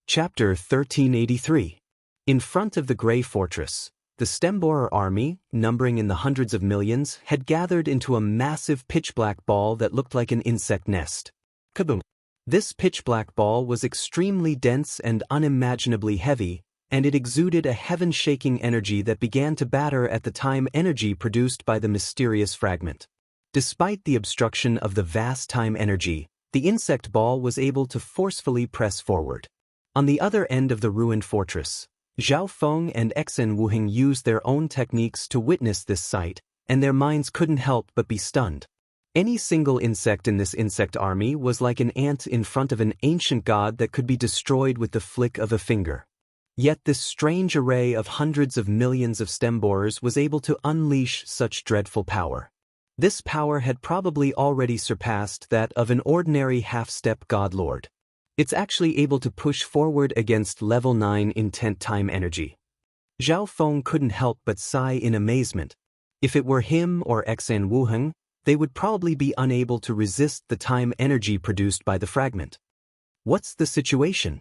Chapter 1383. In front of the Grey Fortress, the Stemborer army, numbering in the hundreds of millions, had gathered into a massive pitch-black ball that looked like an insect nest. Kaboom! This pitch-black ball was extremely dense and unimaginably heavy, and it exuded a heaven-shaking energy that began to batter at the time energy produced by the mysterious fragment. Despite the obstruction of the vast time energy, the insect ball was able to forcefully press forward. On the other end of the ruined fortress, Zhao Feng and Exen Wuheng used their own techniques to witness this sight, and their minds couldn't help but be stunned. Any single insect in this insect army was like an ant in front of an ancient god that could be destroyed with the flick of a finger. Yet this strange array of hundreds of millions of stemborers was able to unleash such dreadful power. This power had probably already surpassed that of an ordinary half-step godlord. It's actually able to push forward against level 9 intent time energy. Zhao Feng couldn't help but sigh in amazement. If it were him or Exan Wuheng, they would probably be unable to resist the time energy produced by the fragment. What's the situation?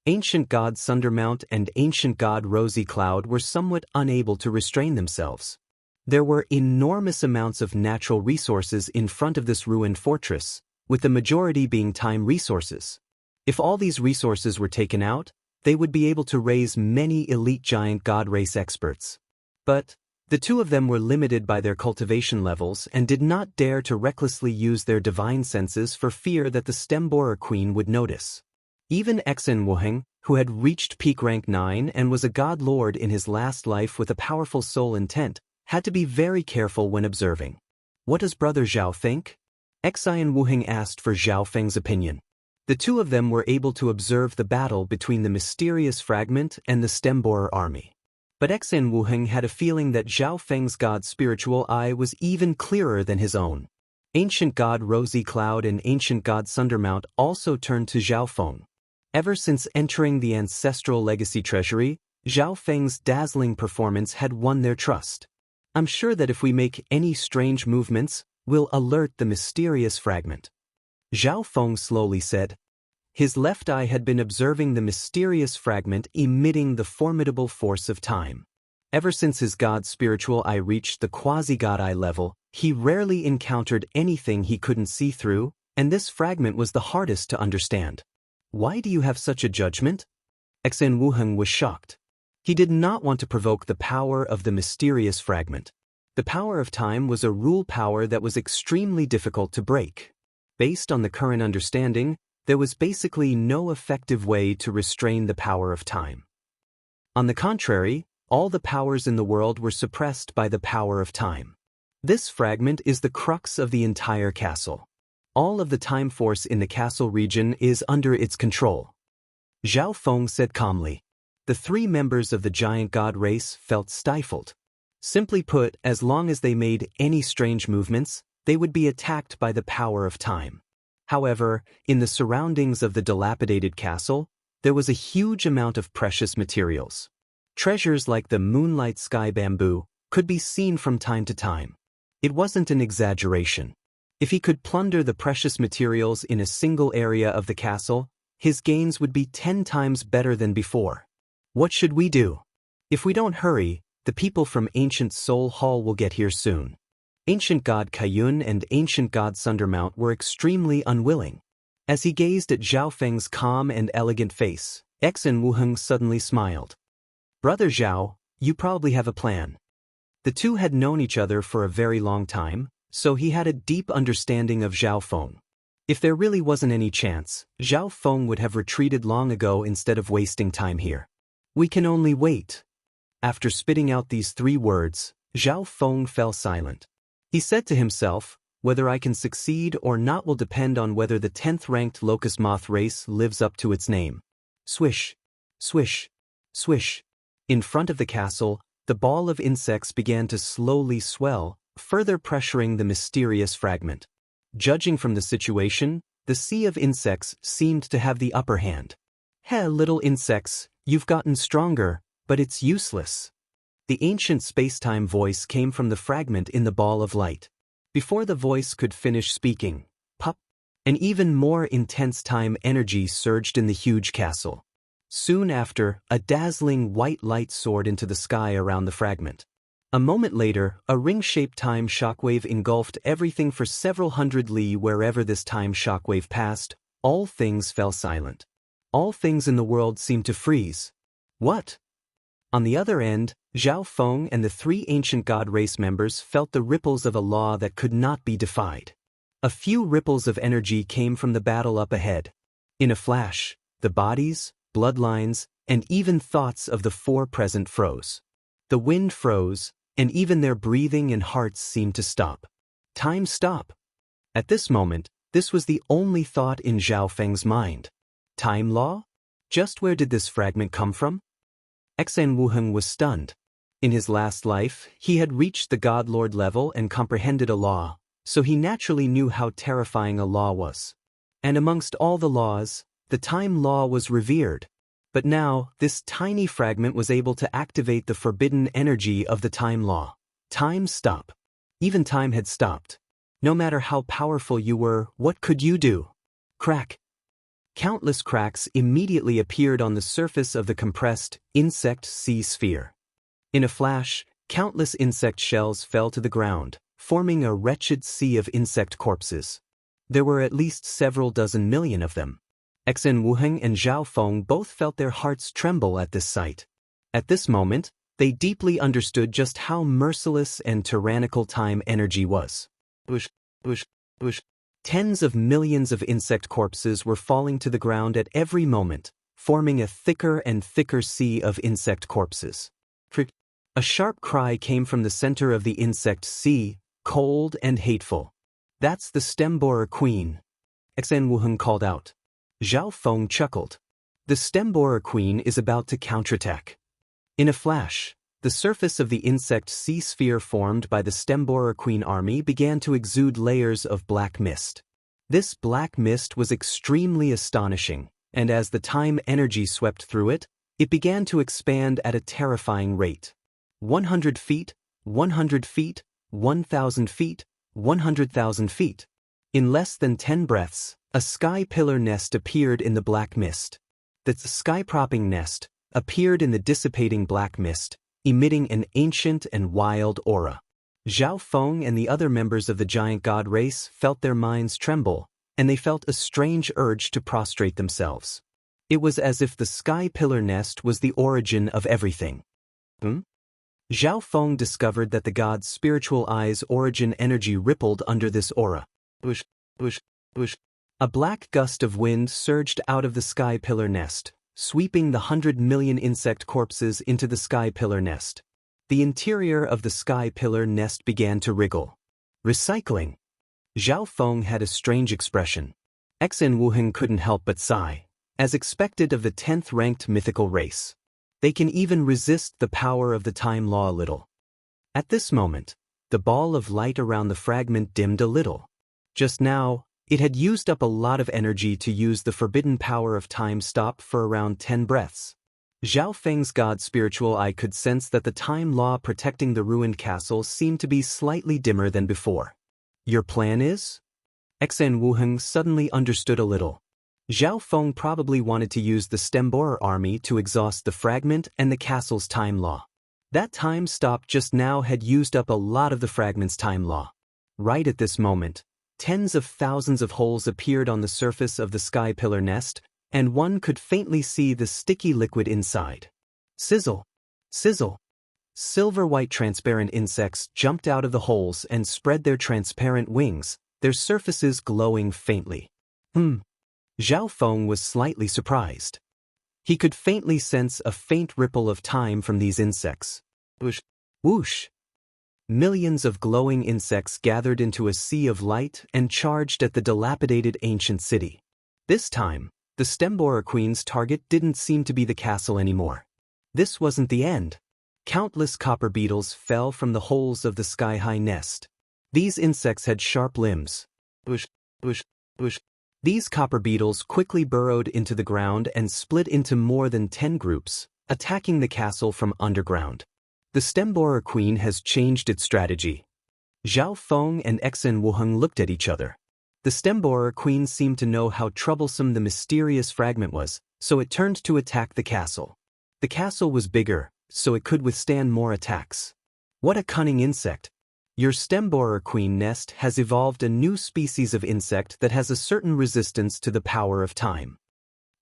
Ancient God Sundermount and Ancient God Rosy Cloud were somewhat unable to restrain themselves. There were enormous amounts of natural resources in front of this ruined fortress, with the majority being time resources. If all these resources were taken out, they would be able to raise many elite giant god race experts. But the two of them were limited by their cultivation levels and did not dare to recklessly use their divine senses for fear that the Stemborer Queen would notice. Even Exen Wuheng, who had reached peak rank 9 and was a god lord in his last life with a powerful soul intent, had to be very careful when observing. What does Brother Zhao think? Exen Wuheng asked for Zhao Feng's opinion. The two of them were able to observe the battle between the mysterious fragment and the Stemborer army. But Exen Wuheng had a feeling that Zhao Feng's god's spiritual eye was even clearer than his own. Ancient God Rosy Cloud and Ancient God Sundermount also turned to Zhao Feng. Ever since entering the ancestral legacy treasury, Zhao Feng's dazzling performance had won their trust. I'm sure that if we make any strange movements, we'll alert the mysterious fragment. Zhao Feng slowly said. His left eye had been observing the mysterious fragment emitting the formidable force of time. Ever since his god's spiritual eye reached the quasi-god eye level, he rarely encountered anything he couldn't see through, and this fragment was the hardest to understand. Why do you have such a judgment? Exen Wuheng was shocked. He did not want to provoke the power of the mysterious fragment. The power of time was a rule power that was extremely difficult to break. Based on the current understanding, there was basically no effective way to restrain the power of time. On the contrary, all the powers in the world were suppressed by the power of time. This fragment is the crux of the entire castle. All of the time force in the castle region is under its control. Zhao Feng said calmly. The three members of the giant god race felt stifled. Simply put, as long as they made any strange movements, they would be attacked by the power of time. However, in the surroundings of the dilapidated castle, there was a huge amount of precious materials. Treasures like the moonlight sky bamboo could be seen from time to time. It wasn't an exaggeration. If he could plunder the precious materials in a single area of the castle, his gains would be 10 times better than before. What should we do? If we don't hurry, the people from Ancient Soul Hall will get here soon. Ancient God Kaiyun and Ancient God Sundermount were extremely unwilling. As he gazed at Zhao Feng's calm and elegant face, Exen Wuheng suddenly smiled. Brother Zhao, you probably have a plan. The two had known each other for a very long time, so he had a deep understanding of Zhao Feng. If there really wasn't any chance, Zhao Feng would have retreated long ago instead of wasting time here. We can only wait. After spitting out these 3 words, Zhao Feng fell silent. He said to himself, whether I can succeed or not will depend on whether the 10th-ranked locust moth race lives up to its name. Swish, swish, swish. In front of the castle, the ball of insects began to slowly swell, further pressuring the mysterious fragment. Judging from the situation, the sea of insects seemed to have the upper hand. Hey, little insects, you've gotten stronger, but it's useless. The ancient space-time voice came from the fragment in the ball of light. Before the voice could finish speaking, pop, an even more intense time energy surged in the huge castle. Soon after, a dazzling white light soared into the sky around the fragment. A moment later, a ring-shaped time shockwave engulfed everything for several hundred li. Wherever this time shockwave passed, all things fell silent. All things in the world seemed to freeze. What? On the other end, Zhao Feng and the three ancient god race members felt the ripples of a law that could not be defied. A few ripples of energy came from the battle up ahead. In a flash, the bodies, bloodlines, and even thoughts of the four present froze. The wind froze, and even their breathing and hearts seemed to stop. Time stop. At this moment, this was the only thought in Zhao Feng's mind. Time law? Just where did this fragment come from? Xan Wuheng was stunned. In his last life, he had reached the God Lord level and comprehended a law, so he naturally knew how terrifying a law was. And amongst all the laws, the time law was revered. But now, this tiny fragment was able to activate the forbidden energy of the time law. Time stop. Even time had stopped. No matter how powerful you were, what could you do? Crack. Countless cracks immediately appeared on the surface of the compressed, insect sea sphere. In a flash, countless insect shells fell to the ground, forming a wretched sea of insect corpses. There were at least several dozen million of them. Xen Wuheng and Zhao Feng both felt their hearts tremble at this sight. At this moment, they deeply understood just how merciless and tyrannical time energy was. Bush, bush, bush. Tens of millions of insect corpses were falling to the ground at every moment, forming a thicker and thicker sea of insect corpses. A sharp cry came from the center of the insect sea, cold and hateful. That's the stem-borer queen, Xen Wuheng called out. Zhao Feng chuckled. The stem-borer queen is about to counterattack. In a flash, the surface of the insect sea sphere formed by the stem-borer queen army began to exude layers of black mist. This black mist was extremely astonishing, and as the time energy swept through it, it began to expand at a terrifying rate. 100 feet, 100 feet, 1,000 feet, 100,000 feet. In less than 10 breaths, a sky pillar nest appeared in the black mist. The sky-propping nest appeared in the dissipating black mist, emitting an ancient and wild aura. Zhao Feng and the other members of the giant god race felt their minds tremble, and they felt a strange urge to prostrate themselves. It was as if the sky pillar nest was the origin of everything. Zhao Feng discovered that the god's spiritual eye's origin energy rippled under this aura. Bush, bush, bush. A black gust of wind surged out of the sky pillar nest, sweeping the 100 million insect corpses into the sky pillar nest. The interior of the sky pillar nest began to wriggle. Recycling. Zhao Feng had a strange expression. Xen Wuheng couldn't help but sigh, as expected of the 10th-ranked mythical race. They can even resist the power of the time law a little. At this moment, the ball of light around the fragment dimmed a little. Just now, it had used up a lot of energy to use the forbidden power of time stop for around 10 breaths. Zhao Feng's god spiritual eye could sense that the time law protecting the ruined castle seemed to be slightly dimmer than before. Your plan is? Xen Wuheng suddenly understood a little. Zhao Feng probably wanted to use the stem-borer army to exhaust the fragment and the castle's time law. That time stop just now had used up a lot of the fragment's time law. Right at this moment, tens of thousands of holes appeared on the surface of the sky pillar nest, and one could faintly see the sticky liquid inside. Sizzle! Sizzle! Silver-white transparent insects jumped out of the holes and spread their transparent wings, their surfaces glowing faintly. Zhao Feng was slightly surprised. He could faintly sense a faint ripple of time from these insects. Whoosh! Whoosh! Millions of glowing insects gathered into a sea of light and charged at the dilapidated ancient city. This time, the stem-borer queen's target didn't seem to be the castle anymore. This wasn't the end. Countless copper beetles fell from the holes of the sky-high nest. These insects had sharp limbs. Bush, bush, bush. These copper beetles quickly burrowed into the ground and split into more than 10 groups, attacking the castle from underground. The stem-borer queen has changed its strategy. Zhao Feng and Xen Wuheng looked at each other. The stem-borer queen seemed to know how troublesome the mysterious fragment was, so it turned to attack the castle. The castle was bigger, so it could withstand more attacks. What a cunning insect! Your stem-borer queen nest has evolved a new species of insect that has a certain resistance to the power of time.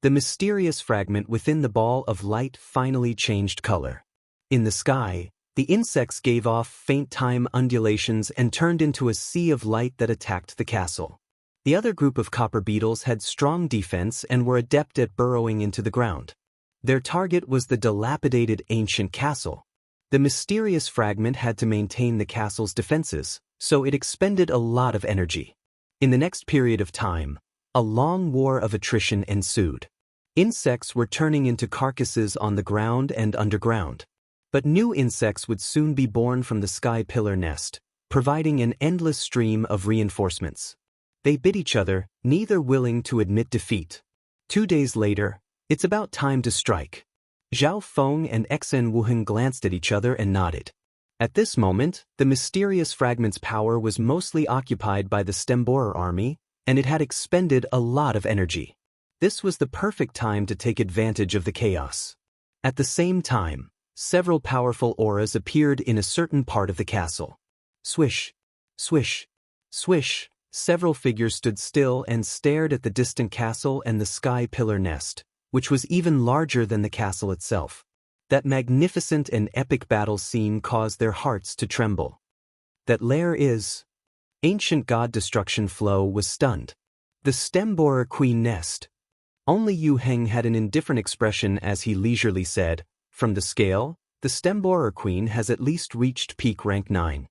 The mysterious fragment within the ball of light finally changed color. In the sky, the insects gave off faint time undulations and turned into a sea of light that attacked the castle. The other group of copper beetles had strong defense and were adept at burrowing into the ground. Their target was the dilapidated ancient castle. The mysterious fragment had to maintain the castle's defenses, so it expended a lot of energy. In the next period of time, a long war of attrition ensued. Insects were turning into carcasses on the ground and underground. But new insects would soon be born from the sky pillar nest, providing an endless stream of reinforcements. They bit each other, neither willing to admit defeat. 2 days later, it's about time to strike. Zhao Feng and Xen Wuheng glanced at each other and nodded. At this moment, the mysterious fragment's power was mostly occupied by the stem-borer army, and it had expended a lot of energy. This was the perfect time to take advantage of the chaos. At the same time, several powerful auras appeared in a certain part of the castle. Swish, swish, swish. Several figures stood still and stared at the distant castle and the sky pillar nest, which was even larger than the castle itself. That magnificent and epic battle scene caused their hearts to tremble. That lair is... Ancient god destruction flow was stunned. The stem-borer queen nest. Only Yu Heng had an indifferent expression as he leisurely said, "From the scale, the stem-borer queen has at least reached peak rank 9.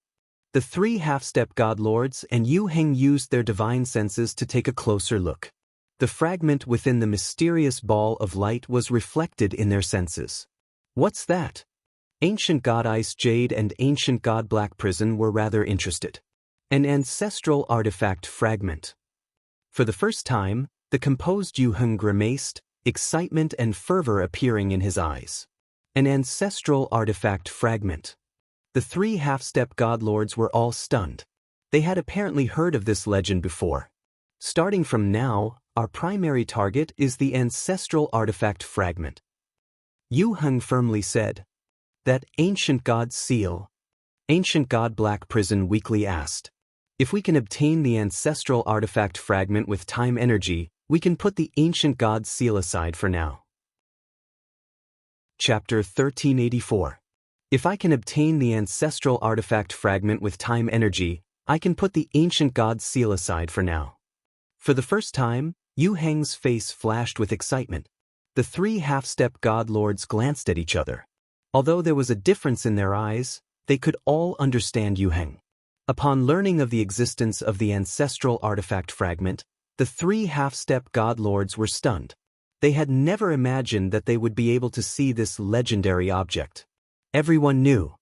The 3 half-step god lords and Yu Heng used their divine senses to take a closer look. The fragment within the mysterious ball of light was reflected in their senses. What's that? Ancient god Ice Jade and Ancient god Black Prison were rather interested. An ancestral artifact fragment. For the first time, the composed Yu Heng grimaced, excitement and fervor appearing in his eyes. An ancestral artifact fragment. The 3 half-step god lords were all stunned. They had apparently heard of this legend before. Starting from now, our primary target is the ancestral artifact fragment. Yu Heng firmly said. That ancient god's seal? Ancient god Black Prison weakly asked. If we can obtain the ancestral artifact fragment with time energy, we can put the ancient god's seal aside for now. Chapter 1384. If I can obtain the ancestral artifact fragment with time energy, I can put the ancient god's seal aside for now. For the first time, Yu Heng's face flashed with excitement. The 3 half-step god lords glanced at each other. Although there was a difference in their eyes, they could all understand Yu Heng. Upon learning of the existence of the ancestral artifact fragment, the 3 half-step god lords were stunned. They had never imagined that they would be able to see this legendary object. Everyone knew.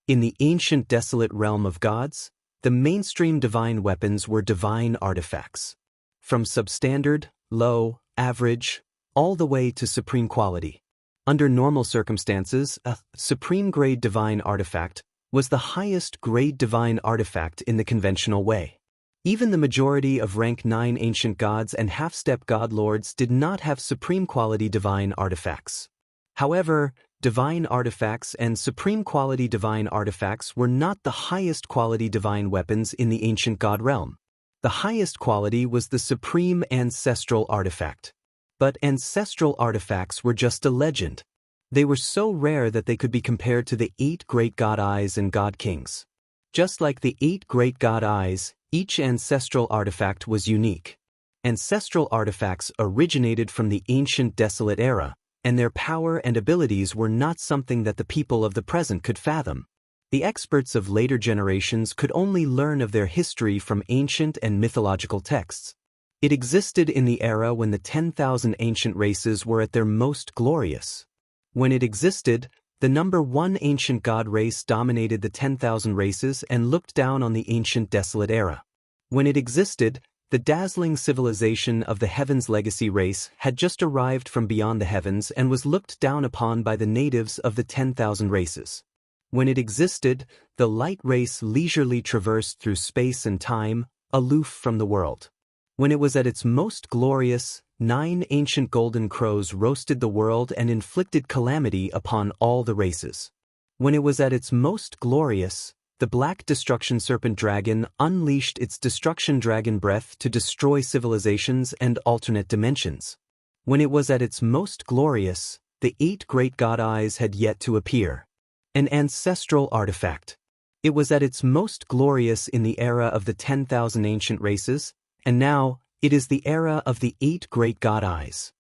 In the ancient desolate realm of gods, the mainstream divine weapons were divine artifacts. From substandard, low, average, all the way to supreme quality. Under normal circumstances, a supreme-grade divine artifact was the highest-grade divine artifact in the conventional way. Even the majority of rank 9 ancient gods and half-step god lords did not have supreme-quality divine artifacts. However, divine artifacts and supreme-quality divine artifacts were not the highest-quality divine weapons in the ancient god realm. The highest quality was the supreme ancestral artifact. But ancestral artifacts were just a legend. They were so rare that they could be compared to the 8 great god eyes and god kings. Just like the 8 great god eyes, each ancestral artifact was unique. Ancestral artifacts originated from the ancient desolate era, and their power and abilities were not something that the people of the present could fathom. The experts of later generations could only learn of their history from ancient and mythological texts. It existed in the era when the 10,000 ancient races were at their most glorious. When it existed, the number 1 ancient god race dominated the 10,000 races and looked down on the ancient desolate era. When it existed, the dazzling civilization of the Heavens Legacy race had just arrived from beyond the heavens and was looked down upon by the natives of the 10,000 races. When it existed, the light race leisurely traversed through space and time, aloof from the world. When it was at its most glorious, 9 ancient golden crows roasted the world and inflicted calamity upon all the races. When it was at its most glorious, the black destruction serpent dragon unleashed its destruction dragon breath to destroy civilizations and alternate dimensions. When it was at its most glorious, the 8 great god eyes had yet to appear. An ancestral artifact. It was at its most glorious in the era of the 10,000 ancient races, and now, it is the era of the 8 great god eyes.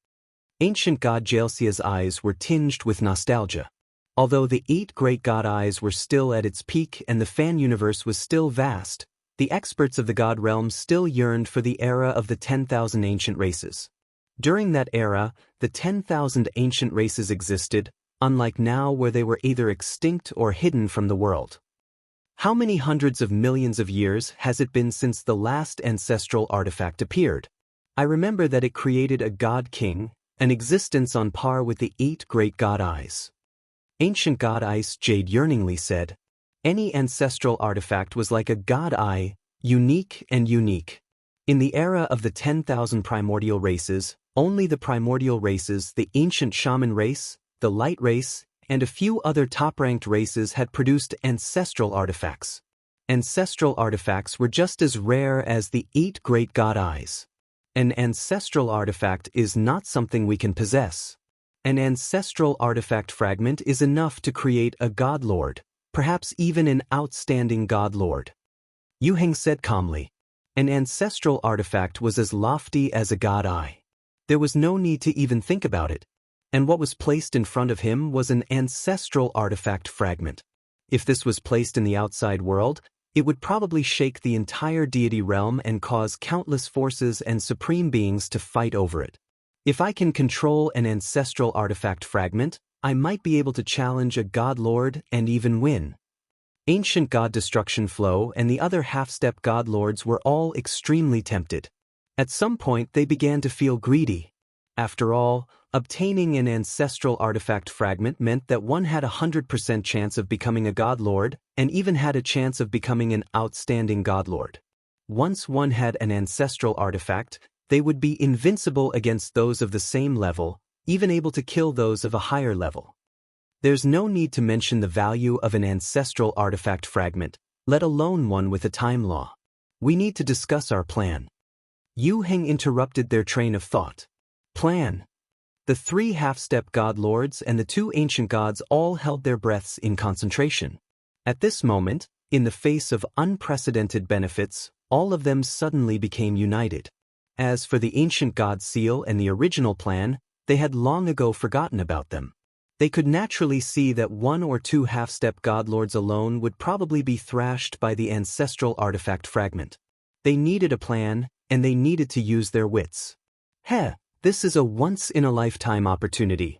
Ancient god Jalesia's eyes were tinged with nostalgia. Although the 8 great god eyes were still at its peak and the fan universe was still vast, the experts of the god realm still yearned for the era of the 10,000 ancient races. During that era, the 10,000 ancient races existed, unlike now where they were either extinct or hidden from the world. How many hundreds of millions of years has it been since the last ancestral artifact appeared? I remember that it created a god king, an existence on par with the 8 great god eyes. Ancient god Ice Jade yearningly said, "Any ancestral artifact was like a god eye, unique and unique. In the era of the 10,000 primordial races, only the primordial races, the ancient shaman race, the light race, and a few other top-ranked races had produced ancestral artifacts. Ancestral artifacts were just as rare as the 8 great god eyes. An ancestral artifact is not something we can possess. An ancestral artifact fragment is enough to create a god lord, perhaps even an outstanding god lord." Yu Heng said calmly. An ancestral artifact was as lofty as a god eye. There was no need to even think about it. And what was placed in front of him was an ancestral artifact fragment. If this was placed in the outside world, it would probably shake the entire deity realm and cause countless forces and supreme beings to fight over it. If I can control an ancestral artifact fragment, I might be able to challenge a god lord and even win. Ancient god Destruction Flow and the other half-step god lords were all extremely tempted. At some point they began to feel greedy. After all, obtaining an ancestral artifact fragment meant that one had a 100% chance of becoming a god lord, and even had a chance of becoming an outstanding god lord. Once one had an ancestral artifact, they would be invincible against those of the same level, even able to kill those of a higher level. There's no need to mention the value of an ancestral artifact fragment, let alone one with a time law. We need to discuss our plan. Yu Heng interrupted their train of thought. Plan. The 3 half-step god lords and the 2 ancient gods all held their breaths in concentration. At this moment, in the face of unprecedented benefits, all of them suddenly became united. As for the ancient god seal and the original plan, they had long ago forgotten about them. They could naturally see that 1 or 2 half-step god lords alone would probably be thrashed by the ancestral artifact fragment. They needed a plan, and they needed to use their wits. This is a once-in-a-lifetime opportunity.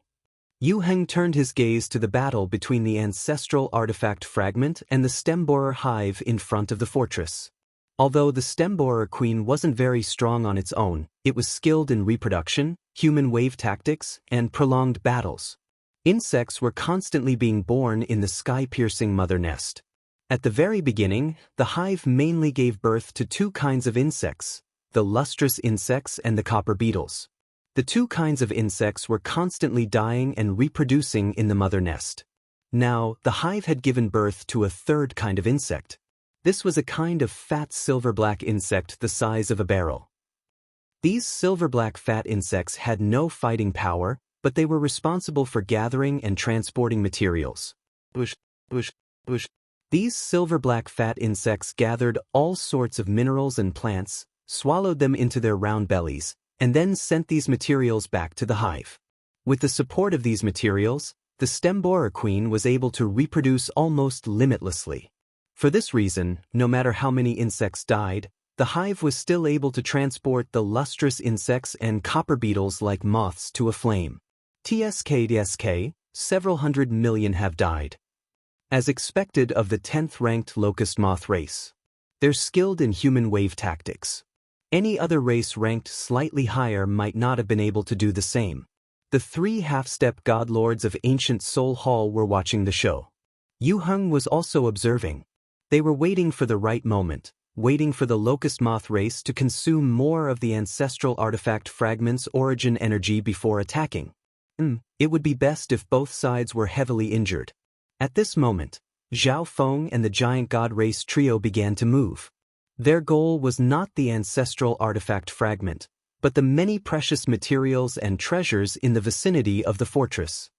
Yu Heng turned his gaze to the battle between the ancestral artifact fragment and the stem-borer hive in front of the fortress. Although the stem-borer queen wasn't very strong on its own, it was skilled in reproduction, human wave tactics, and prolonged battles. Insects were constantly being born in the sky-piercing mother nest. At the very beginning, the hive mainly gave birth to 2 kinds of insects, the lustrous insects and the copper beetles. The 2 kinds of insects were constantly dying and reproducing in the mother nest. Now, the hive had given birth to a 3rd kind of insect. This was a kind of fat silver-black insect the size of a barrel. These silver-black fat insects had no fighting power, but they were responsible for gathering and transporting materials. These silver-black fat insects gathered all sorts of minerals and plants, swallowed them into their round bellies, and then sent these materials back to the hive. With the support of these materials, the stem-borer queen was able to reproduce almost limitlessly. For this reason, no matter how many insects died, the hive was still able to transport the lustrous insects and copper beetles like moths to a flame. TSK, several hundred million have died. As expected of the 10th-ranked locust moth race. They're skilled in human wave tactics. Any other race ranked slightly higher might not have been able to do the same. The 3 half-step god lords of ancient Soul Hall were watching the show. Yu Heng was also observing. They were waiting for the right moment, waiting for the locust moth race to consume more of the ancestral artifact fragment's origin energy before attacking. It would be best if both sides were heavily injured. At this moment, Zhao Feng and the giant god race trio began to move. Their goal was not the ancestral artifact fragment, but the many precious materials and treasures in the vicinity of the fortress.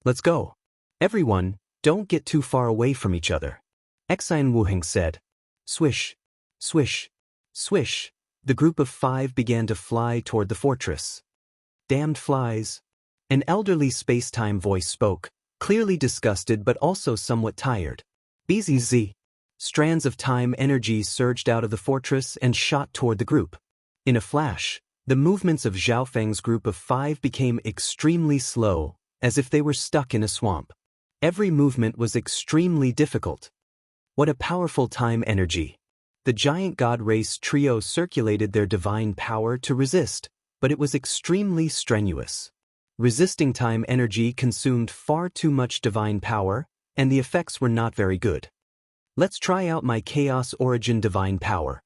Let's go. Everyone, don't get too far away from each other. Exine Wuheng said. Swish, swish, swish. The group of 5 began to fly toward the fortress. Damned flies. An elderly space-time voice spoke, clearly disgusted but also somewhat tired. BZZ. Strands of time energy surged out of the fortress and shot toward the group. In a flash, the movements of Zhao Feng's group of 5 became extremely slow, as if they were stuck in a swamp. Every movement was extremely difficult. What a powerful time energy. The giant god race trio circulated their divine power to resist, but it was extremely strenuous. Resisting time energy consumed far too much divine power, and the effects were not very good. Let's try out my Chaos Origin divine power.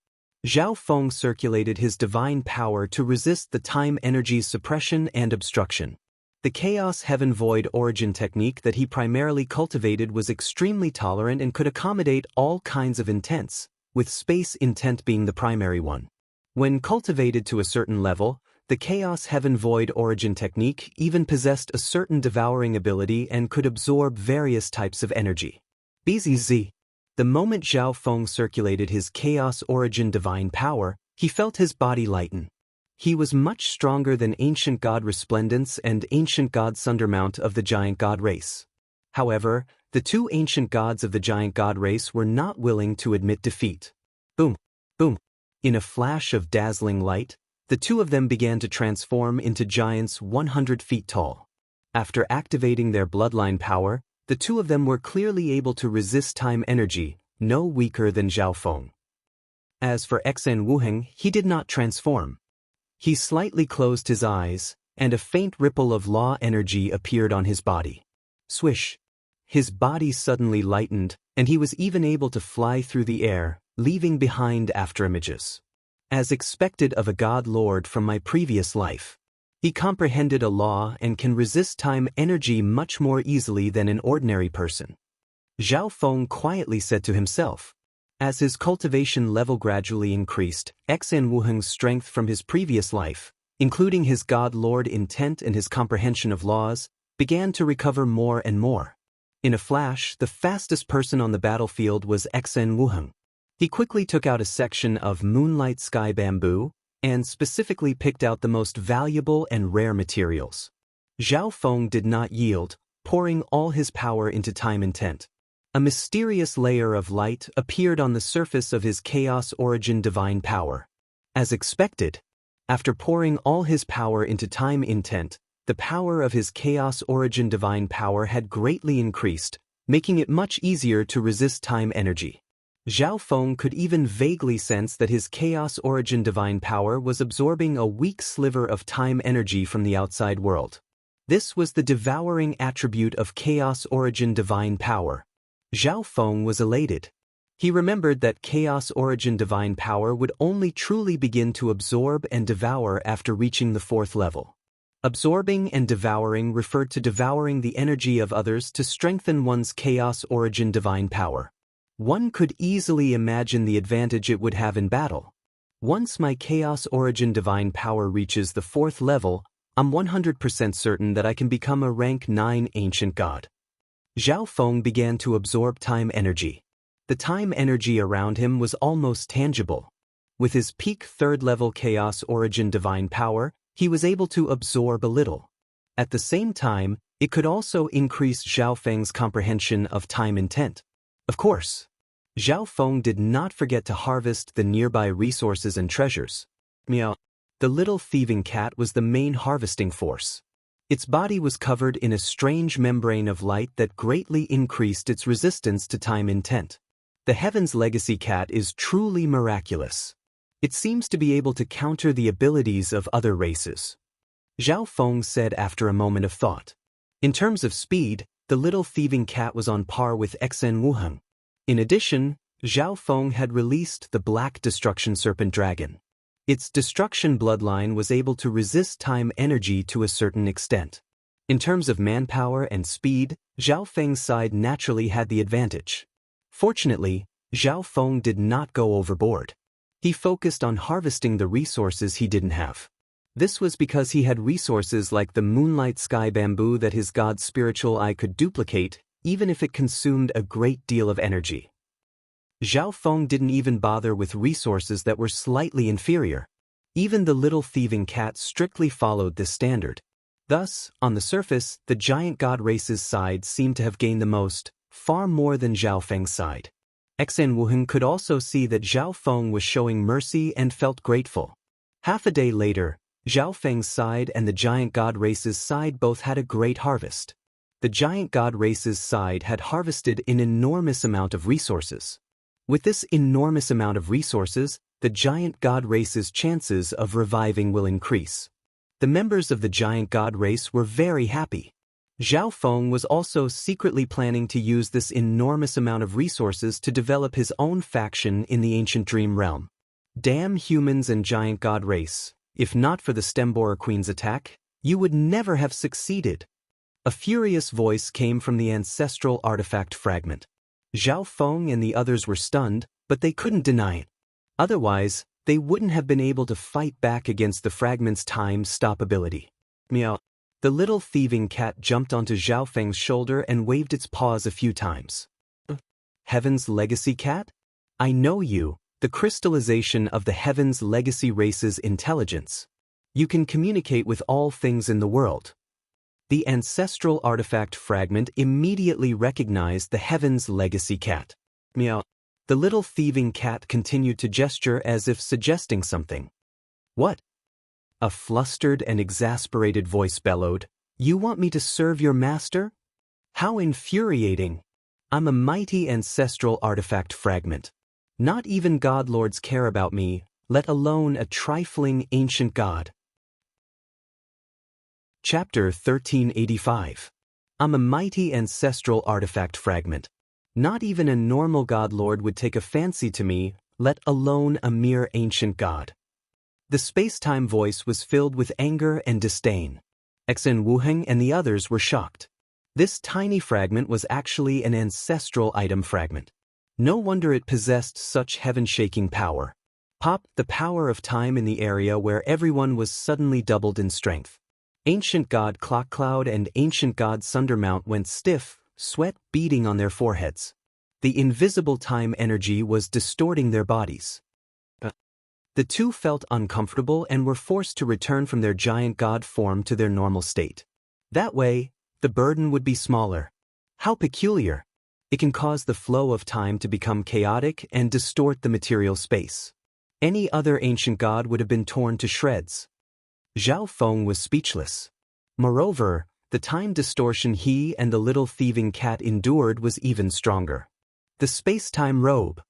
Zhao Feng circulated his divine power to resist the time energy's suppression and obstruction. The Chaos Heaven Void origin technique that he primarily cultivated was extremely tolerant and could accommodate all kinds of intents, with space intent being the primary one. When cultivated to a certain level, the Chaos Heaven Void origin technique even possessed a certain devouring ability and could absorb various types of energy. BZZ. The moment Zhao Feng circulated his Chaos Origin divine power, he felt his body lighten. He was much stronger than Ancient God Resplendence and Ancient God Sundermount of the giant god race. However, the 2 ancient gods of the giant god race were not willing to admit defeat. Boom, boom. In a flash of dazzling light, the 2 of them began to transform into giants 100 feet tall. After activating their bloodline power, the 2 of them were clearly able to resist time energy, no weaker than Zhao Feng. As for Exen Wuheng, he did not transform. He slightly closed his eyes, and a faint ripple of law energy appeared on his body. Swish. His body suddenly lightened, and he was even able to fly through the air, leaving behind afterimages. As expected of a god lord from my previous life. He comprehended a law and can resist time energy much more easily than an ordinary person. Zhao Feng quietly said to himself. As his cultivation level gradually increased, Exen Wuheng's strength from his previous life, including his god lord intent and his comprehension of laws, began to recover more and more. In a flash, the fastest person on the battlefield was Exen Wuheng. He quickly took out a section of moonlight sky bamboo, and specifically picked out the most valuable and rare materials. Zhao Feng did not yield, pouring all his power into time intent. A mysterious layer of light appeared on the surface of his Chaos Origin divine power. As expected, after pouring all his power into time intent, the power of his Chaos Origin divine power had greatly increased, making it much easier to resist time energy. Zhao Feng could even vaguely sense that his Chaos Origin divine power was absorbing a weak sliver of time energy from the outside world. This was the devouring attribute of Chaos Origin divine power. Zhao Feng was elated. He remembered that Chaos Origin divine power would only truly begin to absorb and devour after reaching the 4th level. Absorbing and devouring referred to devouring the energy of others to strengthen one's Chaos Origin divine power. One could easily imagine the advantage it would have in battle. Once my Chaos Origin divine power reaches the 4th level, I'm 100% certain that I can become a rank 9 ancient god. Zhao Feng began to absorb time energy. The time energy around him was almost tangible. With his peak 3rd level Chaos Origin divine power, he was able to absorb a little. At the same time, it could also increase Zhao Feng's comprehension of time intent. Of course, Zhao Feng did not forget to harvest the nearby resources and treasures. Meow. The little thieving cat was the main harvesting force. Its body was covered in a strange membrane of light that greatly increased its resistance to time intent. The Heaven's Legacy cat is truly miraculous. It seems to be able to counter the abilities of other races. Zhao Feng said after a moment of thought. In terms of speed, the little thieving cat was on par with Exen Wuheng. In addition, Zhao Feng had released the Black Destruction Serpent Dragon. Its destruction bloodline was able to resist time energy to a certain extent. In terms of manpower and speed, Zhao Feng's side naturally had the advantage. Fortunately, Zhao Feng did not go overboard. He focused on harvesting the resources he didn't have. This was because he had resources like the moonlight sky bamboo that his god's spiritual eye could duplicate, even if it consumed a great deal of energy. Zhao Feng didn't even bother with resources that were slightly inferior. Even the little thieving cat strictly followed this standard. Thus, on the surface, the giant god race's side seemed to have gained the most, far more than Zhao Feng's side. Xan Wuheng could also see that Zhao Feng was showing mercy and felt grateful. Half a day later, Zhao Feng's side and the giant god race's side both had a great harvest. The giant god race's side had harvested an enormous amount of resources. With this enormous amount of resources, the giant god race's chances of reviving will increase. The members of the giant god race were very happy. Zhao Feng was also secretly planning to use this enormous amount of resources to develop his own faction in the ancient dream realm. Damn humans and giant god race, if not for the Stemborer Queen's attack, you would never have succeeded. A furious voice came from the ancestral artifact fragment. Zhao Feng and the others were stunned, but they couldn't deny it. Otherwise, they wouldn't have been able to fight back against the fragment's time stop ability. Meow. The little thieving cat jumped onto Zhao Feng's shoulder and waved its paws a few times. Heaven's Legacy Cat? I know you, the crystallization of the Heaven's Legacy race's intelligence. You can communicate with all things in the world. The ancestral artifact fragment immediately recognized the Heaven's Legacy Cat. Meow. The little thieving cat continued to gesture as if suggesting something. What? A flustered and exasperated voice bellowed, "You want me to serve your master? How infuriating! I'm a mighty ancestral artifact fragment. Not even god lords care about me, let alone a trifling ancient god." Chapter 1385. I'm a mighty ancestral artifact fragment. Not even a normal god lord would take a fancy to me, let alone a mere ancient god. The space-time voice was filled with anger and disdain. Xan Wuheng and the others were shocked. This tiny fragment was actually an ancestral item fragment. No wonder it possessed such heaven-shaking power. Pop, the power of time in the area where everyone was suddenly doubled in strength. Ancient God Clock Cloud and Ancient God Sundermount went stiff, sweat beading on their foreheads. The invisible time energy was distorting their bodies. The two felt uncomfortable and were forced to return from their giant god form to their normal state. That way, the burden would be smaller. How peculiar! It can cause the flow of time to become chaotic and distort the material space. Any other ancient god would have been torn to shreds. Zhao Feng was speechless. Moreover, the time distortion he and the little thieving cat endured was even stronger. The space-time robe.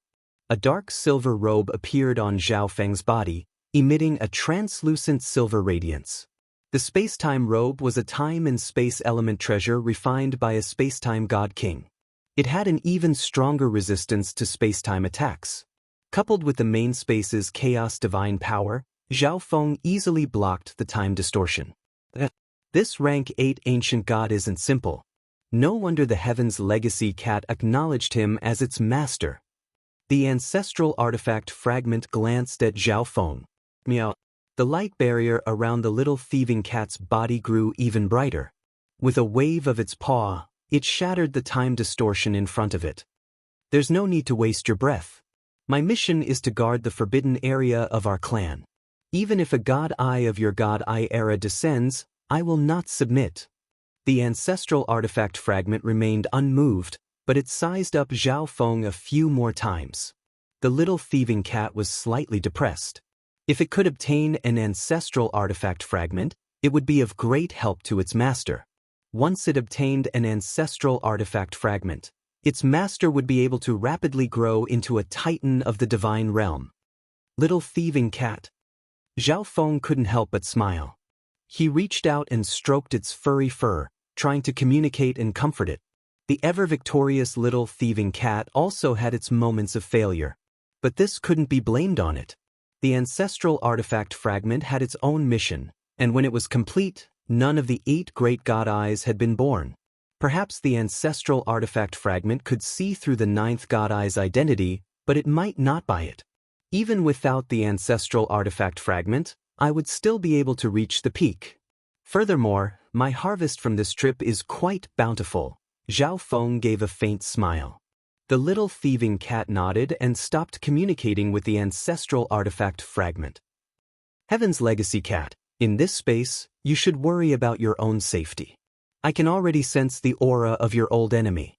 A dark silver robe appeared on Zhao Feng's body, emitting a translucent silver radiance. The space-time robe was a time and space element treasure refined by a space-time god king. It had an even stronger resistance to space-time attacks. Coupled with the main space's chaos divine power, Zhao Feng easily blocked the time distortion. This rank 8 ancient god isn't simple. No wonder the Heaven's Legacy Cat acknowledged him as its master. The ancestral artifact fragment glanced at Zhao Feng. Meow. The light barrier around the little thieving cat's body grew even brighter. With a wave of its paw, it shattered the time distortion in front of it. There's no need to waste your breath. My mission is to guard the forbidden area of our clan. Even if a god eye of your god eye era descends, I will not submit. The ancestral artifact fragment remained unmoved, but it sized up Zhao Feng a few more times. The little thieving cat was slightly depressed. If it could obtain an ancestral artifact fragment, it would be of great help to its master. Once it obtained an ancestral artifact fragment, its master would be able to rapidly grow into a titan of the divine realm. Little thieving cat. Zhao Feng couldn't help but smile. He reached out and stroked its furry fur, trying to communicate and comfort it. The ever-victorious little thieving cat also had its moments of failure. But this couldn't be blamed on it. The ancestral artifact fragment had its own mission, and when it was complete, none of the 8 great god eyes had been born. Perhaps the ancestral artifact fragment could see through the 9th god eye's identity, but it might not buy it. Even without the ancestral artifact fragment, I would still be able to reach the peak. Furthermore, my harvest from this trip is quite bountiful. Zhao Feng gave a faint smile. The little thieving cat nodded and stopped communicating with the ancestral artifact fragment. Heaven's legacy cat, in this space, you should worry about your own safety. I can already sense the aura of your old enemy.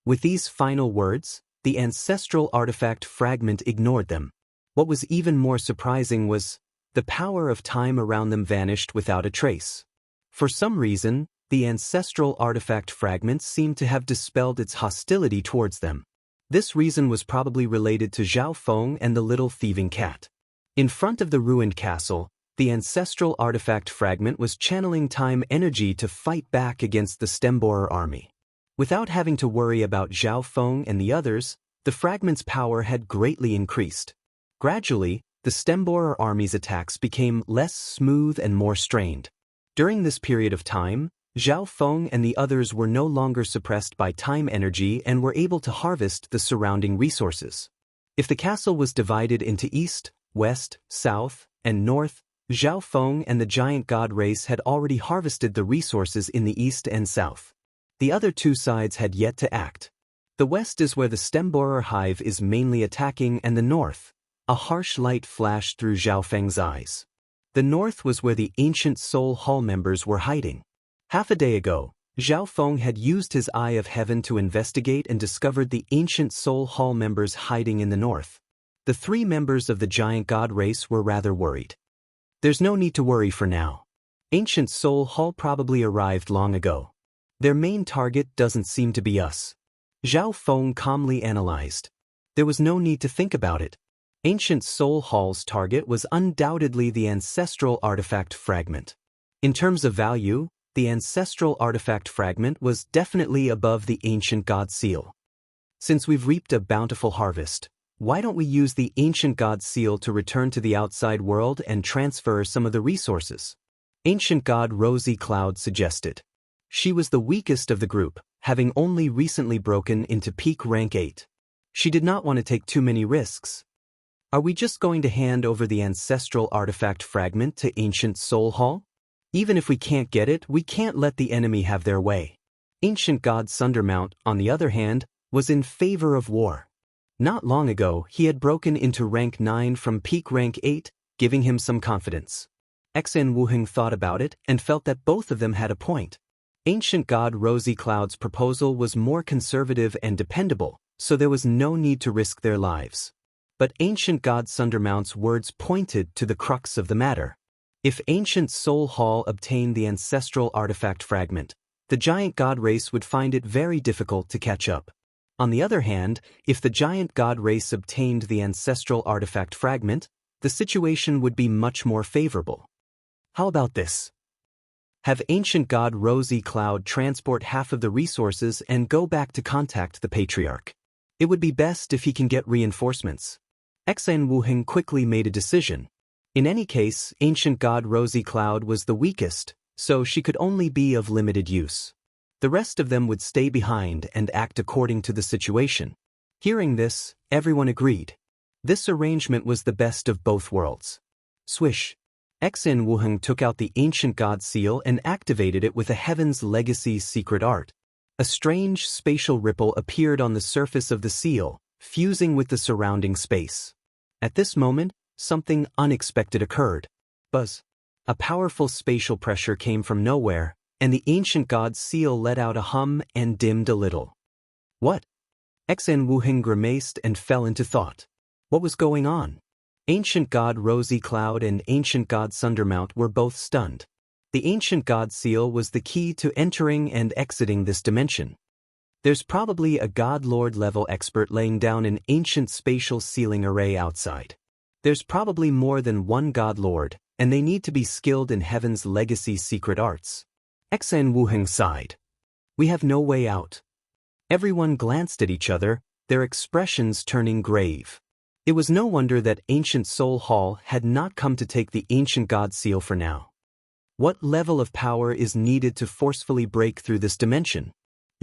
With these final words, the ancestral artifact fragment ignored them. What was even more surprising was, the power of time around them vanished without a trace. For some reason, the ancestral artifact fragment seemed to have dispelled its hostility towards them. This reason was probably related to Zhao Feng and the little thieving cat. In front of the ruined castle, the ancestral artifact fragment was channeling time energy to fight back against the Stemborer army. Without having to worry about Zhao Feng and the others, the fragment's power had greatly increased. Gradually, the Stemborer army's attacks became less smooth and more strained. During this period of time, Zhao Feng and the others were no longer suppressed by time energy and were able to harvest the surrounding resources. If the castle was divided into east, west, south, and north, Zhao Feng and the giant god race had already harvested the resources in the east and south. The other 2 sides had yet to act. The west is where the Stemborer hive is mainly attacking, and the north. A harsh light flashed through Zhao Feng's eyes. The north was where the ancient Soul Hall members were hiding. Half a day ago, Zhao Feng had used his Eye of Heaven to investigate and discovered the ancient Soul Hall members hiding in the north. The 3 members of the giant god race were rather worried. There's no need to worry for now. Ancient Soul Hall probably arrived long ago. Their main target doesn't seem to be us. Zhao Feng calmly analyzed. There was no need to think about it. Ancient Soul Hall's target was undoubtedly the ancestral artifact fragment. In terms of value, the ancestral artifact fragment was definitely above the ancient god seal. Since we've reaped a bountiful harvest, why don't we use the ancient god seal to return to the outside world and transfer some of the resources? Ancient god Rosy Cloud suggested. She was the weakest of the group, having only recently broken into peak rank 8. She did not want to take too many risks. Are we just going to hand over the ancestral artifact fragment to Ancient Soul Hall? Even if we can't get it, we can't let the enemy have their way. Ancient God Sundermount, on the other hand, was in favor of war. Not long ago, he had broken into rank 9 from peak rank 8, giving him some confidence. Xen Wuheng thought about it and felt that both of them had a point. Ancient God Rosy Cloud's proposal was more conservative and dependable, so there was no need to risk their lives. But Ancient God Sundermount's words pointed to the crux of the matter. If Ancient Soul Hall obtained the ancestral artifact fragment, the giant god race would find it very difficult to catch up. On the other hand, if the giant god race obtained the ancestral artifact fragment, the situation would be much more favorable. How about this? Have Ancient God Rosy Cloud transport half of the resources and go back to contact the Patriarch. It would be best if he can get reinforcements. Xen Wuheng quickly made a decision. In any case, Ancient God Rosy Cloud was the weakest, so she could only be of limited use. The rest of them would stay behind and act according to the situation. Hearing this, everyone agreed. This arrangement was the best of both worlds. Swish. Xen Wuheng took out the Ancient God Seal and activated it with a Heaven's Legacy secret art. A strange spatial ripple appeared on the surface of the seal, fusing with the surrounding space. At this moment, something unexpected occurred. Buzz. A powerful spatial pressure came from nowhere, and the Ancient God's seal let out a hum and dimmed a little. What? Xen Wuheng grimaced and fell into thought. What was going on? Ancient God Rosy Cloud and Ancient God Sundermount were both stunned. The Ancient God Seal was the key to entering and exiting this dimension. There's probably a God Lord level expert laying down an ancient spatial sealing array outside. There's probably more than one God Lord, and they need to be skilled in Heaven's Legacy secret arts. Xen Wuheng sighed. We have no way out. Everyone glanced at each other, their expressions turning grave. It was no wonder that ancient Soul Hall had not come to take the ancient God seal for now. What level of power is needed to forcefully break through this dimension?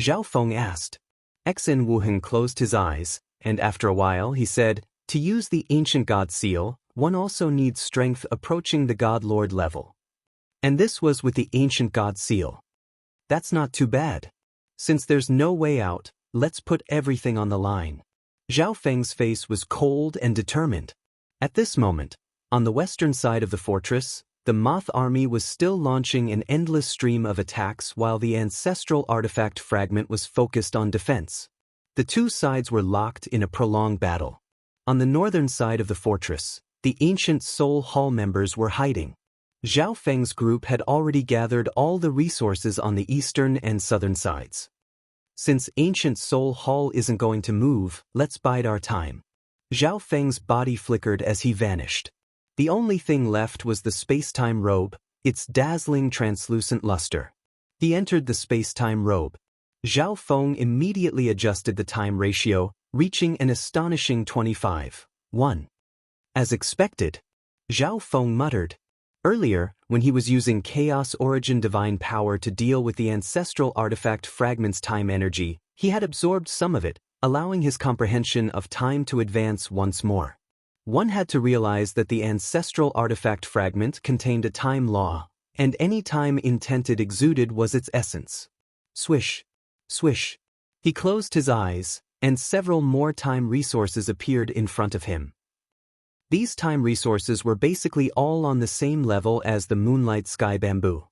Zhao Feng asked. Xen Wuheng closed his eyes, and after a while he said, to use the ancient God seal, one also needs strength approaching the God Lord level. And this was with the ancient God seal. That's not too bad. Since there's no way out, let's put everything on the line. Zhao Feng's face was cold and determined. At this moment, on the western side of the fortress, the Moth army was still launching an endless stream of attacks while the ancestral artifact fragment was focused on defense. The two sides were locked in a prolonged battle. On the northern side of the fortress, the ancient Soul Hall members were hiding. Zhao Feng's group had already gathered all the resources on the eastern and southern sides. Since ancient Soul Hall isn't going to move, let's bide our time. Zhao Feng's body flickered as he vanished. The only thing left was the space-time robe, its dazzling translucent luster. He entered the space-time robe. Zhao Feng immediately adjusted the time ratio, reaching an astonishing 25:1. As expected, Zhao Feng muttered. Earlier, when he was using Chaos Origin Divine Power to deal with the ancestral artifact fragment's time energy, he had absorbed some of it, allowing his comprehension of time to advance once more. One had to realize that the ancestral artifact fragment contained a time law, and any time intent it exuded was its essence. Swish, swish. He closed his eyes, and several more time resources appeared in front of him. These time resources were basically all on the same level as the Moonlight Sky Bamboo.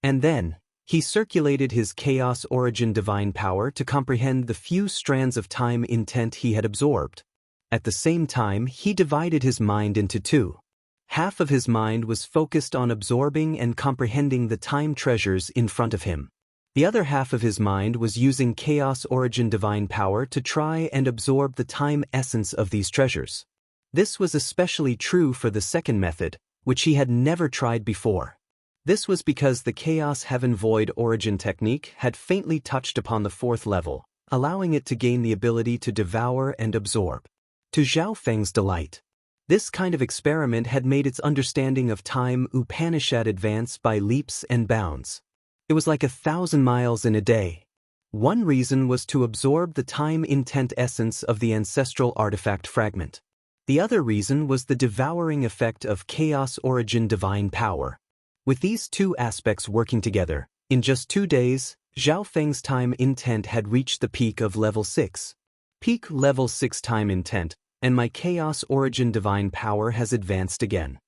And then, he circulated his Chaos Origin Divine Power to comprehend the few strands of time intent he had absorbed. At the same time, he divided his mind into two. Half of his mind was focused on absorbing and comprehending the time treasures in front of him. The other half of his mind was using Chaos Origin Divine Power to try and absorb the time essence of these treasures. This was especially true for the second method, which he had never tried before. This was because the Chaos Heaven Void Origin technique had faintly touched upon the fourth level, allowing it to gain the ability to devour and absorb. To Zhao Feng's delight, this kind of experiment had made its understanding of time Upanishad advance by leaps and bounds. It was like 1,000 miles in a day. One reason was to absorb the time intent essence of the ancestral artifact fragment. The other reason was the devouring effect of Chaos Origin Divine Power. With these two aspects working together, in just 2 days, Zhao Feng's time intent had reached the peak of level 6. Peak level 6 time intent, and my Chaos Origin Divine Power has advanced again.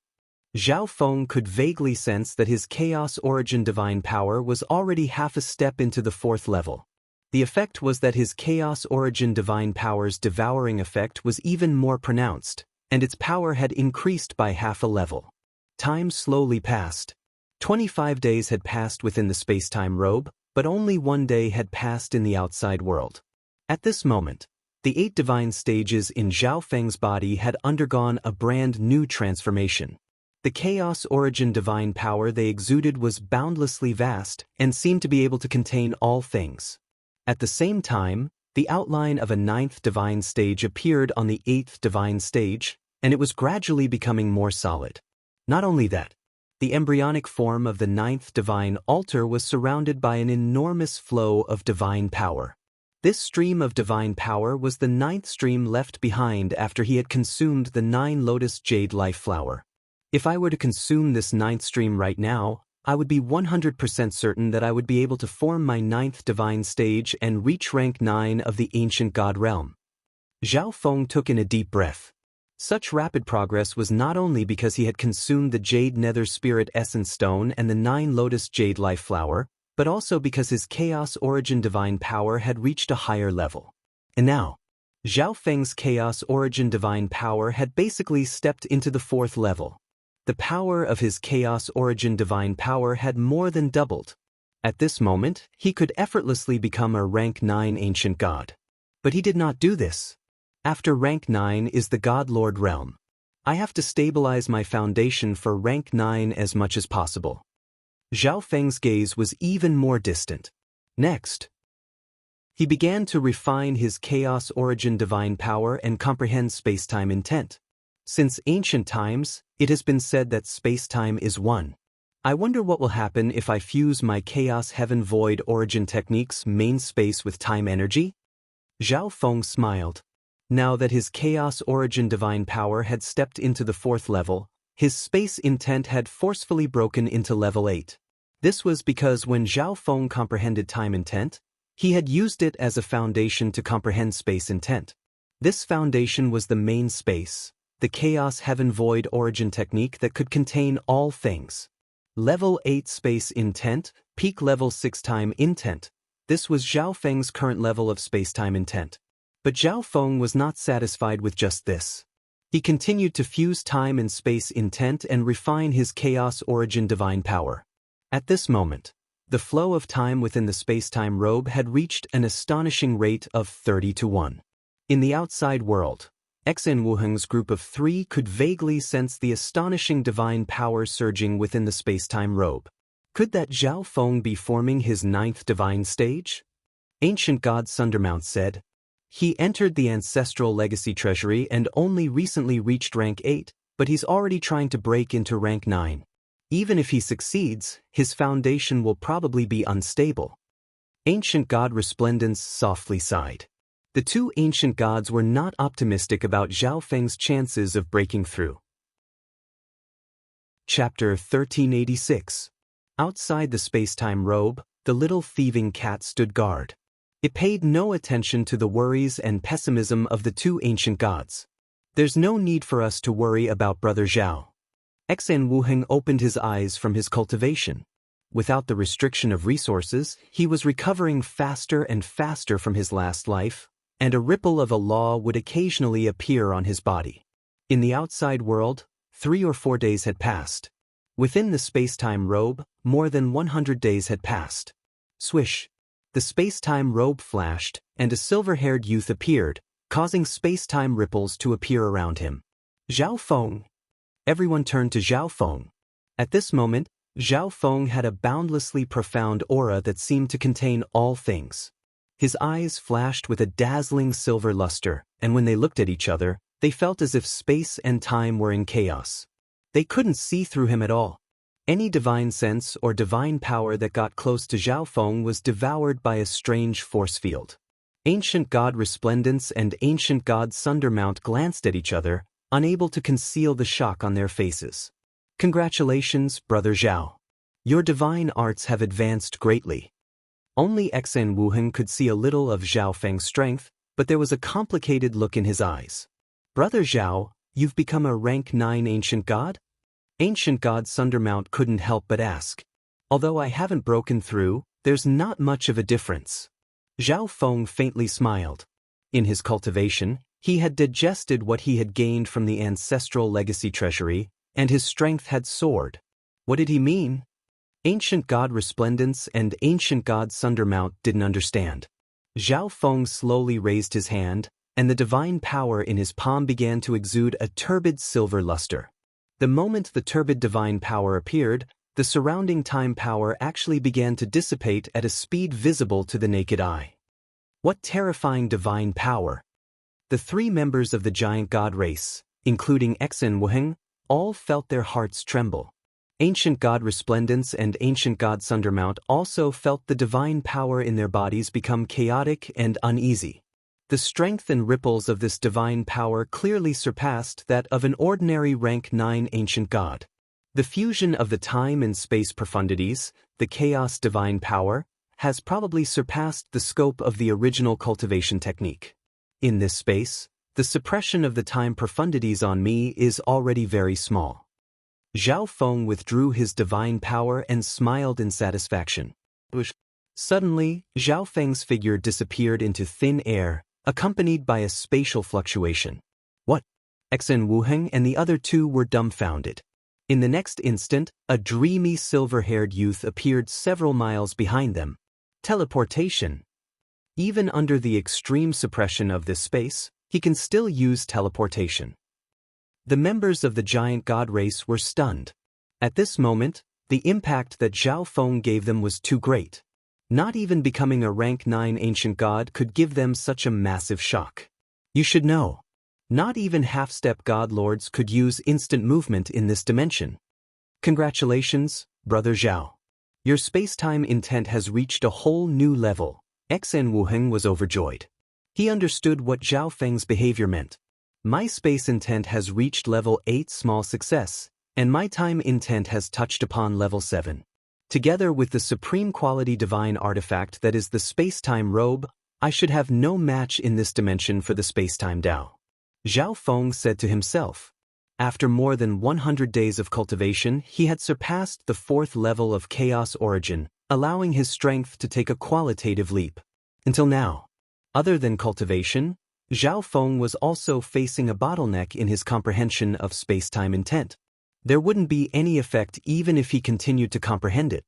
Zhao Feng could vaguely sense that his Chaos Origin Divine Power was already half a step into the 4th level. The effect was that his Chaos Origin Divine Power's devouring effect was even more pronounced, and its power had increased by half a level. Time slowly passed. 25 days had passed within the space-time robe, but only 1 day had passed in the outside world. At this moment, the 8 divine stages in Zhao Feng's body had undergone a brand new transformation. The Chaos Origin Divine Power they exuded was boundlessly vast and seemed to be able to contain all things. At the same time, the outline of a 9th divine stage appeared on the 8th divine stage, and it was gradually becoming more solid. Not only that, the embryonic form of the 9th divine altar was surrounded by an enormous flow of divine power. This stream of divine power was the 9th stream left behind after he had consumed the 9 lotus jade life flower. If I were to consume this 9th stream right now, I would be 100% certain that I would be able to form my 9th divine stage and reach rank 9 of the ancient god realm. Zhao Feng took in a deep breath. Such rapid progress was not only because he had consumed the Jade Nether Spirit Essence Stone and the 9 Lotus Jade Life Flower, but also because his Chaos Origin Divine Power had reached a higher level. And now, Zhao Feng's Chaos Origin Divine Power had basically stepped into the 4th level. The power of his Chaos Origin Divine Power had more than doubled. At this moment, he could effortlessly become a rank 9 ancient god. But he did not do this. After rank 9 is the God Lord realm. I have to stabilize my foundation for rank 9 as much as possible. Zhao Feng's gaze was even more distant. Next, He began to refine his chaos origin divine power and comprehend space-time intent. Since ancient times, it has been said that space-time is one. I wonder what will happen if I fuse my chaos heaven void origin technique's main space with time energy? Zhao Feng smiled. Now that his chaos origin divine power had stepped into the 4th level, his space intent had forcefully broken into level 8. This was because when Zhao Feng comprehended time intent, he had used it as a foundation to comprehend space intent. This foundation was the main space, the chaos heaven void origin technique that could contain all things. Level 8 space intent, peak level 6 time intent. This was Zhao Feng's current level of space-time intent. But Zhao Feng was not satisfied with just this. He continued to fuse time and space intent and refine his chaos origin divine power. At this moment, the flow of time within the space-time robe had reached an astonishing rate of 30-1. In the outside world, Xen Wuheng's group of 3 could vaguely sense the astonishing divine power surging within the space-time robe. Could that Zhao Feng be forming his 9th divine stage? Ancient God Sundermount said. He entered the ancestral legacy treasury and only recently reached rank 8, but he's already trying to break into rank 9. Even if he succeeds, his foundation will probably be unstable. Ancient God Resplendence softly sighed. The 2 ancient gods were not optimistic about Zhao Feng's chances of breaking through. Chapter 1386. Outside the space-time robe, the little thieving cat stood guard. It paid no attention to the worries and pessimism of the 2 ancient gods. There's no need for us to worry about Brother Zhao. Xen Wuheng opened his eyes from his cultivation. Without the restriction of resources, he was recovering faster and faster from his last life, and a ripple of a law would occasionally appear on his body. In the outside world, 3 or 4 days had passed. Within the space-time robe, more than 100 days had passed. Swish! The space-time robe flashed, and a silver-haired youth appeared, causing space-time ripples to appear around him. Zhao Feng! Everyone turned to Zhao Feng. At this moment, Zhao Feng had a boundlessly profound aura that seemed to contain all things. His eyes flashed with a dazzling silver luster, and when they looked at each other, they felt as if space and time were in chaos. They couldn't see through him at all. Any divine sense or divine power that got close to Zhao Feng was devoured by a strange force field. Ancient God Resplendence and Ancient God Sundermount glanced at each other, unable to conceal the shock on their faces. Congratulations, Brother Zhao. Your divine arts have advanced greatly. Only Xen Wuheng could see a little of Zhao Feng's strength, but there was a complicated look in his eyes. Brother Zhao, you've become a rank 9 ancient god? Ancient God Sundermount couldn't help but ask. Although I haven't broken through, there's not much of a difference. Zhao Feng faintly smiled. In his cultivation, he had digested what he had gained from the ancestral legacy treasury, and his strength had soared. What did he mean? Ancient God Resplendence and Ancient God Sundermount didn't understand. Zhao Feng slowly raised his hand, and the divine power in his palm began to exude a turbid silver luster. The moment the turbid divine power appeared, the surrounding time power actually began to dissipate at a speed visible to the naked eye. What terrifying divine power! The 3 members of the giant god race, including Xen Wuheng, all felt their hearts tremble. Ancient God Resplendence and Ancient God Sundermount also felt the divine power in their bodies become chaotic and uneasy. The strength and ripples of this divine power clearly surpassed that of an ordinary rank 9 ancient god. The fusion of the time and space profundities, the chaos divine power, has probably surpassed the scope of the original cultivation technique. In this space, the suppression of the time profundities on me is already very small. Zhao Feng withdrew his divine power and smiled in satisfaction. Suddenly, Zhao Feng's figure disappeared into thin air, accompanied by a spatial fluctuation. What? Xen Wuheng and the other 2 were dumbfounded. In the next instant, a dreamy silver-haired youth appeared several miles behind them. Teleportation. Even under the extreme suppression of this space, he can still use teleportation. The members of the giant god race were stunned. At this moment, the impact that Zhao Feng gave them was too great. Not even becoming a rank 9 ancient god could give them such a massive shock. You should know. Not even half-step god lords could use instant movement in this dimension. Congratulations, Brother Zhao. Your space-time intent has reached a whole new level. XN Wuheng was overjoyed. He understood what Zhao Feng's behavior meant. My space intent has reached level 8 small success, and my time intent has touched upon level 7. Together with the supreme quality divine artifact that is the space-time robe, I should have no match in this dimension for the space-time Dao. Zhao Feng said to himself. After more than 100 days of cultivation, he had surpassed the 4th level of chaos origin, allowing his strength to take a qualitative leap. Until now. Other than cultivation, Zhao Feng was also facing a bottleneck in his comprehension of space-time intent. There wouldn't be any effect even if he continued to comprehend it.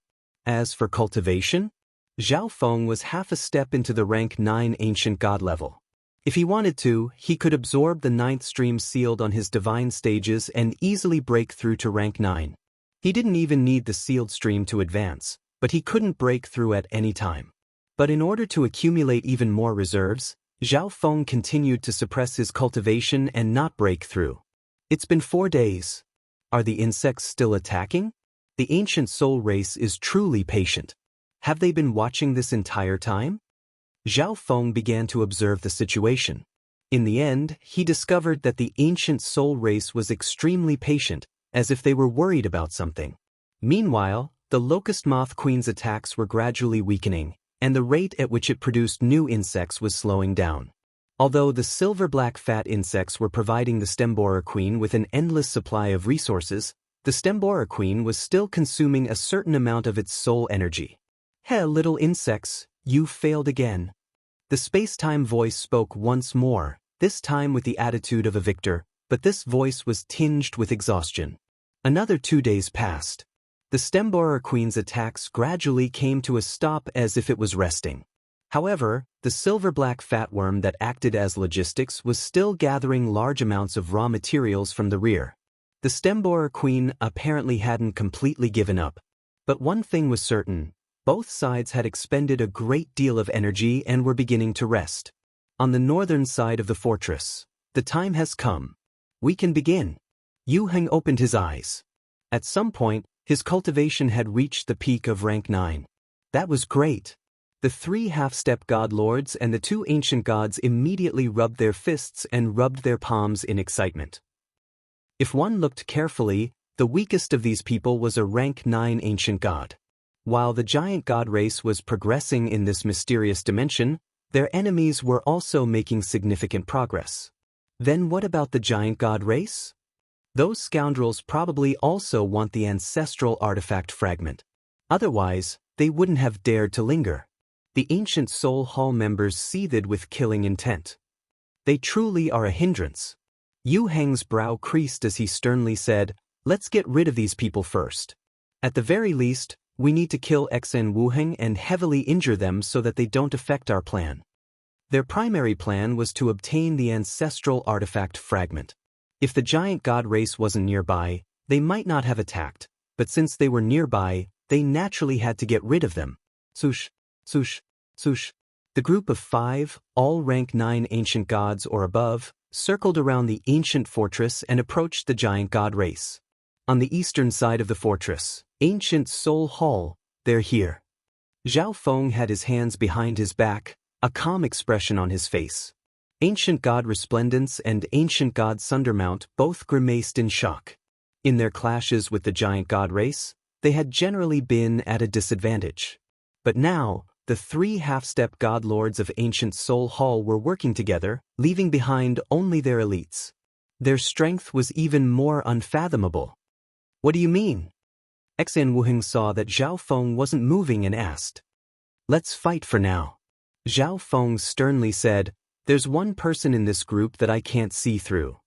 As for cultivation, Zhao Feng was half a step into the rank 9 ancient god level. If he wanted to, he could absorb the 9th stream sealed on his divine stages and easily break through to rank 9. He didn't even need the sealed stream to advance, but he couldn't break through at any time. But in order to accumulate even more reserves, Zhao Feng continued to suppress his cultivation and not break through. It's been 4 days. Are the insects still attacking? The ancient soul race is truly patient. Have they been watching this entire time? Zhao Feng began to observe the situation. In the end, he discovered that the ancient soul race was extremely patient, as if they were worried about something. Meanwhile, the locust moth queen's attacks were gradually weakening, and the rate at which it produced new insects was slowing down. Although the silver-black fat insects were providing the stemborer queen with an endless supply of resources, the stemborer queen was still consuming a certain amount of its soul energy. Hey, little insects, you failed again. The space-time voice spoke once more, this time with the attitude of a victor, but this voice was tinged with exhaustion. Another 2 days passed. The stemborer queen's attacks gradually came to a stop as if it was resting. However, the silver-black fatworm that acted as logistics was still gathering large amounts of raw materials from the rear. The stemborer queen apparently hadn't completely given up. But one thing was certain, both sides had expended a great deal of energy and were beginning to rest. On the northern side of the fortress, the time has come. We can begin. Yu Heng opened his eyes. At some point, his cultivation had reached the peak of rank 9. That was great. The 3 half-step god lords and the 2 ancient gods immediately rubbed their fists and rubbed their palms in excitement. If one looked carefully, the weakest of these people was a rank 9 ancient god. While the giant god race was progressing in this mysterious dimension, their enemies were also making significant progress. Then what about the giant god race? Those scoundrels probably also want the ancestral artifact fragment. Otherwise, they wouldn't have dared to linger. The ancient Soul Hall members seethed with killing intent. They truly are a hindrance. Yu Heng's brow creased as he sternly said, "Let's get rid of these people first. At the very least, we need to kill XN Wuheng and heavily injure them so that they don't affect our plan." Their primary plan was to obtain the ancestral artifact fragment. If the giant god race wasn't nearby, they might not have attacked, but since they were nearby, they naturally had to get rid of them. Swoosh, swoosh, swoosh. The group of 5, all rank 9 ancient gods or above, circled around the ancient fortress and approached the giant god race. On the eastern side of the fortress, ancient Soul Hall, they're here. Zhao Feng had his hands behind his back, a calm expression on his face. Ancient God Resplendence and Ancient God Sundermount both grimaced in shock. In their clashes with the giant god race, they had generally been at a disadvantage. But now, the 3 half-step god lords of ancient Soul Hall were working together, leaving behind only their elites. Their strength was even more unfathomable. What do you mean? XN Wuheng saw that Zhao Feng wasn't moving and asked. Let's fight for now. Zhao Feng sternly said, "There's one person in this group that I can't see through."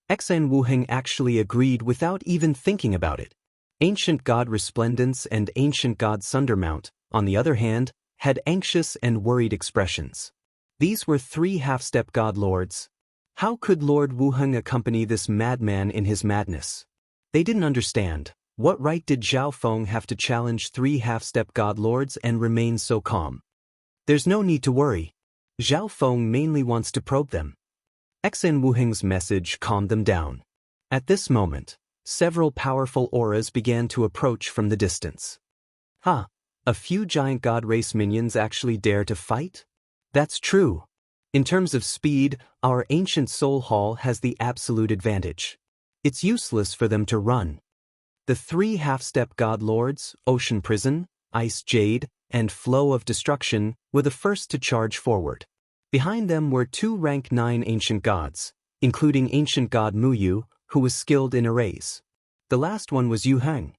XN Wuheng actually agreed without even thinking about it. Ancient God Resplendence and Ancient God Sundermount, on the other hand, had anxious and worried expressions. These were 3 half-step god lords. How could Lord Wuheng accompany this madman in his madness? They didn't understand. What right did Zhao Feng have to challenge 3 half-step god lords and remain so calm? There's no need to worry. Zhao Feng mainly wants to probe them. Xen Wuheng's message calmed them down. At this moment, several powerful auras began to approach from the distance. A few giant god race minions actually dare to fight? That's true. In terms of speed, our ancient soul hall has the absolute advantage. It's useless for them to run. The 3 half-step god lords, Ocean Prison, Ice Jade, and Flow of Destruction, were the first to charge forward. Behind them were 2 rank 9 ancient gods, including ancient god Muyu, who was skilled in arrays. The last one was Yu Heng.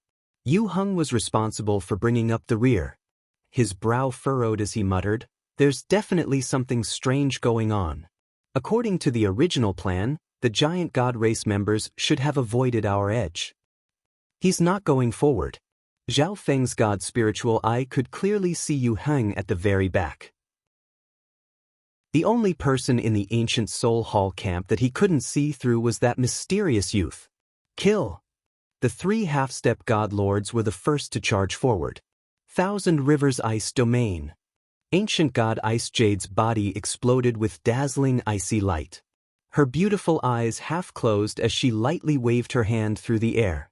Yu Heng was responsible for bringing up the rear. His brow furrowed as he muttered, "There's definitely something strange going on." According to the original plan, the giant god race members should have avoided our edge. He's not going forward. Zhao Feng's god spiritual eye could clearly see Yu Heng at the very back. The only person in the ancient soul hall camp that he couldn't see through was that mysterious youth. Kill! The 3 half-step god lords were the first to charge forward. Thousand Rivers Ice Domain. Ancient god Ice Jade's body exploded with dazzling icy light. Her beautiful eyes half-closed as she lightly waved her hand through the air.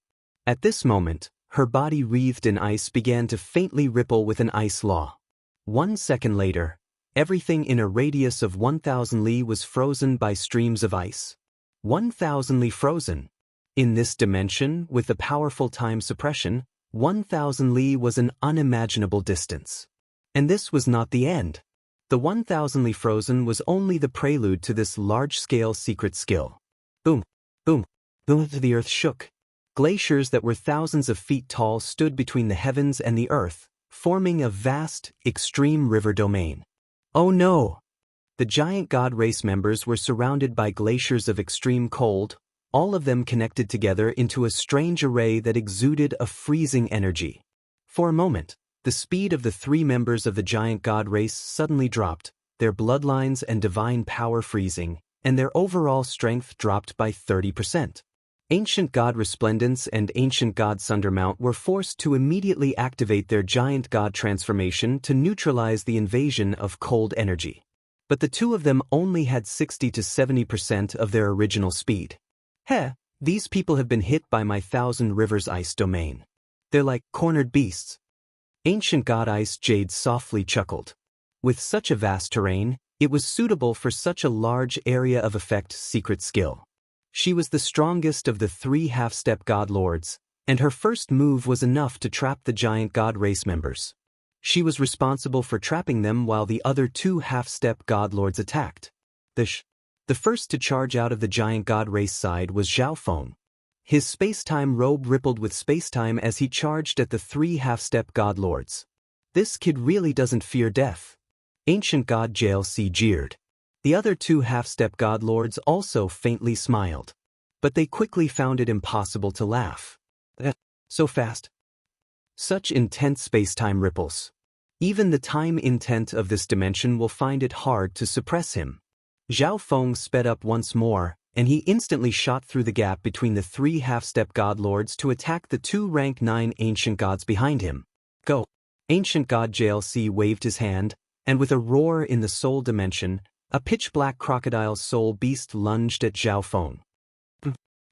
At this moment, her body wreathed in ice began to faintly ripple with an ice law. 1 second later, everything in a radius of 1,000 li was frozen by streams of ice. 1,000 li frozen. In this dimension, with the powerful time suppression, 1,000 li was an unimaginable distance. And this was not the end. The 1,000 li frozen was only the prelude to this large-scale secret skill. Boom, boom, boom, the earth shook. Glaciers that were thousands of feet tall stood between the heavens and the earth, forming a vast, extreme river domain. Oh no! The giant god race members were surrounded by glaciers of extreme cold, all of them connected together into a strange array that exuded a freezing energy. For a moment, the speed of the 3 members of the giant god race suddenly dropped, their bloodlines and divine power freezing, and their overall strength dropped by 30%. Ancient God Resplendence and Ancient God Sundermount were forced to immediately activate their giant god transformation to neutralize the invasion of cold energy. But the 2 of them only had 60 to 70% of their original speed. These people have been hit by my 1,000 Rivers Ice Domain. They're like cornered beasts. Ancient God Ice Jade softly chuckled. With such a vast terrain, it was suitable for such a large area of effect secret skill. She was the strongest of the 3 half-step god lords, and her first move was enough to trap the giant god race members. She was responsible for trapping them while the other 2 half-step god lords attacked. The first to charge out of the giant god race side was Zhao Feng. His space-time robe rippled with space-time as he charged at the 3 half-step god lords. This kid really doesn't fear death. Ancient god JLC jeered. The other 2 half-step god lords also faintly smiled. But they quickly found it impossible to laugh. So fast. Such intense space-time ripples. Even the time intent of this dimension will find it hard to suppress him. Zhao Feng sped up once more, and he instantly shot through the gap between the 3 half-step god lords to attack the 2 rank 9 ancient gods behind him. Go! Ancient god JLC waved his hand, and with a roar in the soul dimension, a pitch-black crocodile soul beast lunged at Zhao Feng.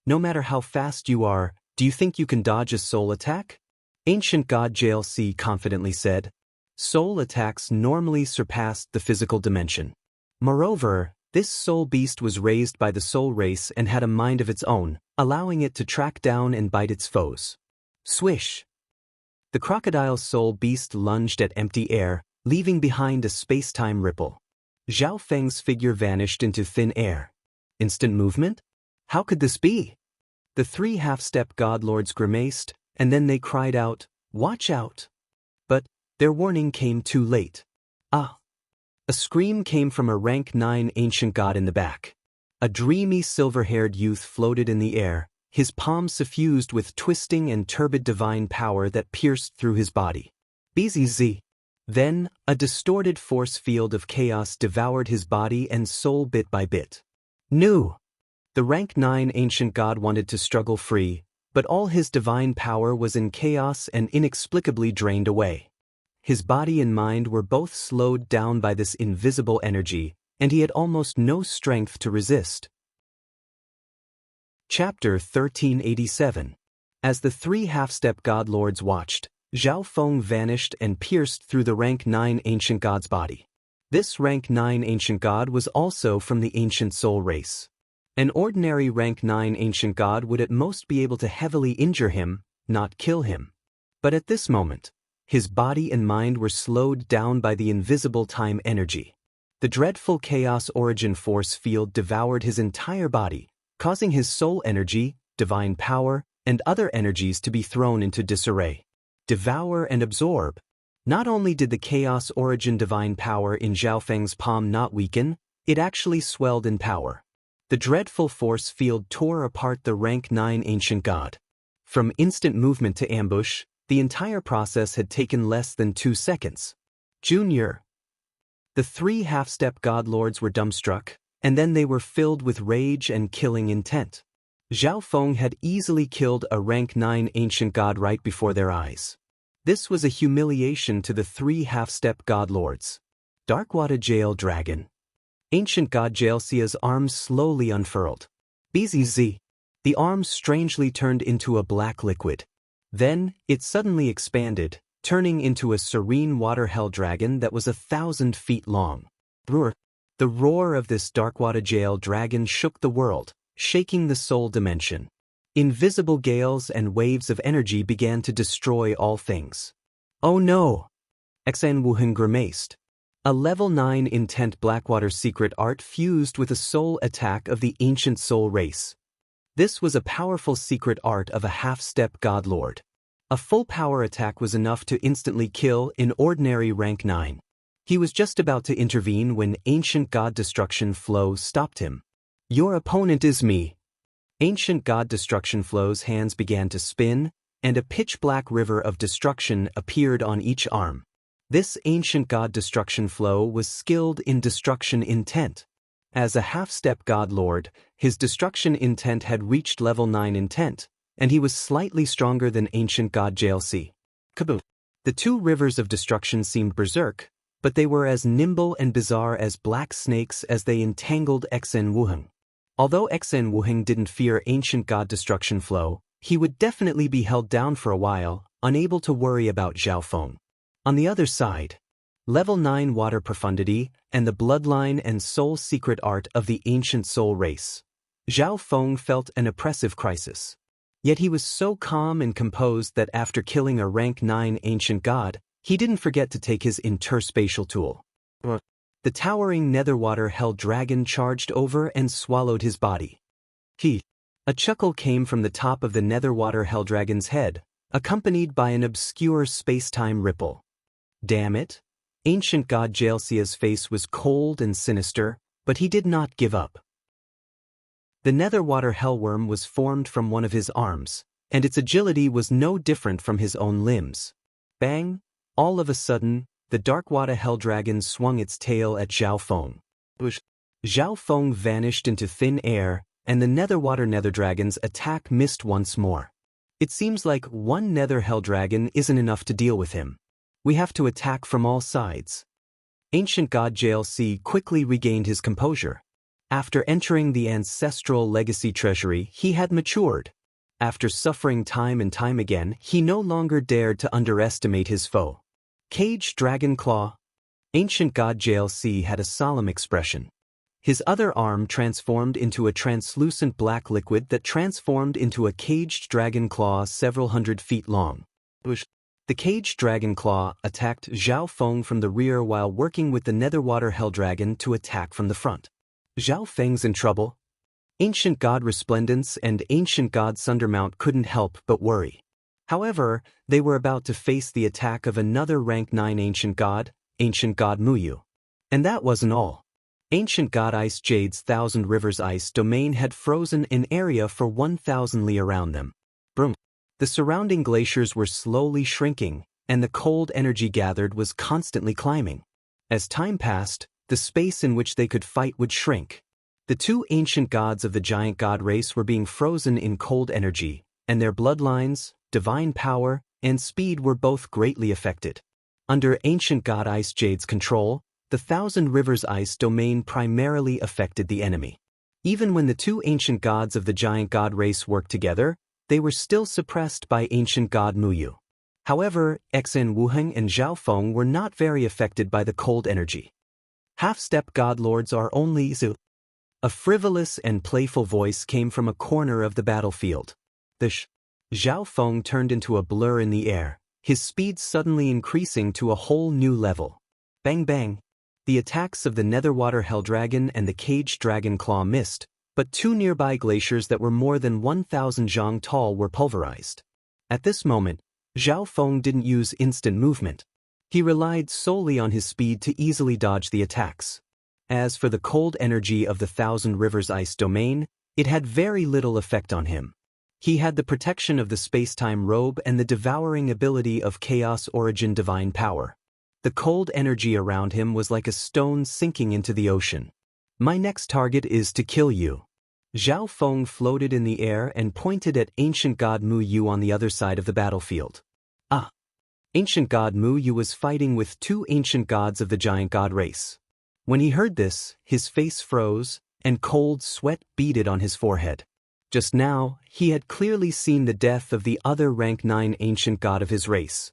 No matter how fast you are, do you think you can dodge a soul attack? Ancient God JLC confidently said. Soul attacks normally surpassed the physical dimension. Moreover, this soul beast was raised by the soul race and had a mind of its own, allowing it to track down and bite its foes. Swish! The crocodile soul beast lunged at empty air, leaving behind a space-time ripple. Zhao Feng's figure vanished into thin air. Instant movement? How could this be? The 3 half-step god lords grimaced, and then they cried out, "Watch out!" But their warning came too late. A scream came from a rank 9 ancient god in the back. A dreamy silver-haired youth floated in the air, his palms suffused with twisting and turbid divine power that pierced through his body. BZZ. Then, a distorted force field of chaos devoured his body and soul bit by bit. Nu! The rank 9 ancient god wanted to struggle free, but all his divine power was in chaos and inexplicably drained away. His body and mind were both slowed down by this invisible energy, and he had almost no strength to resist. Chapter 1387. As the three half-step god lords watched, Zhao Feng vanished and pierced through the rank 9 ancient god's body. This rank 9 ancient god was also from the ancient soul race. An ordinary rank 9 ancient god would at most be able to heavily injure him, not kill him. But at this moment, his body and mind were slowed down by the invisible time energy. The dreadful chaos origin force field devoured his entire body, causing his soul energy, divine power, and other energies to be thrown into disarray. Devour and absorb. Not only did the chaos origin divine power in Zhao Feng's palm not weaken, it actually swelled in power. The dreadful force field tore apart the rank 9 ancient god. From instant movement to ambush, the entire process had taken less than 2 seconds. Junior. The three half-step god lords were dumbstruck, and then they were filled with rage and killing intent. Zhao Feng had easily killed a rank 9 ancient god right before their eyes. This was a humiliation to the three half-step god lords. Darkwater Jail Dragon. Ancient god Jailsia's arms slowly unfurled. BZZ. The arms strangely turned into a black liquid. Then, it suddenly expanded, turning into a serene water hell dragon that was 1,000 feet long. Roar. The roar of this Darkwater Jail dragon shook the world, shaking the soul dimension. Invisible gales and waves of energy began to destroy all things. Oh no! Xan Wuhan grimaced. A level 9 intent Blackwater secret art fused with a soul attack of the ancient soul race. This was a powerful secret art of a half-step god lord. A full power attack was enough to instantly kill an ordinary rank 9. He was just about to intervene when ancient god destruction flow stopped him. Your opponent is me. Ancient god destruction flow's hands began to spin, and a pitch-black river of destruction appeared on each arm. This ancient god destruction flow was skilled in destruction intent. As a half-step god lord, his destruction intent had reached level 9 intent, and he was slightly stronger than ancient god Jailsi. Kaboom! The two rivers of destruction seemed berserk, but they were as nimble and bizarre as black snakes as they entangled Xen Wuheng. Although Xen Wuheng didn't fear ancient god destruction flow, he would definitely be held down for a while, unable to worry about Zhao Feng. On the other side, level 9 water profundity and the bloodline and soul secret art of the ancient soul race. Zhao Feng felt an oppressive crisis. Yet he was so calm and composed that after killing a rank 9 ancient god, he didn't forget to take his interspatial tool. The towering netherwater hell dragon charged over and swallowed his body. A chuckle came from the top of the netherwater hell dragon's head, accompanied by an obscure space-time ripple. Damn it! Ancient god Jailsia's face was cold and sinister, but he did not give up. The netherwater hellworm was formed from one of his arms, and its agility was no different from his own limbs. Bang! All of a sudden, the Darkwater hell dragon swung its tail at Zhao Feng. Zhao Feng vanished into thin air, and the netherwater nether dragon's attack missed once more. It seems like one nether hell dragon isn't enough to deal with him. We have to attack from all sides. Ancient god Jailsi quickly regained his composure. After entering the ancestral legacy treasury, he had matured. After suffering time and time again, he no longer dared to underestimate his foe. Caged Dragon Claw. Ancient god Jailsi had a solemn expression. His other arm transformed into a translucent black liquid that transformed into a caged dragon claw several hundred feet long. The caged dragon claw attacked Zhao Feng from the rear while working with the netherwater hell dragon to attack from the front. Zhao Feng's in trouble. Ancient god Resplendence and Ancient god Sundermount couldn't help but worry. However, they were about to face the attack of another rank 9 Ancient god Muyu. And that wasn't all. Ancient god Ice Jade's Thousand Rivers Ice domain had frozen an area for 1,000 li around them. Boom. The surrounding glaciers were slowly shrinking, and the cold energy gathered was constantly climbing. As time passed, the space in which they could fight would shrink. The two ancient gods of the giant god race were being frozen in cold energy, and their bloodlines, divine power, and speed were both greatly affected. Under ancient god Ice Jade's control, the Thousand Rivers Ice domain primarily affected the enemy. Even when the two ancient gods of the giant god race worked together, they were still suppressed by ancient god Muyu. However, Xen Wuheng and Zhao Feng were not very affected by the cold energy. Half-step godlords are only Zu. A frivolous and playful voice came from a corner of the battlefield. Zhao Feng turned into a blur in the air, his speed suddenly increasing to a whole new level. Bang bang! The attacks of the Netherwater Helldragon and the Caged Dragon Claw missed, but two nearby glaciers that were more than 1,000 zhang tall were pulverized. At this moment, Zhao Feng didn't use instant movement. He relied solely on his speed to easily dodge the attacks. As for the cold energy of the Thousand Rivers Ice domain, it had very little effect on him. He had the protection of the space-time robe and the devouring ability of Chaos Origin Divine Power. The cold energy around him was like a stone sinking into the ocean. My next target is to kill you. Zhao Feng floated in the air and pointed at ancient god Mu Yu on the other side of the battlefield. Ah! Ancient god Mu Yu was fighting with two ancient gods of the giant god race. When he heard this, his face froze, and cold sweat beaded on his forehead. Just now, he had clearly seen the death of the other rank 9 ancient god of his race.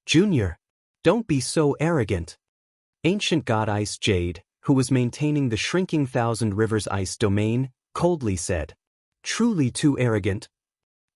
Junior, don't be so arrogant. Ancient god Ice Jade, who was maintaining the shrinking Thousand Rivers Ice domain, coldly said. Truly too arrogant.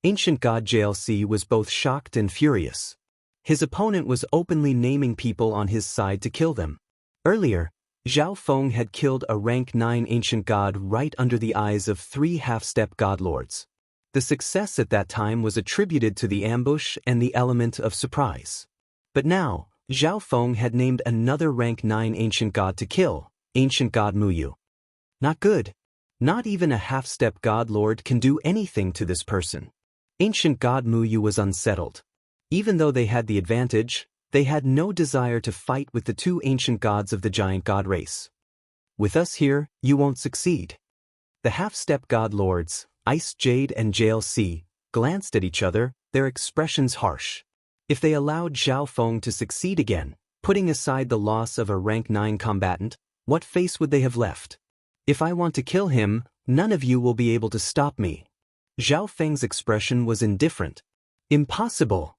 Ancient god JLC was both shocked and furious. His opponent was openly naming people on his side to kill them. Earlier, Zhao Feng had killed a rank 9 ancient god right under the eyes of 3 half-step godlords. The success at that time was attributed to the ambush and the element of surprise. But now, Zhao Feng had named another rank 9 ancient god to kill, ancient god Muyu. Not good. Not even a half-step godlord can do anything to this person. Ancient god Muyu was unsettled. Even though they had the advantage, they had no desire to fight with the two ancient gods of the giant god race. With us here, you won't succeed. The half-step godlords, Ice Jade and JLC, glanced at each other, their expressions harsh. If they allowed Zhao Feng to succeed again, putting aside the loss of a rank 9 combatant, what face would they have left? If I want to kill him, none of you will be able to stop me. Zhao Feng's expression was indifferent. Impossible.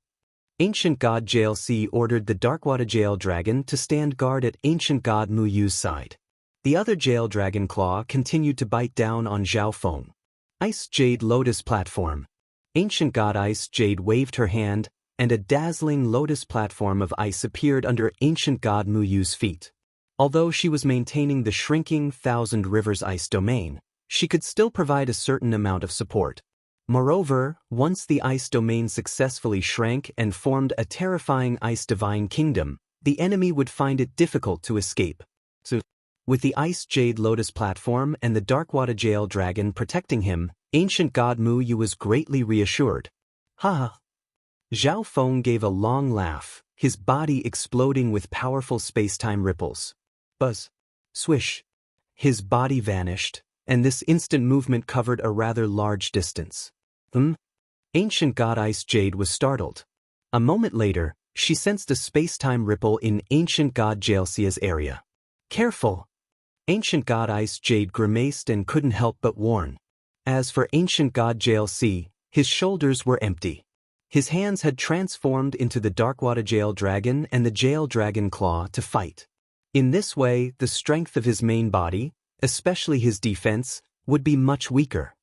Ancient god JLC ordered the Darkwater Jail Dragon to stand guard at ancient god Mu Yu's side. The other Jail Dragon Claw continued to bite down on Zhao Feng. Ice Jade Lotus Platform. Ancient god Ice Jade waved her hand, and a dazzling lotus platform of ice appeared under ancient god Mu Yu's feet. Although she was maintaining the shrinking Thousand Rivers Ice domain, she could still provide a certain amount of support. Moreover, once the ice domain successfully shrank and formed a terrifying ice divine kingdom, the enemy would find it difficult to escape. So, with the Ice Jade Lotus platform and the Darkwater Jail Dragon protecting him, ancient god Mu Yu was greatly reassured. Ha! Zhao Feng gave a long laugh, his body exploding with powerful space-time ripples. Buzz. Swish. His body vanished, and this instant movement covered a rather large distance. Ancient god Ice Jade was startled. A moment later, she sensed a space-time ripple in ancient god JLC's area. Careful! Ancient god Ice Jade grimaced and couldn't help but warn. As for ancient god JLC, his shoulders were empty. His hands had transformed into the Darkwater Jail Dragon and the Jail Dragon Claw to fight. In this way, the strength of his main body, especially his defense, would be much weaker.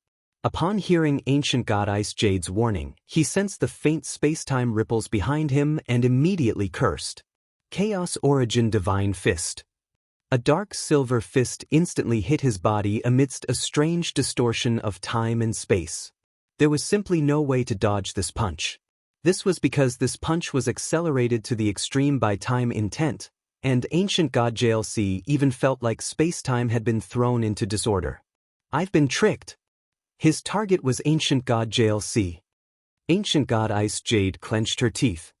Upon hearing ancient god Ice Jade's warning, he sensed the faint space-time ripples behind him and immediately cursed. Chaos Origin Divine Fist. A dark silver fist instantly hit his body amidst a strange distortion of time and space. There was simply no way to dodge this punch. This was because this punch was accelerated to the extreme by time intent, and ancient god JLC even felt like space-time had been thrown into disorder. I've been tricked. His target was ancient god JLC. Ancient god Ice Jade clenched her teeth.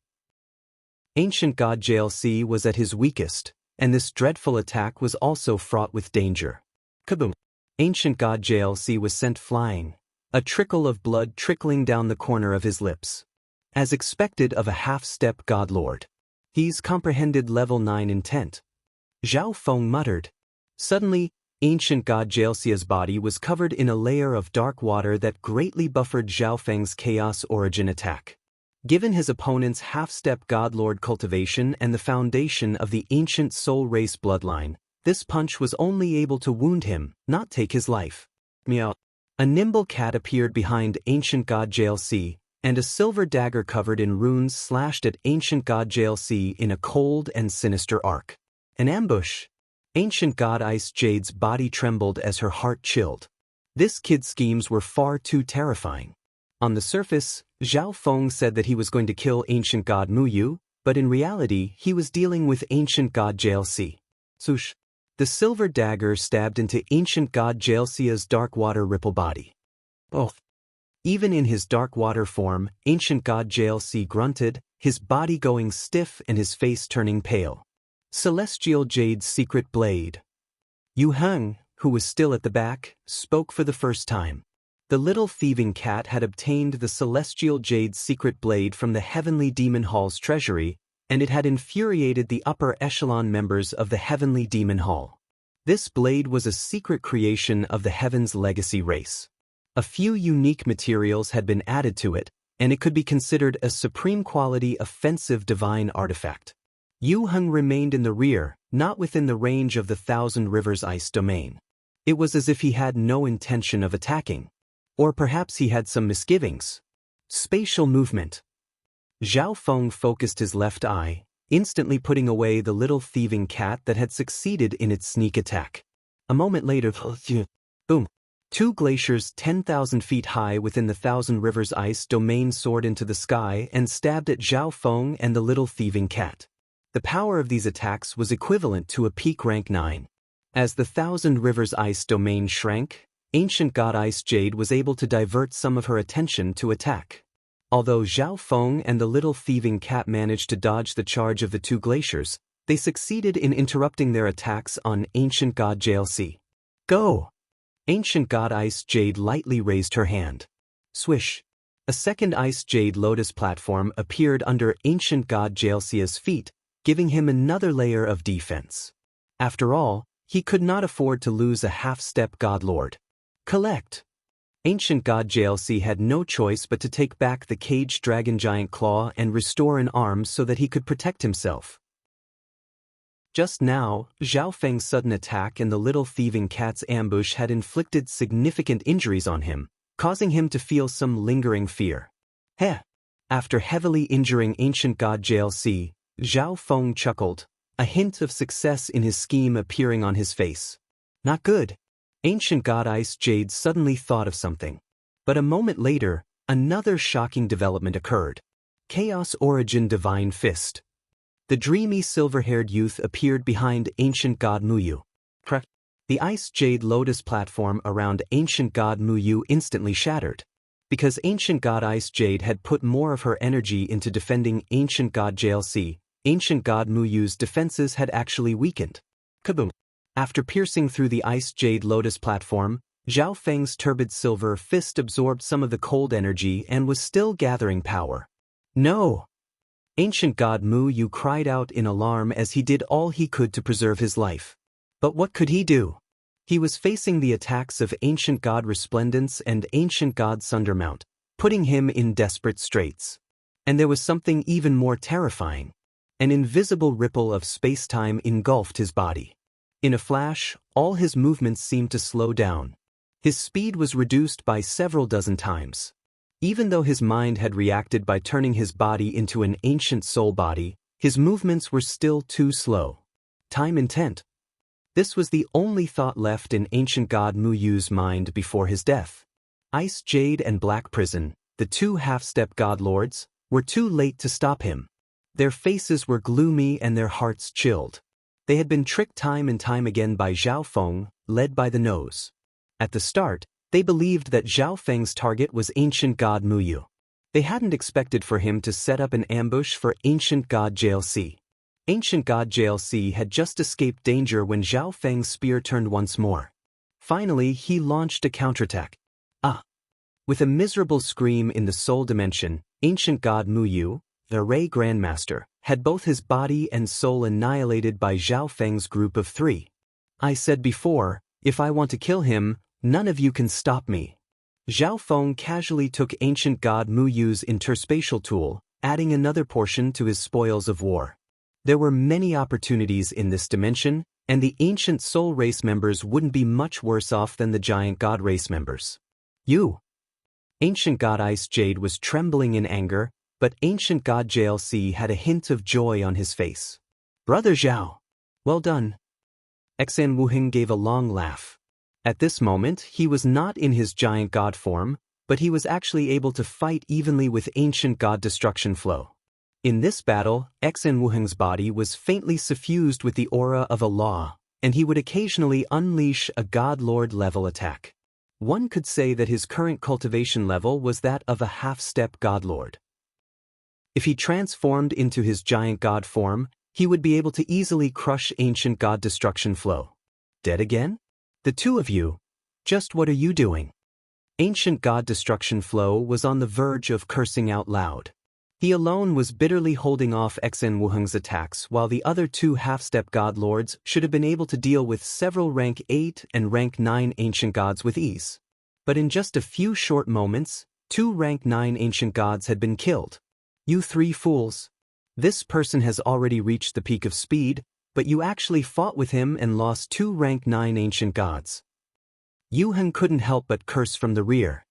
Ancient god JLC was at his weakest, and this dreadful attack was also fraught with danger. Kaboom! Ancient god JLC was sent flying. a trickle of blood trickling down the corner of his lips. As expected of a half-step godlord. He's comprehended level 9 intent. Zhao Feng muttered. Suddenly, ancient god Jalsia's body was covered in a layer of dark water that greatly buffered Zhao Feng's Chaos Origin attack. Given his opponent's half-step godlord cultivation and the foundation of the ancient soul race bloodline, this punch was only able to wound him, not take his life. Meow. A nimble cat appeared behind ancient god Jalsi, and a silver dagger covered in runes slashed at ancient god Jalsi in a cold and sinister arc. An ambush. Ancient god Ice Jade's body trembled as her heart chilled. This kid's schemes were far too terrifying. On the surface, Zhao Feng said that he was going to kill ancient god Muyu, but in reality he was dealing with ancient god Jalsi. Swoosh. The silver dagger stabbed into ancient god Jalsia's dark water ripple body. Oh. Even in his dark water form, ancient god Jalsi grunted, his body going stiff and his face turning pale. Celestial Jade's secret blade. Yu Heng, who was still at the back, spoke for the first time. The little thieving cat had obtained the Celestial Jade's secret blade from the Heavenly Demon Hall's treasury, and it had infuriated the upper echelon members of the Heavenly Demon Hall. This blade was a secret creation of the Heaven's legacy race. A few unique materials had been added to it, and it could be considered a supreme quality offensive divine artifact. Yu Heng remained in the rear, not within the range of the Thousand Rivers Ice domain. It was as if he had no intention of attacking. Or perhaps he had some misgivings. Spatial movement. Zhao Feng focused his left eye, instantly putting away the little thieving cat that had succeeded in its sneak attack. A moment later, boom. 2 glaciers 10,000 feet high within the Thousand Rivers Ice domain soared into the sky and stabbed at Zhao Feng and the little thieving cat. The power of these attacks was equivalent to a peak rank 9. As the Thousand Rivers Ice domain shrank, ancient god Ice Jade was able to divert some of her attention to attack. Although Zhao Feng and the little thieving cat managed to dodge the charge of the 2 glaciers, they succeeded in interrupting their attacks on ancient god Jalsi. Go! Ancient god Ice Jade lightly raised her hand. Swish! A second Ice Jade Lotus platform appeared under ancient god Jalsia's feet, giving him another layer of defense. After all, he could not afford to lose a half-step godlord. Collect! Ancient god Jalsi had no choice but to take back the caged dragon giant claw and restore an arm so that he could protect himself. Just now, Zhao Feng's sudden attack and the little thieving cat's ambush had inflicted significant injuries on him, causing him to feel some lingering fear. Heh! After heavily injuring ancient god Jalsi, Zhao Feng chuckled, a hint of success in his scheme appearing on his face. Not good. Ancient god Ice Jade suddenly thought of something. But a moment later, another shocking development occurred. Chaos Origin Divine Fist. The dreamy silver-haired youth appeared behind ancient god Muyu. The Ice Jade Lotus platform around ancient god Muyu instantly shattered. Because ancient god Ice Jade had put more of her energy into defending ancient god Jalsi, ancient god Muyu's defenses had actually weakened. Kaboom! After piercing through the Ice Jade Lotus platform, Zhao Feng's turbid silver fist absorbed some of the cold energy and was still gathering power. No! Ancient god Muyu cried out in alarm as he did all he could to preserve his life. But what could he do? He was facing the attacks of ancient god Resplendence and ancient god Sundermount, putting him in desperate straits. And there was something even more terrifying. An invisible ripple of space-time engulfed his body. In a flash, all his movements seemed to slow down. His speed was reduced by several dozen times. Even though his mind had reacted by turning his body into an ancient soul body, his movements were still too slow. Time intent. This was the only thought left in ancient god Muyu's mind before his death. Ice Jade and Black Prison, the 2 half-step godlords, were too late to stop him. Their faces were gloomy and their hearts chilled. They had been tricked time and time again by Zhao Feng, led by the nose. At the start, they believed that Zhao Feng's target was ancient god Muyu. They hadn't expected for him to set up an ambush for ancient god Jalsi. Ancient god Jalsi had just escaped danger when Zhao Feng's spear turned once more. Finally, he launched a counterattack. With a miserable scream in the soul dimension, ancient god Mu Yu, the Ray Grandmaster, had both his body and soul annihilated by Zhao Feng's group of 3. I said before, if I want to kill him, none of you can stop me. Zhao Feng casually took ancient god Mu Yu's interspatial tool, adding another portion to his spoils of war. There were many opportunities in this dimension, and the ancient soul race members wouldn't be much worse off than the giant god race members. You! Ancient god Ice Jade was trembling in anger, but ancient god JLC had a hint of joy on his face. Brother Zhao! Well done. Xan Wuheng gave a long laugh. At this moment, he was not in his giant god form, but he was actually able to fight evenly with ancient god destruction flow. In this battle, Xan Wuheng's body was faintly suffused with the aura of a law, and he would occasionally unleash a god lord level attack. One could say that his current cultivation level was that of a half-step god lord. If he transformed into his giant god form, he would be able to easily crush ancient god destruction flow. Dead again? The two of you? Just what are you doing? Ancient god destruction flow was on the verge of cursing out loud. He alone was bitterly holding off Xan Wuheng's attacks while the other 2 half-step god lords should have been able to deal with several rank 8 and rank 9 ancient gods with ease. But in just a few short moments, 2 rank 9 ancient gods had been killed. You 3 fools. This person has already reached the peak of speed, but you actually fought with him and lost 2 rank 9 ancient gods. Yu Heng couldn't help but curse from the rear.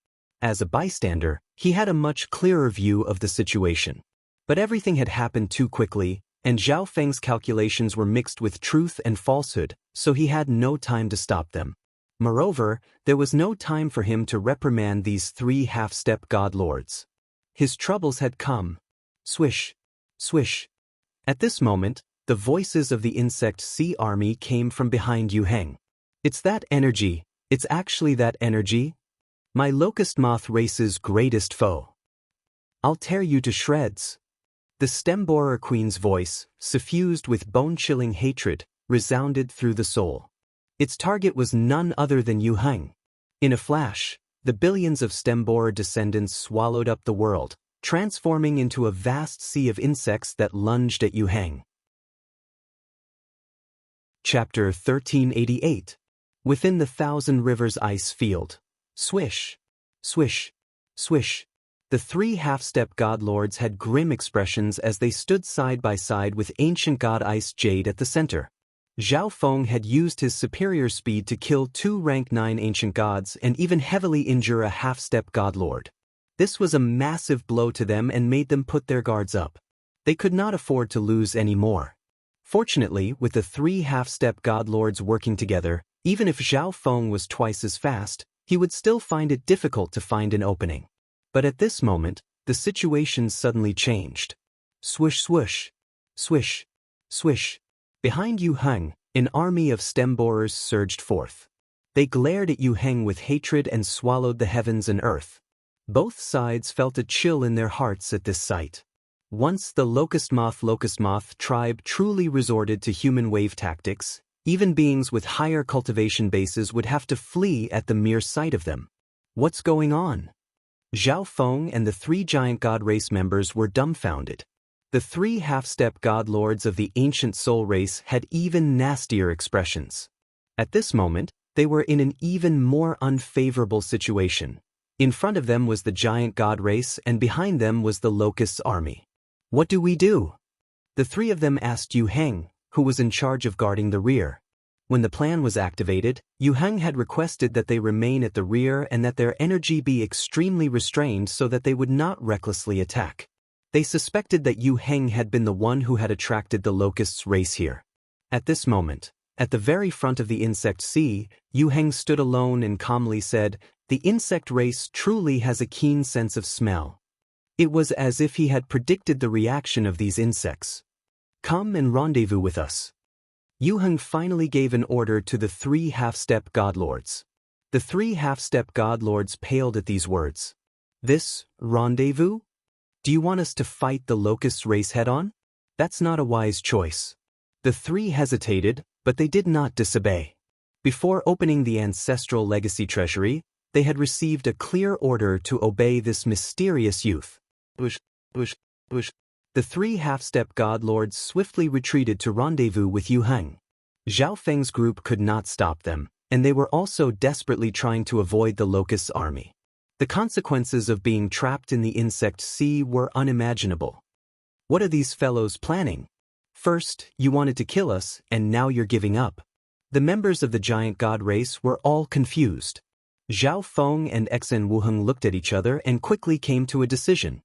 As a bystander, he had a much clearer view of the situation. But everything had happened too quickly, and Zhao Feng's calculations were mixed with truth and falsehood, so he had no time to stop them. Moreover, there was no time for him to reprimand these 3 half-step god lords. His troubles had come. Swish, swish. At this moment, the voices of the Insect Sea Army came from behind Yu Heng. It's that energy, it's actually that energy. My locust moth race's greatest foe. I'll tear you to shreds. The stem-borer queen's voice, suffused with bone-chilling hatred, resounded through the soul. Its target was none other than Yu Heng. In a flash, the billions of stem-borer descendants swallowed up the world, transforming into a vast sea of insects that lunged at Yu Heng. Chapter 1388. Within the Thousand Rivers Ice Field. Swish, swish, swish. The 3 half-step god lords had grim expressions as they stood side by side with ancient god Ice Jade at the center. Zhao Feng had used his superior speed to kill 2 rank 9 ancient gods and even heavily injure a half-step god lord. This was a massive blow to them and made them put their guards up. They could not afford to lose any more. Fortunately, with the 3 half-step god lords working together, even if Zhao Feng was twice as fast, he would still find it difficult to find an opening. But at this moment, the situation suddenly changed. Swish swoosh, swish, swish. Behind Yu Heng, an army of stem-borers surged forth. They glared at Yu Heng with hatred and swallowed the heavens and earth. Both sides felt a chill in their hearts at this sight. Once the locust moth tribe truly resorted to human wave tactics, even beings with higher cultivation bases would have to flee at the mere sight of them. What's going on? Zhao Feng and the 3 giant god race members were dumbfounded. The 3 half-step god lords of the ancient soul race had even nastier expressions. At this moment, they were in an even more unfavorable situation. In front of them was the giant god race and behind them was the locust's army. What do we do? The 3 of them asked Yu Heng, who was in charge of guarding the rear. When the plan was activated, Yu Heng had requested that they remain at the rear and that their energy be extremely restrained so that they would not recklessly attack. They suspected that Yu Heng had been the one who had attracted the locust's race here. At this moment, at the very front of the insect sea, Yu Heng stood alone and calmly said, "The insect race truly has a keen sense of smell." It was as if he had predicted the reaction of these insects. Come and rendezvous with us. Yu Heng finally gave an order to the 3 half-step god lords. The 3 half-step god lords paled at these words. This rendezvous? Do you want us to fight the locust race head-on? That's not a wise choice. The 3 hesitated, but they did not disobey. Before opening the ancestral legacy treasury, They had received a clear order to obey this mysterious youth. Bush, bush, bush. The three half-step god lords swiftly retreated to rendezvous with Yu Heng. Zhao Feng's group could not stop them, and they were also desperately trying to avoid the Locust's army. The consequences of being trapped in the insect sea were unimaginable. What are these fellows planning? First, you wanted to kill us, and now you're giving up. The members of the giant god race were all confused. Zhao Feng and Xen Wuheng looked at each other and quickly came to a decision.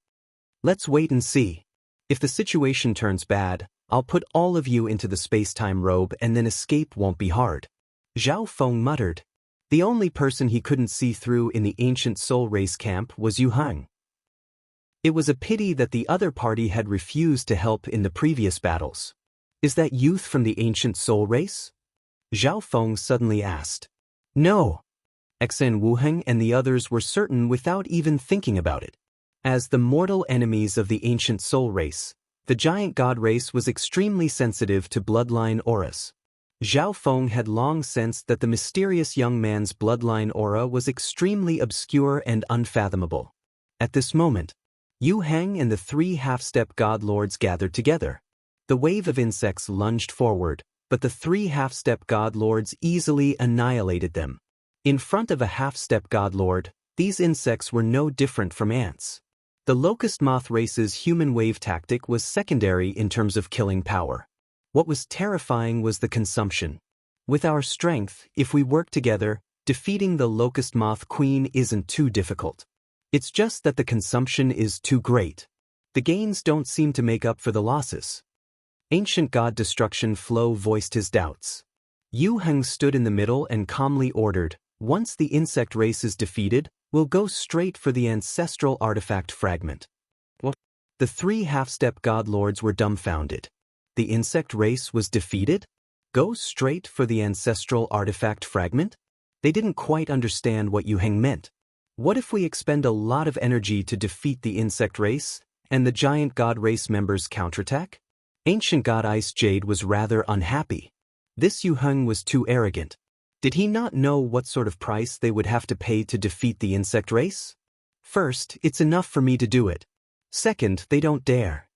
Let's wait and see. If the situation turns bad, I'll put all of you into the space-time robe and then escape won't be hard. Zhao Feng muttered. The only person he couldn't see through in the ancient soul race camp was Yu Heng. It was a pity that the other party had refused to help in the previous battles. Is that youth from the ancient soul race? Zhao Feng suddenly asked. No. Xen Wuheng and the others were certain without even thinking about it. As the mortal enemies of the ancient soul race, the giant god race was extremely sensitive to bloodline auras. Zhao Feng had long sensed that the mysterious young man's bloodline aura was extremely obscure and unfathomable. At this moment, Yu Heng and the three half-step god lords gathered together. The wave of insects lunged forward, but the three half-step god lords easily annihilated them. In front of a half-step god lord, these insects were no different from ants. The locust moth race's human wave tactic was secondary in terms of killing power. What was terrifying was the consumption. With our strength, if we work together, defeating the locust moth queen isn't too difficult. It's just that the consumption is too great. The gains don't seem to make up for the losses. Ancient God Destruction Flow voiced his doubts. Yu Heng stood in the middle and calmly ordered, once the insect race is defeated, we'll go straight for the ancestral artifact fragment. What? The three half-step god lords were dumbfounded. The insect race was defeated? Go straight for the ancestral artifact fragment? They didn't quite understand what Yu Heng meant. What if we expend a lot of energy to defeat the insect race, and the giant god race members counterattack? Ancient God Ice Jade was rather unhappy. This Yu Heng was too arrogant. Did he not know what sort of price they would have to pay to defeat the insect race? First, it's enough for me to do it. Second, they don't dare.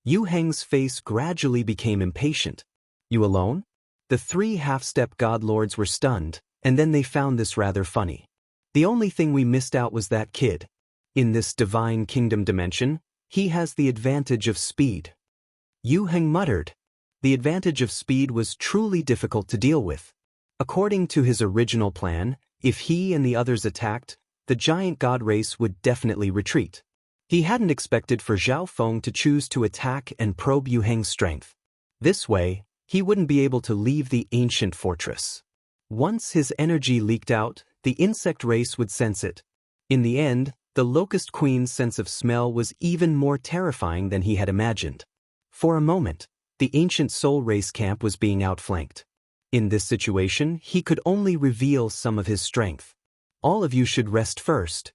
Yu Heng's face gradually became impatient. You alone? The three half-step god lords were stunned, and then they found this rather funny. The only thing we missed out was that kid. In this divine kingdom dimension, he has the advantage of speed. Yu Heng muttered. The advantage of speed was truly difficult to deal with. According to his original plan, if he and the others attacked, the giant god race would definitely retreat. He hadn't expected for Zhao Feng to choose to attack and probe Yu Heng's strength. This way, he wouldn't be able to leave the ancient fortress. Once his energy leaked out, the insect race would sense it. In the end, the Locust Queen's sense of smell was even more terrifying than he had imagined. For a moment, the ancient soul race camp was being outflanked. In this situation, he could only reveal some of his strength. All of you should rest first.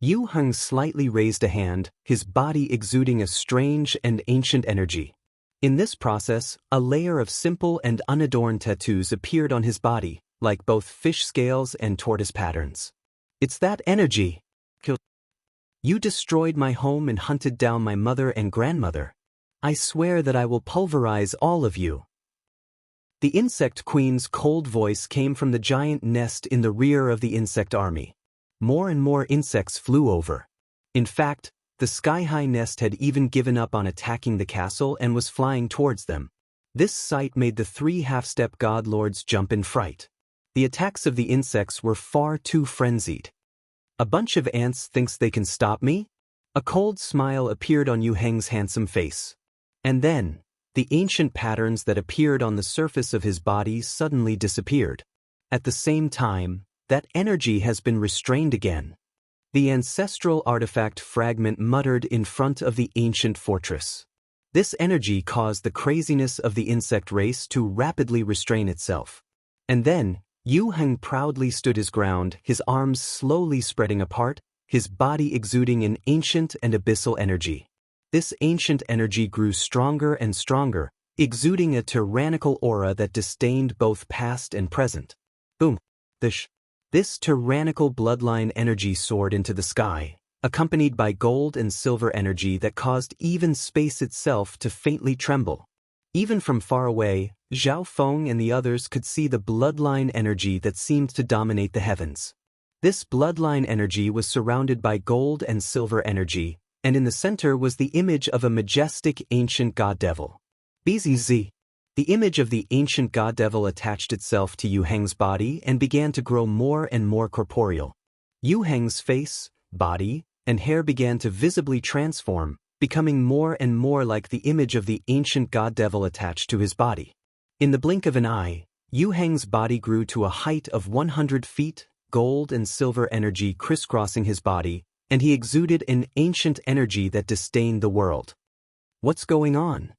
Yu Heng slightly raised a hand, his body exuding a strange and ancient energy. In this process, a layer of simple and unadorned tattoos appeared on his body, like both fish scales and tortoise patterns. It's that energy. You destroyed my home and hunted down my mother and grandmother. I swear that I will pulverize all of you. The insect queen's cold voice came from the giant nest in the rear of the insect army. More and more insects flew over. In fact, the sky-high nest had even given up on attacking the castle and was flying towards them. This sight made the three half-step god lords jump in fright. The attacks of the insects were far too frenzied. A bunch of ants thinks they can stop me? A cold smile appeared on Yu Heng's handsome face. And then, the ancient patterns that appeared on the surface of his body suddenly disappeared. At the same time, that energy has been restrained again. The ancestral artifact fragment muttered in front of the ancient fortress. This energy caused the craziness of the insect race to rapidly restrain itself. And then, Yu Heng proudly stood his ground, his arms slowly spreading apart, his body exuding an ancient and abyssal energy. This ancient energy grew stronger and stronger, exuding a tyrannical aura that disdained both past and present. Boom! This tyrannical bloodline energy soared into the sky, accompanied by gold and silver energy that caused even space itself to faintly tremble. Even from far away, Zhao Feng and the others could see the bloodline energy that seemed to dominate the heavens. This bloodline energy was surrounded by gold and silver energy, and in the center was the image of a majestic ancient god-devil. BZZ. The image of the ancient god-devil attached itself to Yu Heng's body and began to grow more and more corporeal. Yu Heng's face, body, and hair began to visibly transform, becoming more and more like the image of the ancient god-devil attached to his body. In the blink of an eye, Yu Heng's body grew to a height of 100 feet, gold and silver energy crisscrossing his body, and he exuded an ancient energy that disdained the world. What's going on?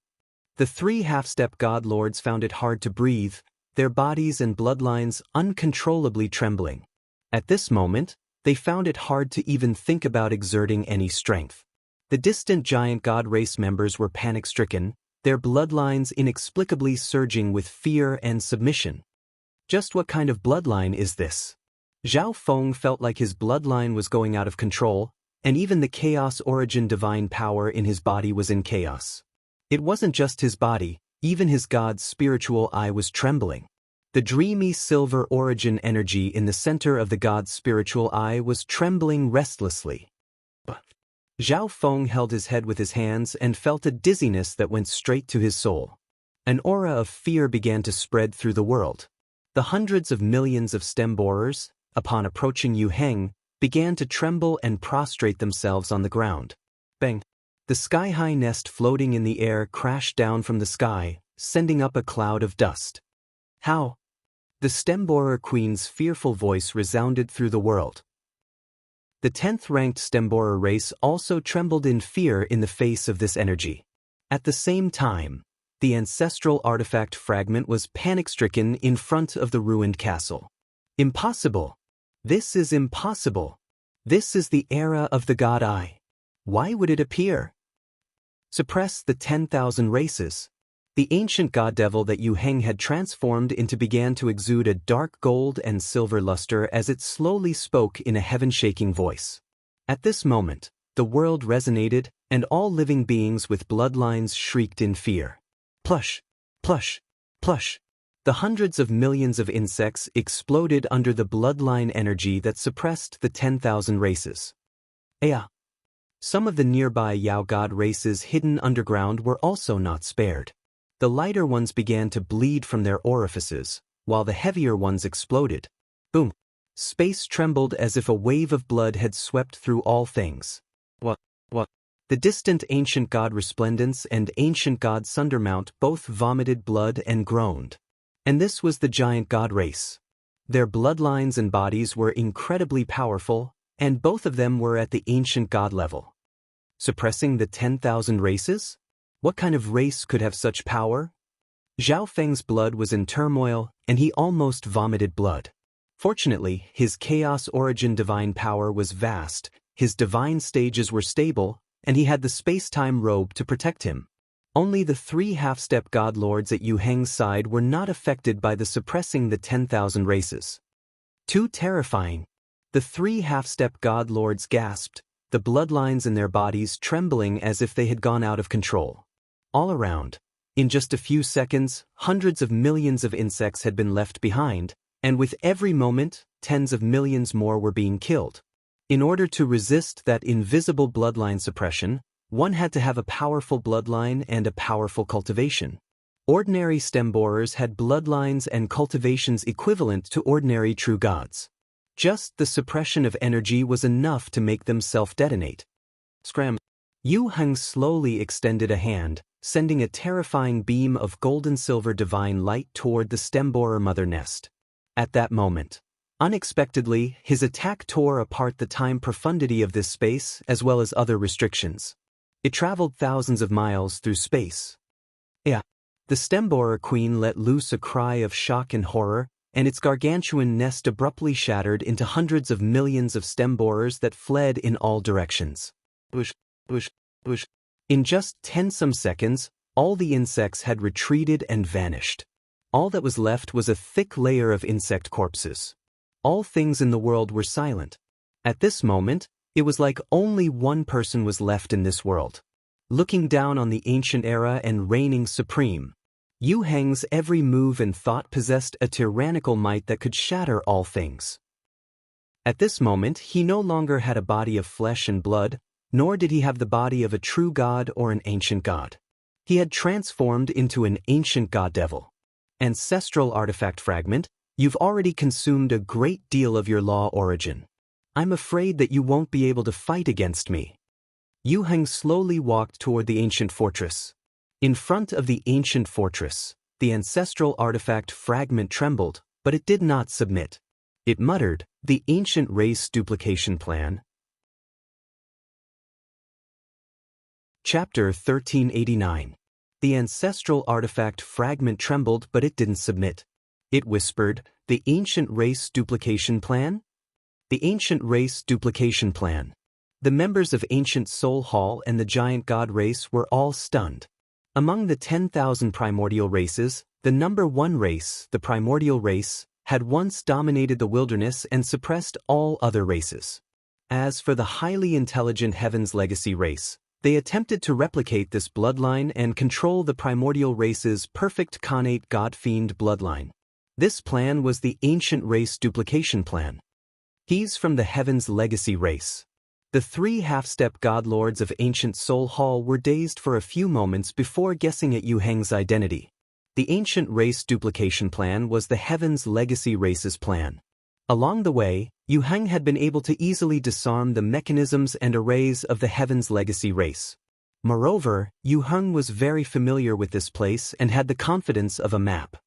The three half-step god lords found it hard to breathe, their bodies and bloodlines uncontrollably trembling. At this moment, they found it hard to even think about exerting any strength. The distant giant god race members were panic-stricken, their bloodlines inexplicably surging with fear and submission. Just what kind of bloodline is this? Zhao Feng felt like his bloodline was going out of control, and even the chaos origin divine power in his body was in chaos. It wasn't just his body, even his god's spiritual eye was trembling. The dreamy silver origin energy in the center of the god's spiritual eye was trembling restlessly. Zhao Feng held his head with his hands and felt a dizziness that went straight to his soul. An aura of fear began to spread through the world. The hundreds of millions of stem borers, upon approaching Yu Heng, began to tremble and prostrate themselves on the ground. Bang! The sky-high nest floating in the air crashed down from the sky, sending up a cloud of dust. How? The stem borer queen's fearful voice resounded through the world. The 10th-ranked stem borer race also trembled in fear in the face of this energy. At the same time, the ancestral artifact fragment was panic-stricken in front of the ruined castle. Impossible! This is impossible! This is the era of the God Eye. Why would it appear? Suppress the 10,000 races. The ancient god-devil that Yu Heng had transformed into began to exude a dark gold and silver luster as it slowly spoke in a heaven-shaking voice. At this moment, the world resonated, and all living beings with bloodlines shrieked in fear. Plush! Plush! Plush! The hundreds of millions of insects exploded under the bloodline energy that suppressed the 10,000 races. Aya! Some of the nearby Yao God races hidden underground were also not spared. The lighter ones began to bleed from their orifices, while the heavier ones exploded. Boom! Space trembled as if a wave of blood had swept through all things. What? The distant ancient god Resplendence and ancient god Sundermount both vomited blood and groaned. And this was the giant god race. Their bloodlines and bodies were incredibly powerful, and both of them were at the ancient god level. Suppressing the 10,000 races? What kind of race could have such power? Zhao Feng's blood was in turmoil, and he almost vomited blood. Fortunately, his chaos origin divine power was vast, his divine stages were stable, and he had the space-time robe to protect him. Only the three half-step god lords at Yu Heng's side were not affected by the suppressing the 10,000 races. Too terrifying. The three half-step god lords gasped, the bloodlines in their bodies trembling as if they had gone out of control. All around, in just a few seconds, hundreds of millions of insects had been left behind, and with every moment, tens of millions more were being killed. In order to resist that invisible bloodline suppression, one had to have a powerful bloodline and a powerful cultivation. Ordinary stem borers had bloodlines and cultivations equivalent to ordinary true gods. Just the suppression of energy was enough to make them self-detonate. Scram! Yu Heng slowly extended a hand, sending a terrifying beam of gold-and-silver divine light toward the stem borer mother nest. At that moment, unexpectedly, his attack tore apart the time profundity of this space as well as other restrictions. It traveled thousands of miles through space. Yeah. The stem borer queen let loose a cry of shock and horror, and its gargantuan nest abruptly shattered into hundreds of millions of stem borers that fled in all directions. Bush. In just 10-some seconds, all the insects had retreated and vanished. All that was left was a thick layer of insect corpses. All things in the world were silent. At this moment, it was like only one person was left in this world. Looking down on the ancient era and reigning supreme, Yu Heng's every move and thought possessed a tyrannical might that could shatter all things. At this moment, he no longer had a body of flesh and blood, nor did he have the body of a true god or an ancient god. He had transformed into an ancient god-devil. Ancestral artifact fragment, you've already consumed a great deal of your law origin. I'm afraid that you won't be able to fight against me. Yu Heng slowly walked toward the ancient fortress. In front of the ancient fortress, the ancestral artifact fragment trembled, but it did not submit. It muttered, "The ancient race duplication plan." Chapter 1389. The ancestral artifact fragment trembled, but it didn't submit. It whispered, "The ancient race duplication plan?" The ancient race duplication plan. The members of Ancient Soul Hall and the giant god race were all stunned. Among the 10,000 primordial races, the number one race, the primordial race, had once dominated the wilderness and suppressed all other races. As for the highly intelligent Heaven's Legacy race, they attempted to replicate this bloodline and control the primordial race's perfect connate god-fiend bloodline. This plan was the ancient race duplication plan. He's from the Heaven's Legacy race. The three half-step godlords of Ancient Soul Hall were dazed for a few moments before guessing at Yu Heng's identity. The ancient race duplication plan was the Heaven's Legacy race's plan. Along the way, Yu Heng had been able to easily disarm the mechanisms and arrays of the Heaven's Legacy race. Moreover, Yu Heng was very familiar with this place and had the confidence of a map.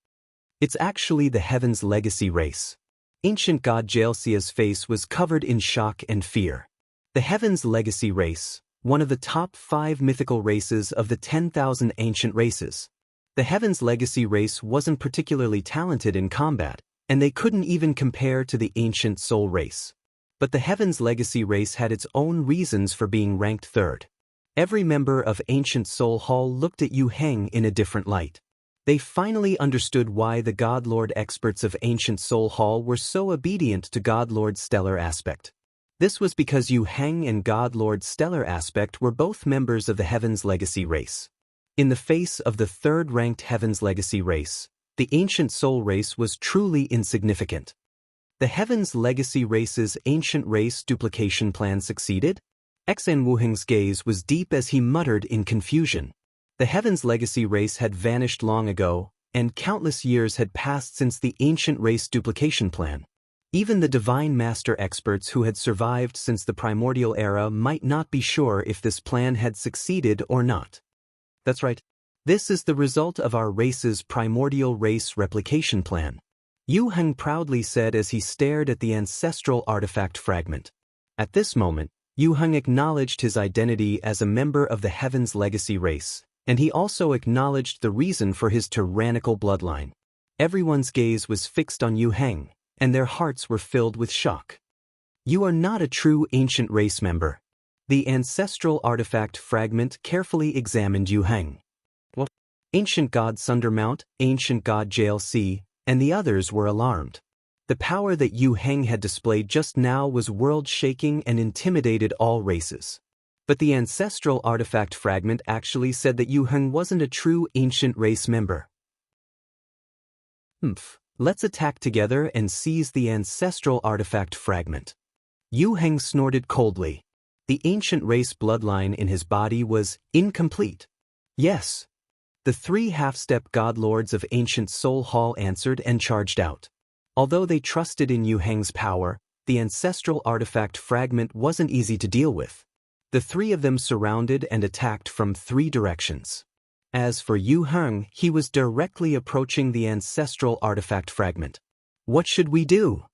It's actually the Heaven's Legacy race. Ancient god Jalesia's face was covered in shock and fear. The Heaven's Legacy race, one of the top 5 mythical races of the 10,000 ancient races. The Heaven's Legacy race wasn't particularly talented in combat, and they couldn't even compare to the Ancient Soul race. But the Heaven's Legacy race had its own reasons for being ranked third. Every member of Ancient Soul Hall looked at Yu Heng in a different light. They finally understood why the Godlord experts of Ancient Soul Hall were so obedient to Godlord's stellar aspect. This was because Yu Heng and Godlord's stellar aspect were both members of the Heaven's Legacy race. In the face of the third-ranked Heaven's Legacy race, the Ancient Soul race was truly insignificant. The Heaven's Legacy race's ancient race duplication plan succeeded? Xan Wuheng's gaze was deep as he muttered in confusion. The Heaven's Legacy race had vanished long ago, and countless years had passed since the ancient race duplication plan. Even the Divine Master experts who had survived since the primordial era might not be sure if this plan had succeeded or not. That's right. This is the result of our race's primordial race replication plan, Yu Heng proudly said as he stared at the ancestral artifact fragment. At this moment, Yu Heng acknowledged his identity as a member of the Heaven's Legacy race, and he also acknowledged the reason for his tyrannical bloodline. Everyone's gaze was fixed on Yu Heng, and their hearts were filled with shock. You are not a true ancient race member. The ancestral artifact fragment carefully examined Yu Heng. What? Ancient God Sundermount, Ancient God Jalesi, and the others were alarmed. The power that Yu Heng had displayed just now was world-shaking and intimidated all races. But the ancestral artifact fragment actually said that Yu Heng wasn't a true ancient race member. Let's attack together and seize the ancestral artifact fragment. Yu Heng snorted coldly. The ancient race bloodline in his body was incomplete. Yes. The three half-step godlords of Ancient Soul Hall answered and charged out. Although they trusted in Yu Heng's power, the ancestral artifact fragment wasn't easy to deal with. The three of them surrounded and attacked from 3 directions. As for Yu Heng, he was directly approaching the ancestral artifact fragment. What should we do?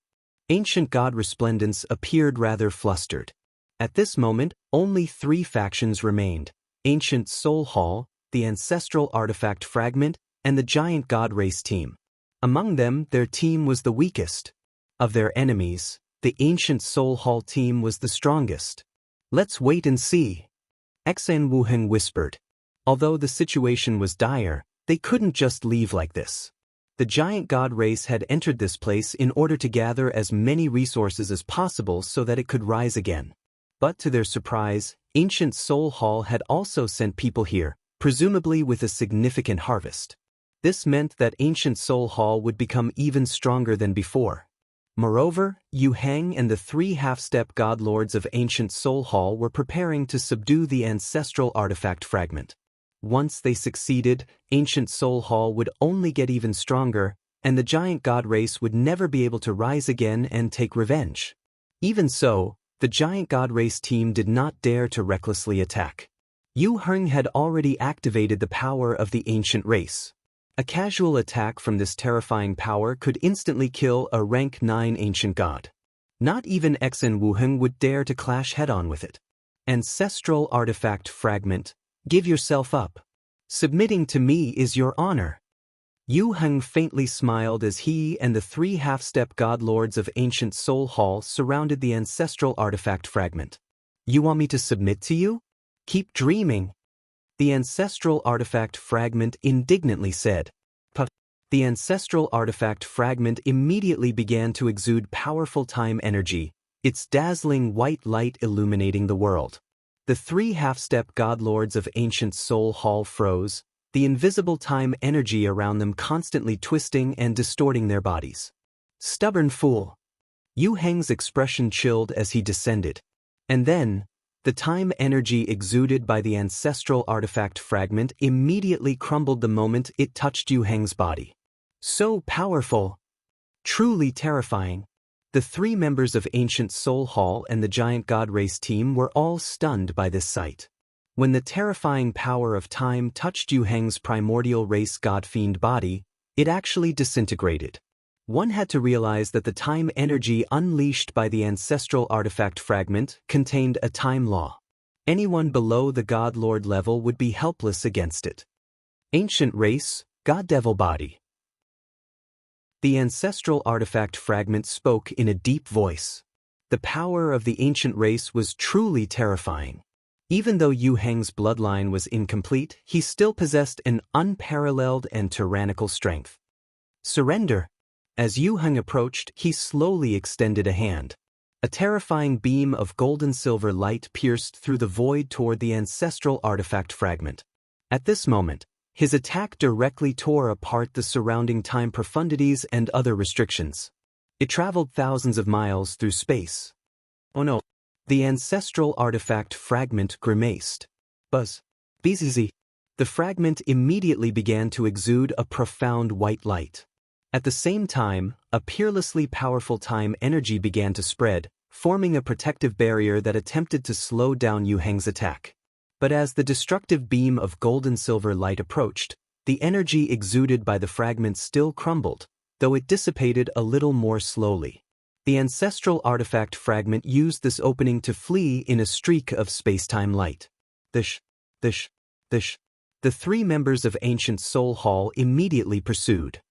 Ancient God Resplendence appeared rather flustered. At this moment, only 3 factions remained: Ancient Soul Hall, the ancestral artifact fragment, and the giant god race team. Among them, their team was the weakest. Of their enemies, the Ancient Soul Hall team was the strongest. Let's wait and see. Xan Wuheng whispered. Although the situation was dire, they couldn't just leave like this. The giant god race had entered this place in order to gather as many resources as possible so that it could rise again. But to their surprise, Ancient Soul Hall had also sent people here, presumably with a significant harvest. This meant that Ancient Soul Hall would become even stronger than before. Moreover, Yu Heng and the 3 half-step god lords of Ancient Soul Hall were preparing to subdue the ancestral artifact fragment. Once they succeeded, Ancient Soul Hall would only get even stronger, and the giant god race would never be able to rise again and take revenge. Even so, the giant god race team did not dare to recklessly attack. Yu Heng had already activated the power of the ancient race. A casual attack from this terrifying power could instantly kill a rank 9 ancient god. Not even Xen Wuheng would dare to clash head-on with it. Ancestral artifact fragment, give yourself up. Submitting to me is your honor. Yu Heng faintly smiled as he and the 3 half-step god lords of Ancient Soul Hall surrounded the ancestral artifact fragment. You want me to submit to you? Keep dreaming. The ancestral artifact fragment indignantly said. But the ancestral artifact fragment immediately began to exude powerful time energy, its dazzling white light illuminating the world. The 3 half-step god lords of Ancient Soul Hall froze, the invisible time energy around them constantly twisting and distorting their bodies. Stubborn fool. Yu Heng's expression chilled as he descended. And then, the time energy exuded by the ancestral artifact fragment immediately crumbled the moment it touched Yu Heng's body. So powerful. Truly terrifying. The 3 members of Ancient Soul Hall and the giant god race team were all stunned by this sight. When the terrifying power of time touched Yu Heng's primordial race god-fiend body, it actually disintegrated. One had to realize that the time energy unleashed by the ancestral artifact fragment contained a time law. Anyone below the God Lord level would be helpless against it. Ancient race, God Devil body. The ancestral artifact fragment spoke in a deep voice. The power of the ancient race was truly terrifying. Even though Yu Heng's bloodline was incomplete, he still possessed an unparalleled and tyrannical strength. Surrender. As Yu Heng approached, he slowly extended a hand. A terrifying beam of golden-silver light pierced through the void toward the ancestral artifact fragment. At this moment, his attack directly tore apart the surrounding time profundities and other restrictions. It traveled thousands of miles through space. Oh no! The ancestral artifact fragment grimaced. Buzz. Bzz. The fragment immediately began to exude a profound white light. At the same time, a peerlessly powerful time energy began to spread, forming a protective barrier that attempted to slow down Yu Heng's attack. But as the destructive beam of golden-silver light approached, the energy exuded by the fragment still crumbled, though it dissipated a little more slowly. The ancestral artifact fragment used this opening to flee in a streak of space-time light. The 3 members of Ancient Soul Hall immediately pursued.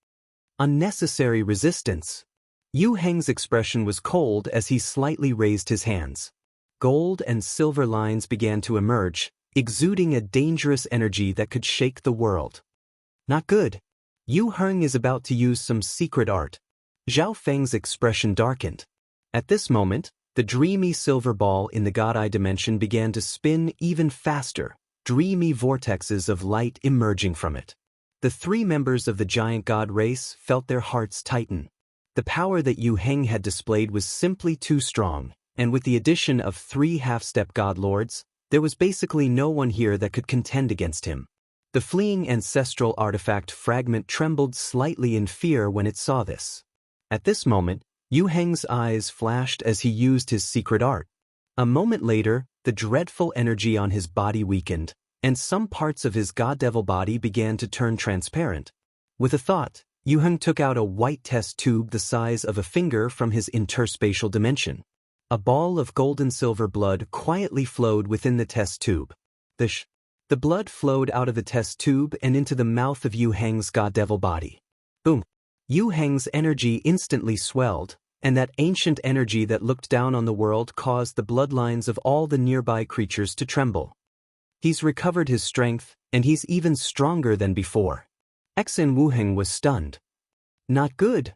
Unnecessary resistance. Yu Heng's expression was cold as he slightly raised his hands. Gold and silver lines began to emerge, exuding a dangerous energy that could shake the world. Not good. Yu Heng is about to use some secret art. Zhao Feng's expression darkened. At this moment, the dreamy silver ball in the God-Eye dimension began to spin even faster, dreamy vortexes of light emerging from it. The 3 members of the giant god race felt their hearts tighten. The power that Yu Heng had displayed was simply too strong, and with the addition of 3 half-step god lords, there was basically no one here that could contend against him. The fleeing ancestral artifact fragment trembled slightly in fear when it saw this. At this moment, Yu Heng's eyes flashed as he used his secret art. A moment later, the dreadful energy on his body weakened, and some parts of his god devil body began to turn transparent. With a thought, Yu Heng took out a white test tube the size of a finger from his interspatial dimension. A ball of golden-silver blood quietly flowed within the test tube. The blood flowed out of the test tube and into the mouth of Yu Heng's god devil body. Boom! Yu Heng's energy instantly swelled, and that ancient energy that looked down on the world caused the bloodlines of all the nearby creatures to tremble. He's recovered his strength, and he's even stronger than before. Xen Wuheng was stunned. Not good.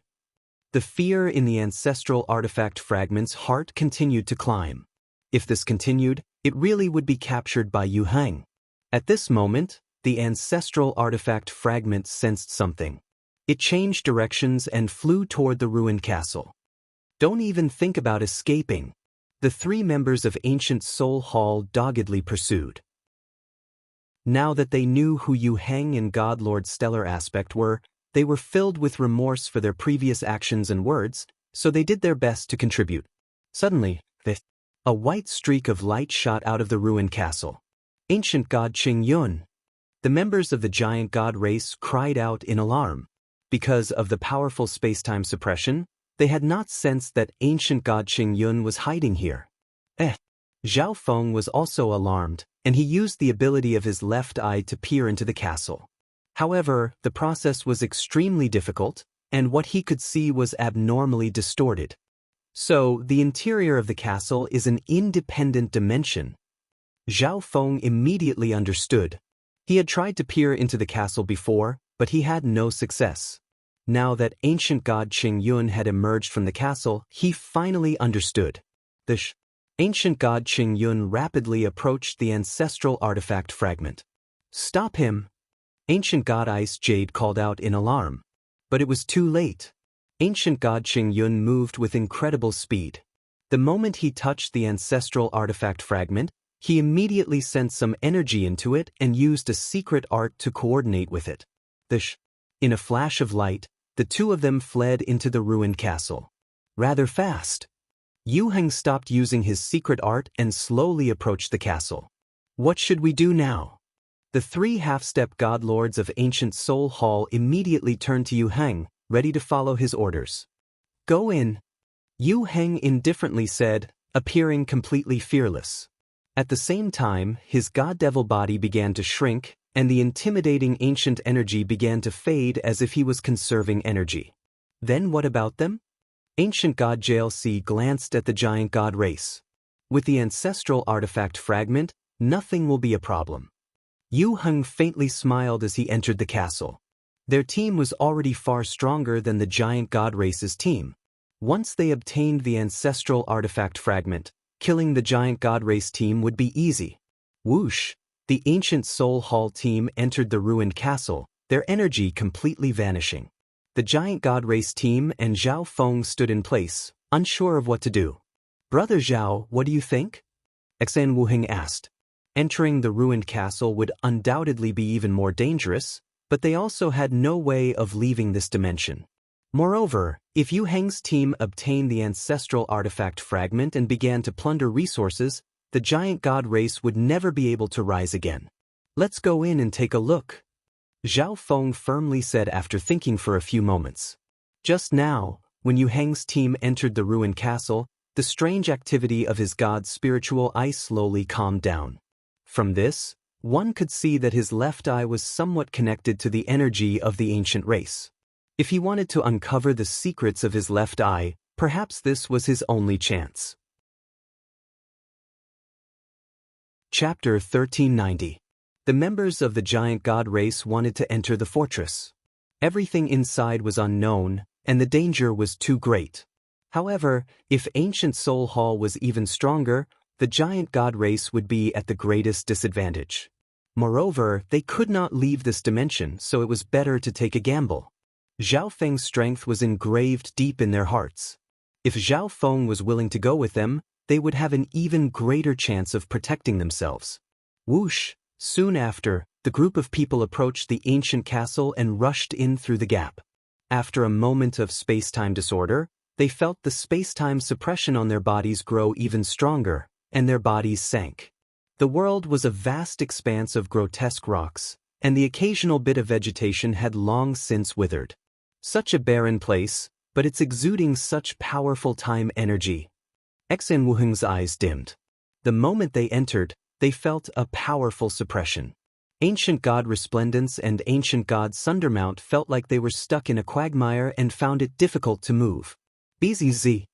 The fear in the ancestral artifact fragment's heart continued to climb. If this continued, it really would be captured by Yu Heng. At this moment, the ancestral artifact fragment sensed something. It changed directions and flew toward the ruined castle. Don't even think about escaping. The three members of Ancient Soul Hall doggedly pursued. Now that they knew who Yu Heng and God Lord Stellar Aspect were, they were filled with remorse for their previous actions and words, so they did their best to contribute. Suddenly, a white streak of light shot out of the ruined castle. Ancient God Qing Yun. The members of the giant god race cried out in alarm. Because of the powerful space-time suppression, they had not sensed that Ancient God Qing Yun was hiding here. Zhao Feng was also alarmed, and he used the ability of his left eye to peer into the castle. However, the process was extremely difficult, and what he could see was abnormally distorted. So, the interior of the castle is an independent dimension. Zhao Feng immediately understood. He had tried to peer into the castle before, but he had no success. Now that Ancient God Qing Yun had emerged from the castle, he finally understood. The Ancient God Qing Yun rapidly approached the ancestral artifact fragment. "Stop him!" Ancient God Ice Jade called out in alarm. But it was too late. Ancient God Qing Yun moved with incredible speed. The moment he touched the ancestral artifact fragment, he immediately sent some energy into it and used a secret art to coordinate with it. In a flash of light, the two of them fled into the ruined castle. Rather fast. Yu Heng stopped using his secret art and slowly approached the castle. What should we do now? The three half-step god lords of Ancient Soul Hall immediately turned to Yu Heng, ready to follow his orders. Go in. Yu Heng indifferently said, appearing completely fearless. At the same time, his god-devil body began to shrink, and the intimidating ancient energy began to fade as if he was conserving energy. Then what about them? Ancient God JLC glanced at the giant god race. With the ancestral artifact fragment, nothing will be a problem. Yu Heng faintly smiled as he entered the castle. Their team was already far stronger than the giant god race's team. Once they obtained the ancestral artifact fragment, killing the giant god race team would be easy. Whoosh! The Ancient Soul Hall team entered the ruined castle, their energy completely vanishing. The giant god race team and Zhao Feng stood in place, unsure of what to do. Brother Zhao, what do you think? Xan Wuheng asked. Entering the ruined castle would undoubtedly be even more dangerous, but they also had no way of leaving this dimension. Moreover, if Yu Heng's team obtained the ancestral artifact fragment and began to plunder resources, the giant god race would never be able to rise again. Let's go in and take a look. Zhao Feng firmly said after thinking for a few moments. Just now, when Yu Heng's team entered the ruined castle, the strange activity of his god's spiritual eye slowly calmed down. From this, one could see that his left eye was somewhat connected to the energy of the ancient race. If he wanted to uncover the secrets of his left eye, perhaps this was his only chance. Chapter 1390. The members of the giant god race wanted to enter the fortress. Everything inside was unknown, and the danger was too great. However, if Ancient Soul Hall was even stronger, the giant god race would be at the greatest disadvantage. Moreover, they could not leave this dimension, so it was better to take a gamble. Zhao Feng's strength was engraved deep in their hearts. If Zhao Feng was willing to go with them, they would have an even greater chance of protecting themselves. Whoosh! Soon after, the group of people approached the ancient castle and rushed in through the gap. After a moment of space-time disorder, they felt the space-time suppression on their bodies grow even stronger, and their bodies sank. The world was a vast expanse of grotesque rocks, and the occasional bit of vegetation had long since withered. Such a barren place, but it's exuding such powerful time energy. Xan Wuheng's eyes dimmed. The moment they entered, they felt a powerful suppression. Ancient God Resplendence and Ancient God Sundermount felt like they were stuck in a quagmire and found it difficult to move. BZZ.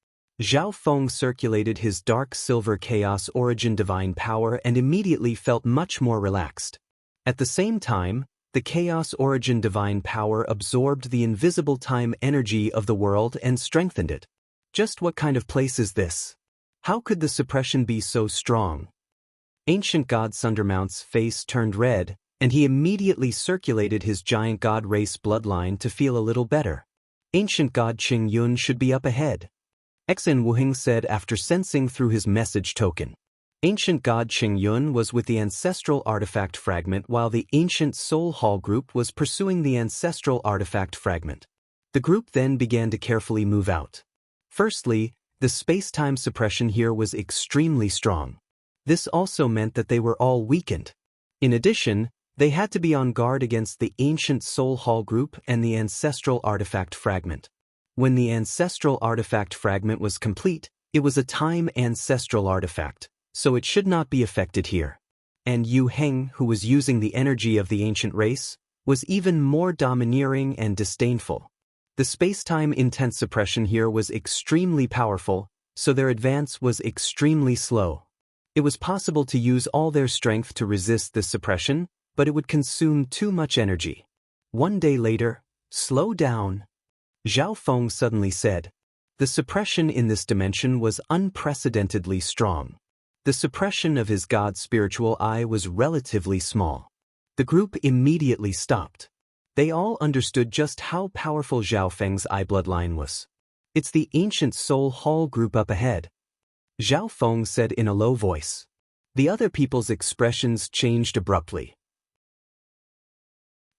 Zhao Feng circulated his dark silver chaos origin divine power and immediately felt much more relaxed. At the same time, The chaos origin divine power absorbed the invisible time energy of the world and strengthened it. Just what kind of place is this? How could the suppression be so strong? Ancient god Sundermount's face turned red, and he immediately circulated his giant god race bloodline to feel a little better. Ancient god Qing Yun should be up ahead, Xen Wuheng said after sensing through his message token. Ancient god Qing Yun was with the ancestral artifact fragment while the ancient Soul Hall group was pursuing the ancestral artifact fragment. The group then began to carefully move out. Firstly, the space-time suppression here was extremely strong. This also meant that they were all weakened. In addition, they had to be on guard against the ancient Soul Hall group and the ancestral artifact fragment. When the ancestral artifact fragment was complete, it was a time ancestral artifact, so it should not be affected here. And Yu Heng, who was using the energy of the ancient race, was even more domineering and disdainful. The space-time intense suppression here was extremely powerful, so their advance was extremely slow. It was possible to use all their strength to resist this suppression, but it would consume too much energy. One day later, slow down, Zhao Feng suddenly said. The suppression in this dimension was unprecedentedly strong. The suppression of his god's spiritual eye was relatively small. The group immediately stopped. They all understood just how powerful Zhao Feng's eye bloodline was. It's the ancient Soul Hall group up ahead, Zhao Feng said in a low voice. The other people's expressions changed abruptly.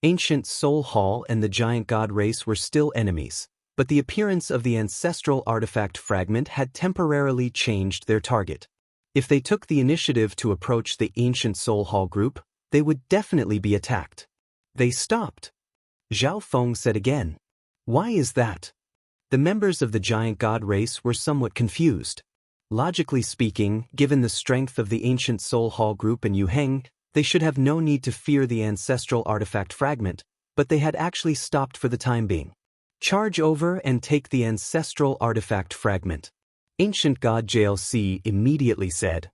Ancient Soul Hall and the giant god race were still enemies, but the appearance of the ancestral artifact fragment had temporarily changed their target. If they took the initiative to approach the ancient Soul Hall group, they would definitely be attacked. They stopped. Zhao Feng said again. Why is that? The members of the giant god race were somewhat confused. Logically speaking, given the strength of the ancient Soul Hall group and Yu Heng, they should have no need to fear the ancestral artifact fragment, but they had actually stopped for the time being. Charge over and take the ancestral artifact fragment, Ancient God JLC immediately said.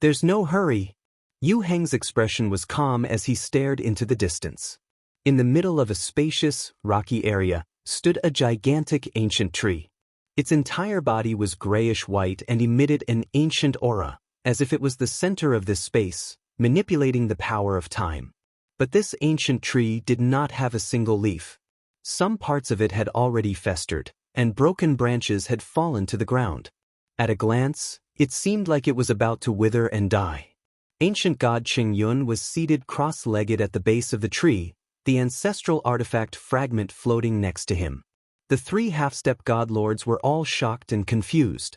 There's no hurry. Yu Heng's expression was calm as he stared into the distance. In the middle of a spacious, rocky area, stood a gigantic ancient tree. Its entire body was grayish-white and emitted an ancient aura, as if it was the center of this space, manipulating the power of time. But this ancient tree did not have a single leaf. Some parts of it had already festered, and broken branches had fallen to the ground. At a glance, it seemed like it was about to wither and die. Ancient God Qing Yun was seated cross-legged at the base of the tree, the ancestral artifact fragment floating next to him. The three half-step god lords were all shocked and confused.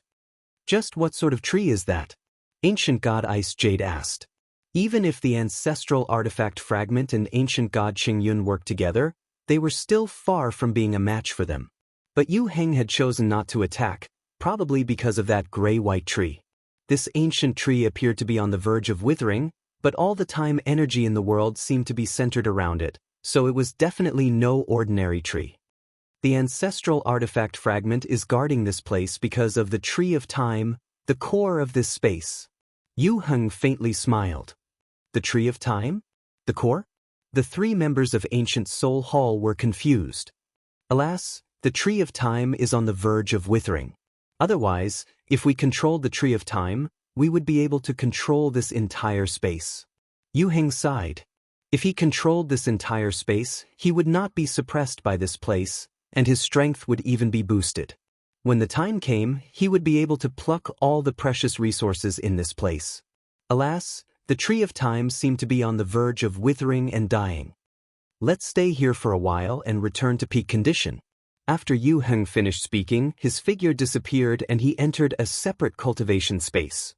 Just what sort of tree is that? Ancient God Ice Jade asked. Even if the ancestral artifact fragment and ancient God Qing Yun worked together, they were still far from being a match for them. But Yu Heng had chosen not to attack, probably because of that gray-white tree. This ancient tree appeared to be on the verge of withering, but all the time energy in the world seemed to be centered around it, so it was definitely no ordinary tree. The ancestral artifact fragment is guarding this place because of the Tree of Time, the core of this space. Yu Heng faintly smiled. The Tree of Time? The core? The three members of Ancient Soul Hall were confused. Alas, the Tree of Time is on the verge of withering. Otherwise, if we controlled the Tree of Time, we would be able to control this entire space. Yu Heng sighed. If he controlled this entire space, he would not be suppressed by this place, and his strength would even be boosted. When the time came, he would be able to pluck all the precious resources in this place. Alas, the Tree of Time seemed to be on the verge of withering and dying. Let's stay here for a while and return to peak condition. After Yu Heng finished speaking, his figure disappeared and he entered a separate cultivation space.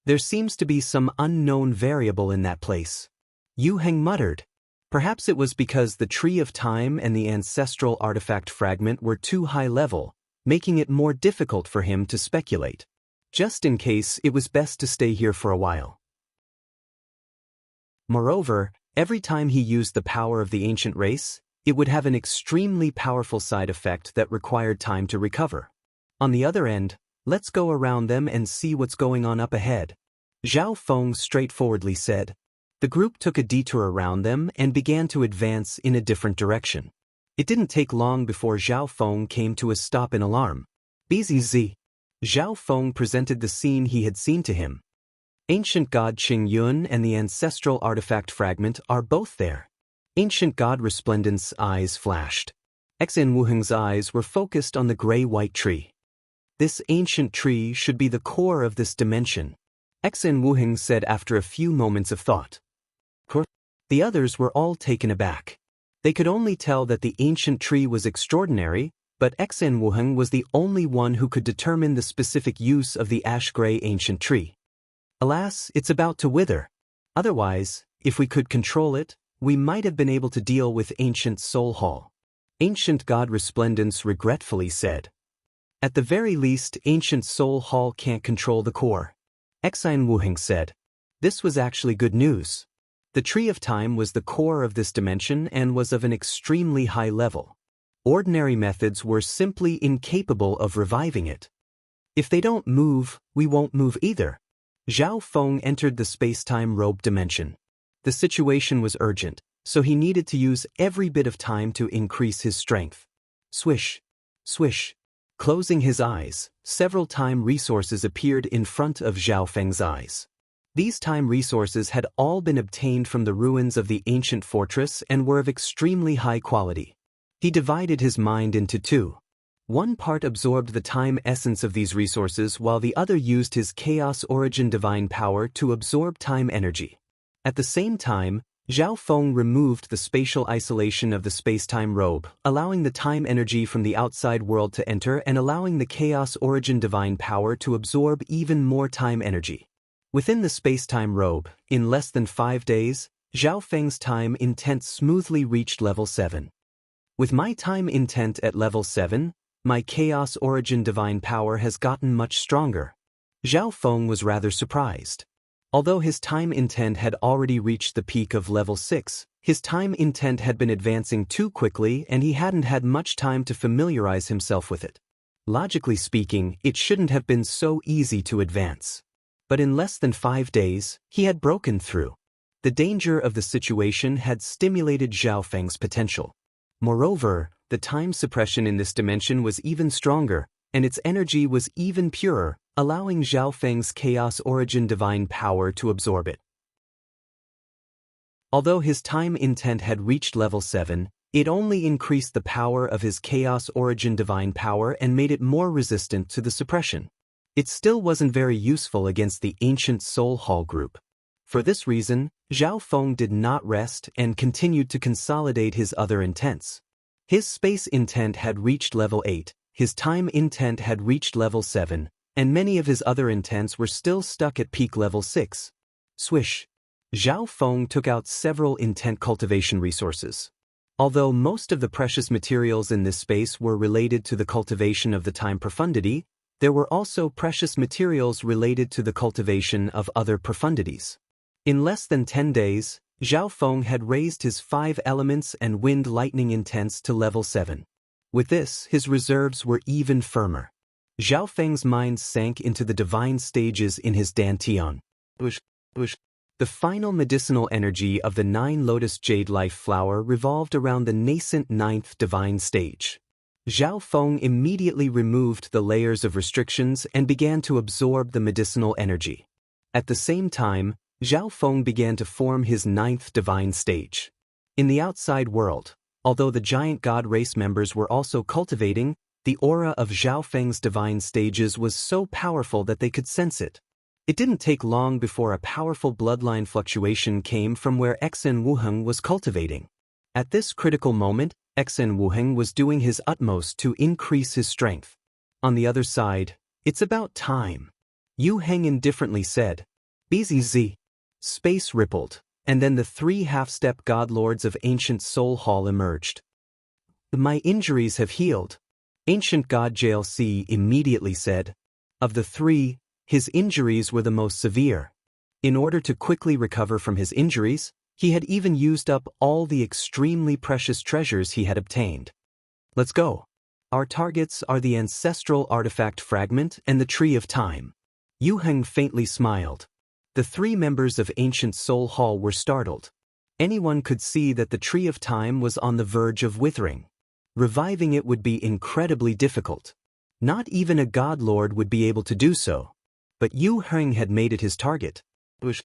There seems to be some unknown variable in that place. Yu Heng muttered. Perhaps it was because the Tree of Time and the ancestral artifact fragment were too high level, making it more difficult for him to speculate. Just in case, it was best to stay here for a while. Moreover, every time he used the power of the ancient race, it would have an extremely powerful side effect that required time to recover. On the other end, let's go around them and see what's going on up ahead, Zhao Feng straightforwardly said. The group took a detour around them and began to advance in a different direction. It didn't take long before Zhao Feng came to a stop in alarm. BZZ. Zhao Feng presented the scene he had seen to him. Ancient God Qing Yun and the ancestral artifact fragment are both there. Ancient God Resplendent's eyes flashed. Xin Wuheng's eyes were focused on the gray-white tree. This ancient tree should be the core of this dimension, Xin Wuheng said after a few moments of thought. The others were all taken aback. They could only tell that the ancient tree was extraordinary, but Xin Wuheng was the only one who could determine the specific use of the ash-gray ancient tree. Alas, it's about to wither. Otherwise, if we could control it, we might have been able to deal with ancient Soul Hall. Ancient God Resplendence regretfully said. At the very least, ancient Soul Hall can't control the core. Xin Wuheng said. This was actually good news. The Tree of Time was the core of this dimension and was of an extremely high level. Ordinary methods were simply incapable of reviving it. If they don't move, we won't move either. Zhao Feng entered the space-time robe dimension. The situation was urgent, so he needed to use every bit of time to increase his strength. Swish, swish. Closing his eyes, several time resources appeared in front of Zhao Feng's eyes. These time resources had all been obtained from the ruins of the ancient fortress and were of extremely high quality. He divided his mind into two. One part absorbed the time essence of these resources while the other used his Chaos Origin divine power to absorb time energy. At the same time, Zhao Feng removed the spatial isolation of the space-time robe, allowing the time energy from the outside world to enter and allowing the Chaos Origin divine power to absorb even more time energy. Within the space-time robe, in less than 5 days, Zhao Feng's time intent smoothly reached level 7. With my time intent at level 7, my Chaos Origin divine power has gotten much stronger. Zhao Feng was rather surprised. Although his time intent had already reached the peak of level 6, his time intent had been advancing too quickly and he hadn't had much time to familiarize himself with it. Logically speaking, it shouldn't have been so easy to advance. But in less than 5 days, he had broken through. The danger of the situation had stimulated Zhao Feng's potential. Moreover, the time suppression in this dimension was even stronger, and its energy was even purer, allowing Zhao Feng's Chaos Origin divine power to absorb it. Although his time intent had reached level 7, it only increased the power of his Chaos Origin divine power and made it more resistant to the suppression. It still wasn't very useful against the ancient Soul Hall group. For this reason, Zhao Feng did not rest and continued to consolidate his other intents. His space intent had reached level 8, his time intent had reached level 7, and many of his other intents were still stuck at peak level 6. Swish. Zhao Feng took out several intent cultivation resources. Although most of the precious materials in this space were related to the cultivation of the time profundity, there were also precious materials related to the cultivation of other profundities. In less than 10 days, Zhao Feng had raised his 5 elements and wind lightning intents to level 7. With this, his reserves were even firmer. Zhao Feng's mind sank into the divine stages in his dantian. The final medicinal energy of the 9 lotus jade life flower revolved around the nascent 9th divine stage. Zhao Feng immediately removed the layers of restrictions and began to absorb the medicinal energy. At the same time, Zhao Feng began to form his 9th divine stage. In the outside world, although the giant god race members were also cultivating, the aura of Zhao Feng's divine stages was so powerful that they could sense it. It didn't take long before a powerful bloodline fluctuation came from where Xin Wuheng was cultivating. At this critical moment, Xin Wuheng was doing his utmost to increase his strength. On the other side, it's about time. Yu Heng indifferently said. BZZ. Space rippled, and then the 3 half-step godlords of ancient Soul Hall emerged. My injuries have healed. Ancient God JLC immediately said. Of the 3, his injuries were the most severe. In order to quickly recover from his injuries, he had even used up all the extremely precious treasures he had obtained. Let's go. Our targets are the ancestral artifact fragment and the Tree of Time. Yu Heng faintly smiled. The three members of Ancient Soul Hall were startled. Anyone could see that the Tree of Time was on the verge of withering. Reviving it would be incredibly difficult. Not even a God Lord would be able to do so. But Yu Heng had made it his target. Bush.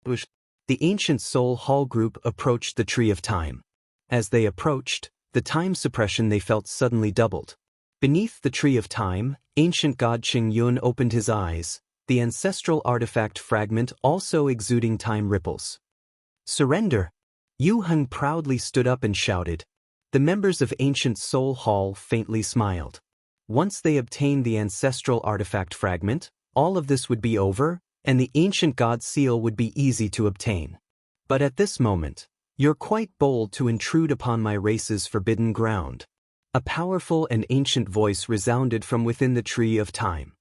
The Ancient Soul Hall group approached the Tree of Time. As they approached, the time suppression they felt suddenly doubled. Beneath the Tree of Time, ancient god Qing Yun opened his eyes, the ancestral artifact fragment also exuding time ripples. Surrender! Yu Heng proudly stood up and shouted. The members of Ancient Soul Hall faintly smiled. Once they obtained the ancestral artifact fragment, all of this would be over, and the ancient god seal would be easy to obtain. But at this moment, you're quite bold to intrude upon my race's forbidden ground. A powerful and ancient voice resounded from within the Tree of Time.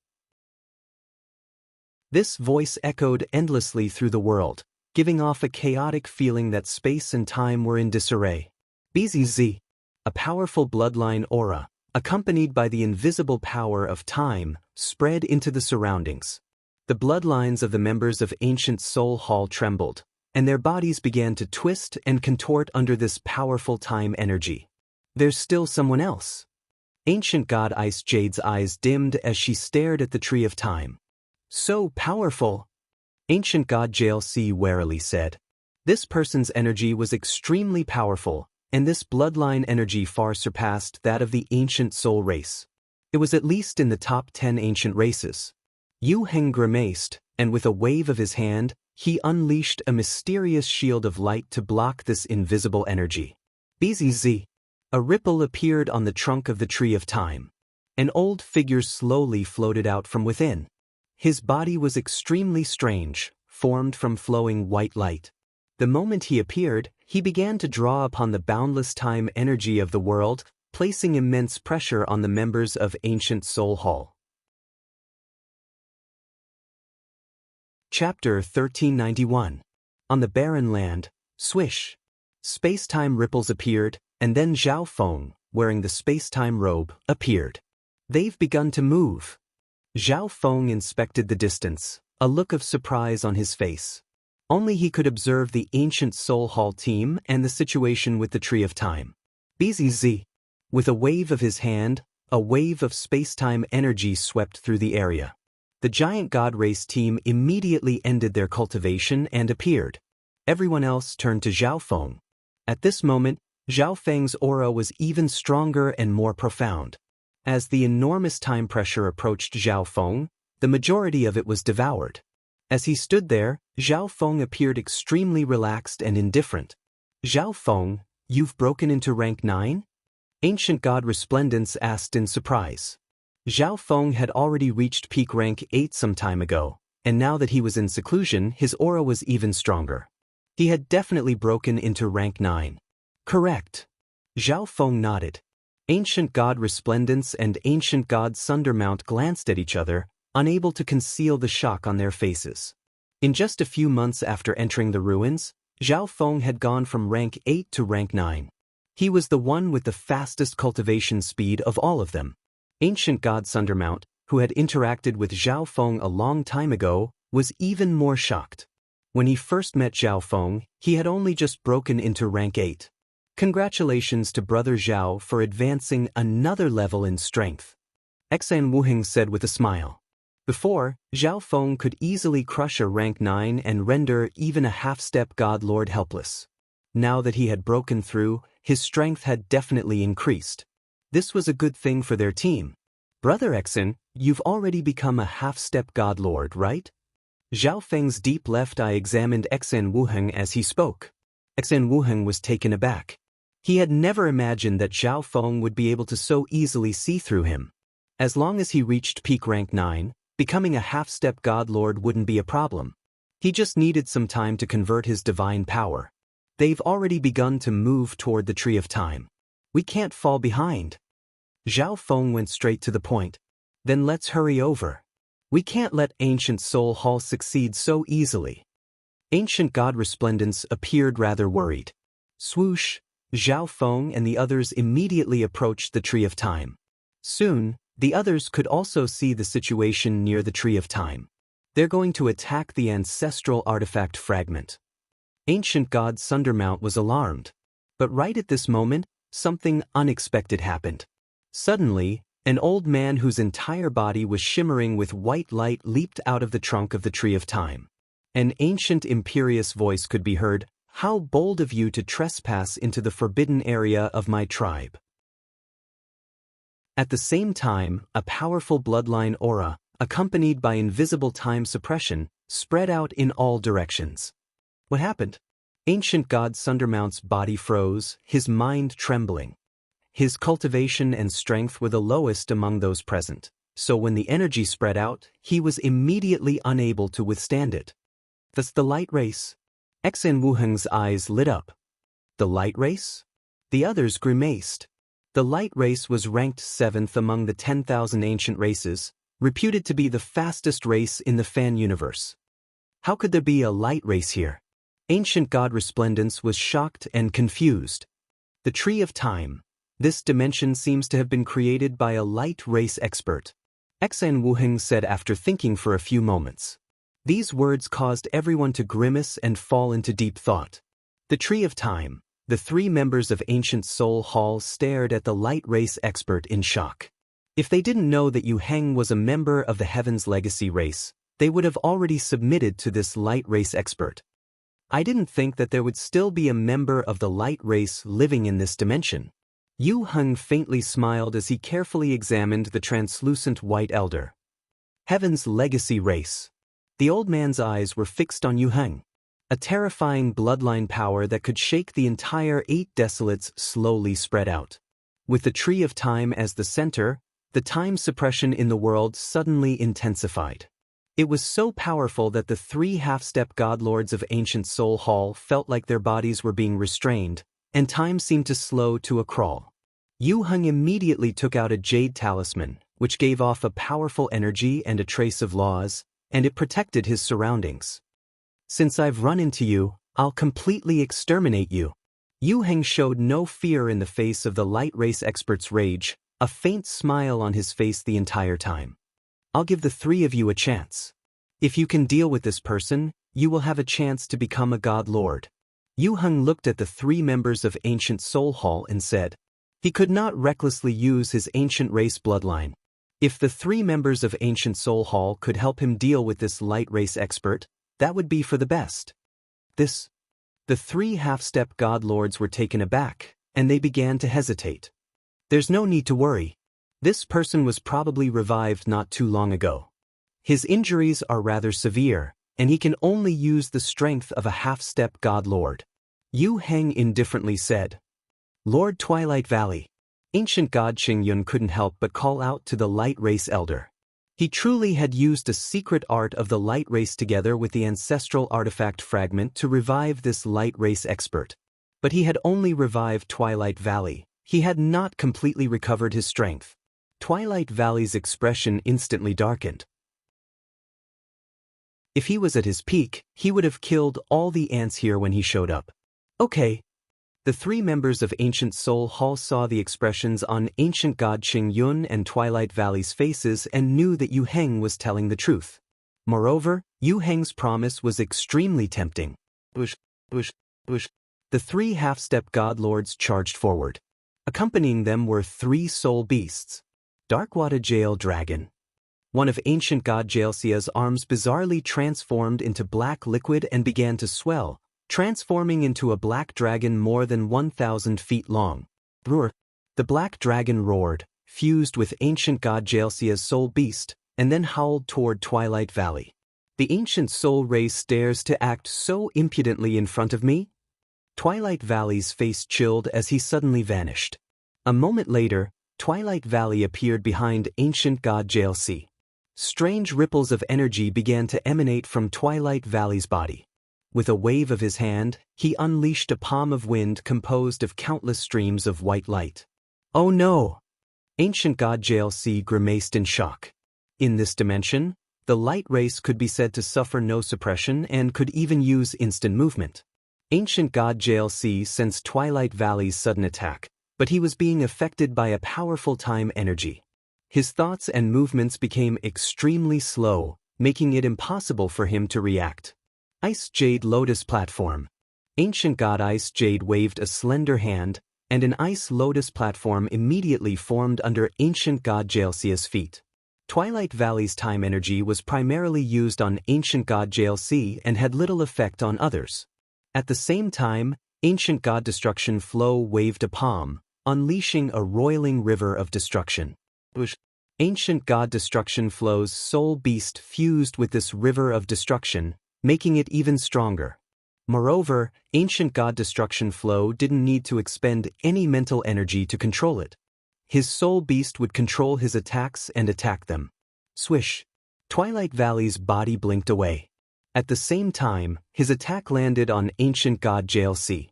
This voice echoed endlessly through the world, giving off a chaotic feeling that space and time were in disarray. BZZ, a powerful bloodline aura, accompanied by the invisible power of time, spread into the surroundings. The bloodlines of the members of Ancient Soul Hall trembled, and their bodies began to twist and contort under this powerful time energy. There's still someone else. Ancient God Ice Jade's eyes dimmed as she stared at the Tree of Time. So powerful! Ancient God Jail C warily said. This person's energy was extremely powerful, and this bloodline energy far surpassed that of the ancient soul race. It was at least in the top 10 ancient races. Yu Heng grimaced, and with a wave of his hand, he unleashed a mysterious shield of light to block this invisible energy. BZZ. A ripple appeared on the trunk of the Tree of Time. An old figure slowly floated out from within. His body was extremely strange, formed from flowing white light. The moment he appeared, he began to draw upon the boundless time energy of the world, placing immense pressure on the members of Ancient Soul Hall. Chapter 1391. On the barren land, swish. Space-time ripples appeared, and then Zhao Feng, wearing the space-time robe, appeared. They've begun to move. Zhao Feng inspected the distance, a look of surprise on his face. Only he could observe the Ancient Soul Hall team and the situation with the Tree of Time. BZZ. With a wave of his hand, a wave of space-time energy swept through the area. The giant God Race team immediately ended their cultivation and appeared. Everyone else turned to Zhao Feng. At this moment, Zhao Feng's aura was even stronger and more profound. As the enormous time pressure approached Zhao Feng, the majority of it was devoured. As he stood there, Zhao Feng appeared extremely relaxed and indifferent. Zhao Feng, you've broken into rank 9? Ancient God Resplendence asked in surprise. Zhao Feng had already reached peak rank 8 some time ago, and now that he was in seclusion, his aura was even stronger. He had definitely broken into rank 9. Correct. Zhao Feng nodded. Ancient God Resplendence and Ancient God Sundermount glanced at each other, unable to conceal the shock on their faces. In just a few months after entering the ruins, Zhao Feng had gone from rank 8 to rank 9. He was the one with the fastest cultivation speed of all of them. Ancient God Sundermount, who had interacted with Zhao Feng a long time ago, was even more shocked. When he first met Zhao Feng, he had only just broken into rank 8. Congratulations to Brother Zhao for advancing another level in strength. Xan Wuheng said with a smile. Before, Zhao Feng could easily crush a rank 9 and render even a half-step God Lord helpless. Now that he had broken through, his strength had definitely increased. This was a good thing for their team. Brother Xan, you've already become a half-step God Lord, right? Zhao Feng's deep left eye examined Xan Wuheng as he spoke. Xan Wuheng was taken aback. He had never imagined that Zhao Feng would be able to so easily see through him. As long as he reached peak rank 9, becoming a half-step God Lord wouldn't be a problem. He just needed some time to convert his divine power. They've already begun to move toward the Tree of Time. We can't fall behind. Zhao Feng went straight to the point. Then let's hurry over. We can't let Ancient Soul Hall succeed so easily. Ancient God Resplendence appeared rather worried. Swoosh! Zhao Feng and the others immediately approached the Tree of Time. Soon, the others could also see the situation near the Tree of Time. They're going to attack the ancestral artifact fragment. Ancient god Sundermount was alarmed. But right at this moment, something unexpected happened. Suddenly, an old man whose entire body was shimmering with white light leaped out of the trunk of the Tree of Time. An ancient imperious voice could be heard, "How bold of you to trespass into the forbidden area of my tribe." At the same time, a powerful bloodline aura, accompanied by invisible time suppression, spread out in all directions. What happened? Ancient god Sundermount's body froze, his mind trembling. His cultivation and strength were the lowest among those present, so when the energy spread out, he was immediately unable to withstand it. That's the light race. Xan Wuheng's eyes lit up. The light race? The others grimaced. The light race was ranked 7th among the 10,000 ancient races, reputed to be the fastest race in the fan universe. How could there be a light race here? Ancient god Resplendence was shocked and confused. The Tree of Time. This dimension seems to have been created by a light race expert. Xan Wuheng said after thinking for a few moments. These words caused everyone to grimace and fall into deep thought. The Tree of Time. The 3 members of Ancient Soul Hall stared at the light race expert in shock. If they didn't know that Yu Heng was a member of the Heaven's Legacy race, they would have already submitted to this light race expert. I didn't think that there would still be a member of the light race living in this dimension. Yu Heng faintly smiled as he carefully examined the translucent white elder. Heaven's Legacy race. The old man's eyes were fixed on Yu Heng. A terrifying bloodline power that could shake the entire 8 desolates slowly spread out. With the Tree of Time as the center, the time suppression in the world suddenly intensified. It was so powerful that the 3 half-step godlords of Ancient Soul Hall felt like their bodies were being restrained, and time seemed to slow to a crawl. Yu Heng immediately took out a jade talisman, which gave off a powerful energy and a trace of laws, and it protected his surroundings. Since I've run into you, I'll completely exterminate you. Yu Heng showed no fear in the face of the light race expert's rage, a faint smile on his face the entire time. I'll give the 3 of you a chance. If you can deal with this person, you will have a chance to become a god lord. Yu Heng looked at the 3 members of Ancient Soul Hall and said, he could not recklessly use his ancient race bloodline. If the 3 members of Ancient Soul Hall could help him deal with this light race expert, that would be for the best. The 3 half-step god lords were taken aback, and they began to hesitate. There's no need to worry. This person was probably revived not too long ago. His injuries are rather severe, and he can only use the strength of a half-step god lord. Yu Heng indifferently said. Lord Twilight Valley. Ancient god Qingyun couldn't help but call out to the light race elder. He truly had used a secret art of the light race together with the ancestral artifact fragment to revive this light race expert. But he had only revived Twilight Valley. He had not completely recovered his strength. Twilight Valley's expression instantly darkened. If he was at his peak, he would have killed all the ants here when he showed up. Okay. The 3 members of Ancient Soul Hall saw the expressions on Ancient God Qingyun and Twilight Valley's faces and knew that Yu Heng was telling the truth. Moreover, Yu Heng's promise was extremely tempting. The 3 half-step god lords charged forward. Accompanying them were 3 soul beasts. Darkwater Jail Dragon. One of Ancient God Jailsia's arms bizarrely transformed into black liquid and began to swell, transforming into a black dragon more than 1,000 feet long. Roar! The black dragon roared, fused with Ancient God Jailsia's soul beast, and then howled toward Twilight Valley. The ancient soul race dares to act so impudently in front of me? Twilight Valley's face chilled as he suddenly vanished. A moment later, Twilight Valley appeared behind Ancient God Jailsia. Strange ripples of energy began to emanate from Twilight Valley's body. With a wave of his hand, he unleashed a palm of wind composed of countless streams of white light. Oh no! Ancient God Jailsia grimaced in shock. In this dimension, the light race could be said to suffer no suppression and could even use instant movement. Ancient God Jailsia sensed Twilight Valley's sudden attack, but he was being affected by a powerful time energy. His thoughts and movements became extremely slow, making it impossible for him to react. Ice Jade Lotus Platform. Ancient god Ice Jade waved a slender hand, and an ice lotus platform immediately formed under ancient god Jalesia's feet. Twilight Valley's time energy was primarily used on ancient god Jalesi and had little effect on others. At the same time, ancient god Destruction Flow waved a palm, unleashing a roiling river of destruction. Ancient god Destruction Flow's soul beast fused with this river of destruction, making it even stronger. Moreover, ancient god Destruction Flow didn't need to expend any mental energy to control it. His soul beast would control his attacks and attack them. Swish! Twilight Valley's body blinked away. At the same time, his attack landed on ancient god Jalesi.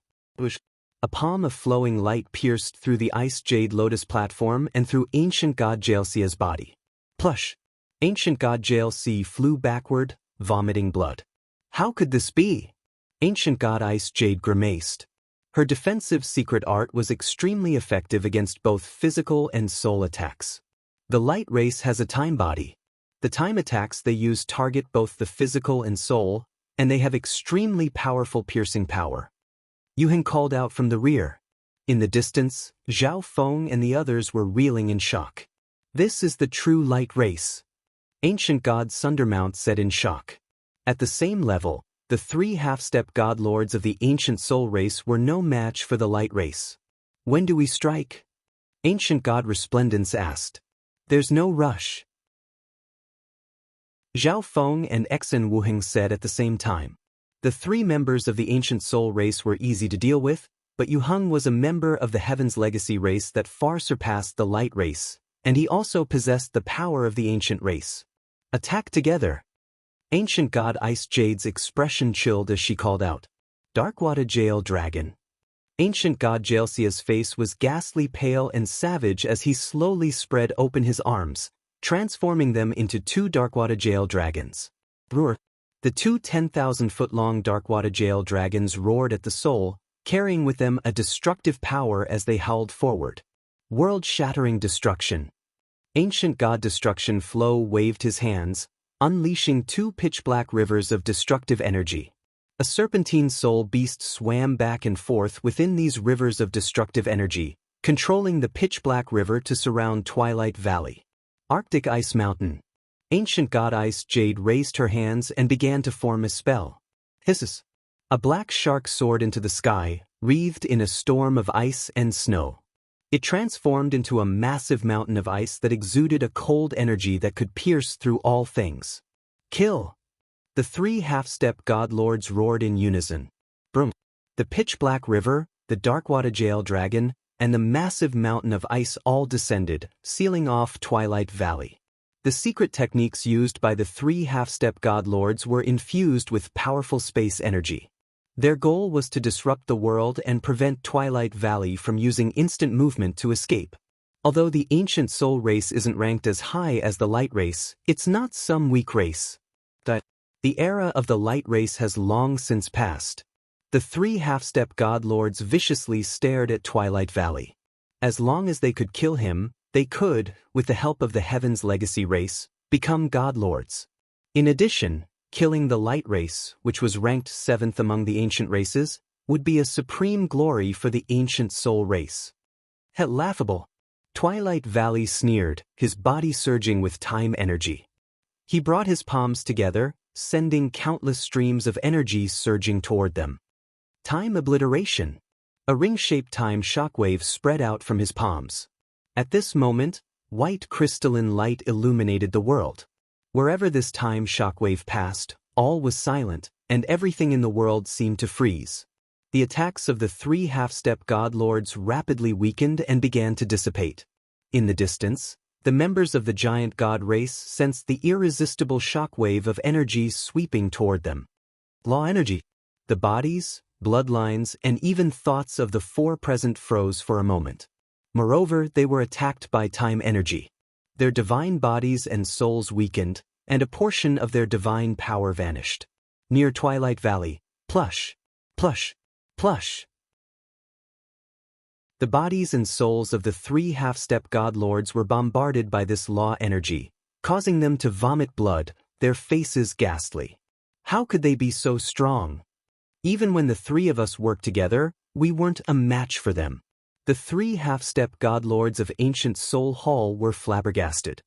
A palm of flowing light pierced through the Ice Jade Lotus platform and through ancient god Jalesia's body. Plush! Ancient god Jalesi flew backward, vomiting blood. How could this be? Ancient god Ice Jade grimaced. Her defensive secret art was extremely effective against both physical and soul attacks. The light race has a time body. The time attacks they use target both the physical and soul, and they have extremely powerful piercing power. Yuhan called out from the rear. In the distance, Zhao Feng and the others were reeling in shock. This is the true light race. Ancient god Sundermount said in shock. At the same level, the three half-step god lords of the ancient soul race were no match for the light race. When do we strike? Ancient god Resplendence asked. There's no rush. Zhao Feng and Exen Wuheng said at the same time. The three members of the ancient soul race were easy to deal with, but Yu Heng was a member of the Heaven's Legacy race that far surpassed the light race, and he also possessed the power of the ancient race. Attack together! Ancient god Ice Jade's expression chilled as she called out. Darkwater Jail Dragon. Ancient god Jalesia's face was ghastly pale and savage as he slowly spread open his arms, transforming them into two Darkwater Jail Dragons. Roar! The two 10,000-foot-long Darkwater Jail Dragons roared at the soul, carrying with them a destructive power as they howled forward. World-shattering destruction. Ancient god Destruction Flow waved his hands, unleashing two pitch-black rivers of destructive energy. A serpentine soul beast swam back and forth within these rivers of destructive energy, controlling the pitch-black river to surround Twilight Valley. Arctic Ice Mountain. Ancient god Ice Jade raised her hands and began to form a spell. Hisses. A black shark soared into the sky, wreathed in a storm of ice and snow. It transformed into a massive mountain of ice that exuded a cold energy that could pierce through all things. Kill! The three half-step god lords roared in unison. Broom! The pitch-black river, the Darkwater Jail Dragon, and the massive mountain of ice all descended, sealing off Twilight Valley. The secret techniques used by the three half-step god lords were infused with powerful space energy. Their goal was to disrupt the world and prevent Twilight Valley from using instant movement to escape. Although the ancient soul race isn't ranked as high as the light race, it's not some weak race. The era of the light race has long since passed. The three half-step god lords viciously stared at Twilight Valley. As long as they could kill him, they could, with the help of the Heaven's Legacy race, become god lords. In addition, killing the light race, which was ranked 7th among the ancient races, would be a supreme glory for the ancient soul race. Laughable. Twilight Valley sneered, his body surging with time energy. He brought his palms together, sending countless streams of energy surging toward them. Time obliteration. A ring-shaped time shockwave spread out from his palms. At this moment, white crystalline light illuminated the world. Wherever this time shockwave passed, all was silent, and everything in the world seemed to freeze. The attacks of the three half-step god lords rapidly weakened and began to dissipate. In the distance, the members of the giant god race sensed the irresistible shockwave of energy sweeping toward them. Law energy. The bodies, bloodlines, and even thoughts of the four present froze for a moment. Moreover, they were attacked by time energy. Their divine bodies and souls weakened, and a portion of their divine power vanished. Near Twilight Valley, plush, plush, plush. The bodies and souls of the three half-step god lords were bombarded by this law energy, causing them to vomit blood, their faces ghastly. How could they be so strong? Even when the three of us worked together, we weren't a match for them. The three half-step godlords of ancient Soul Hall were flabbergasted.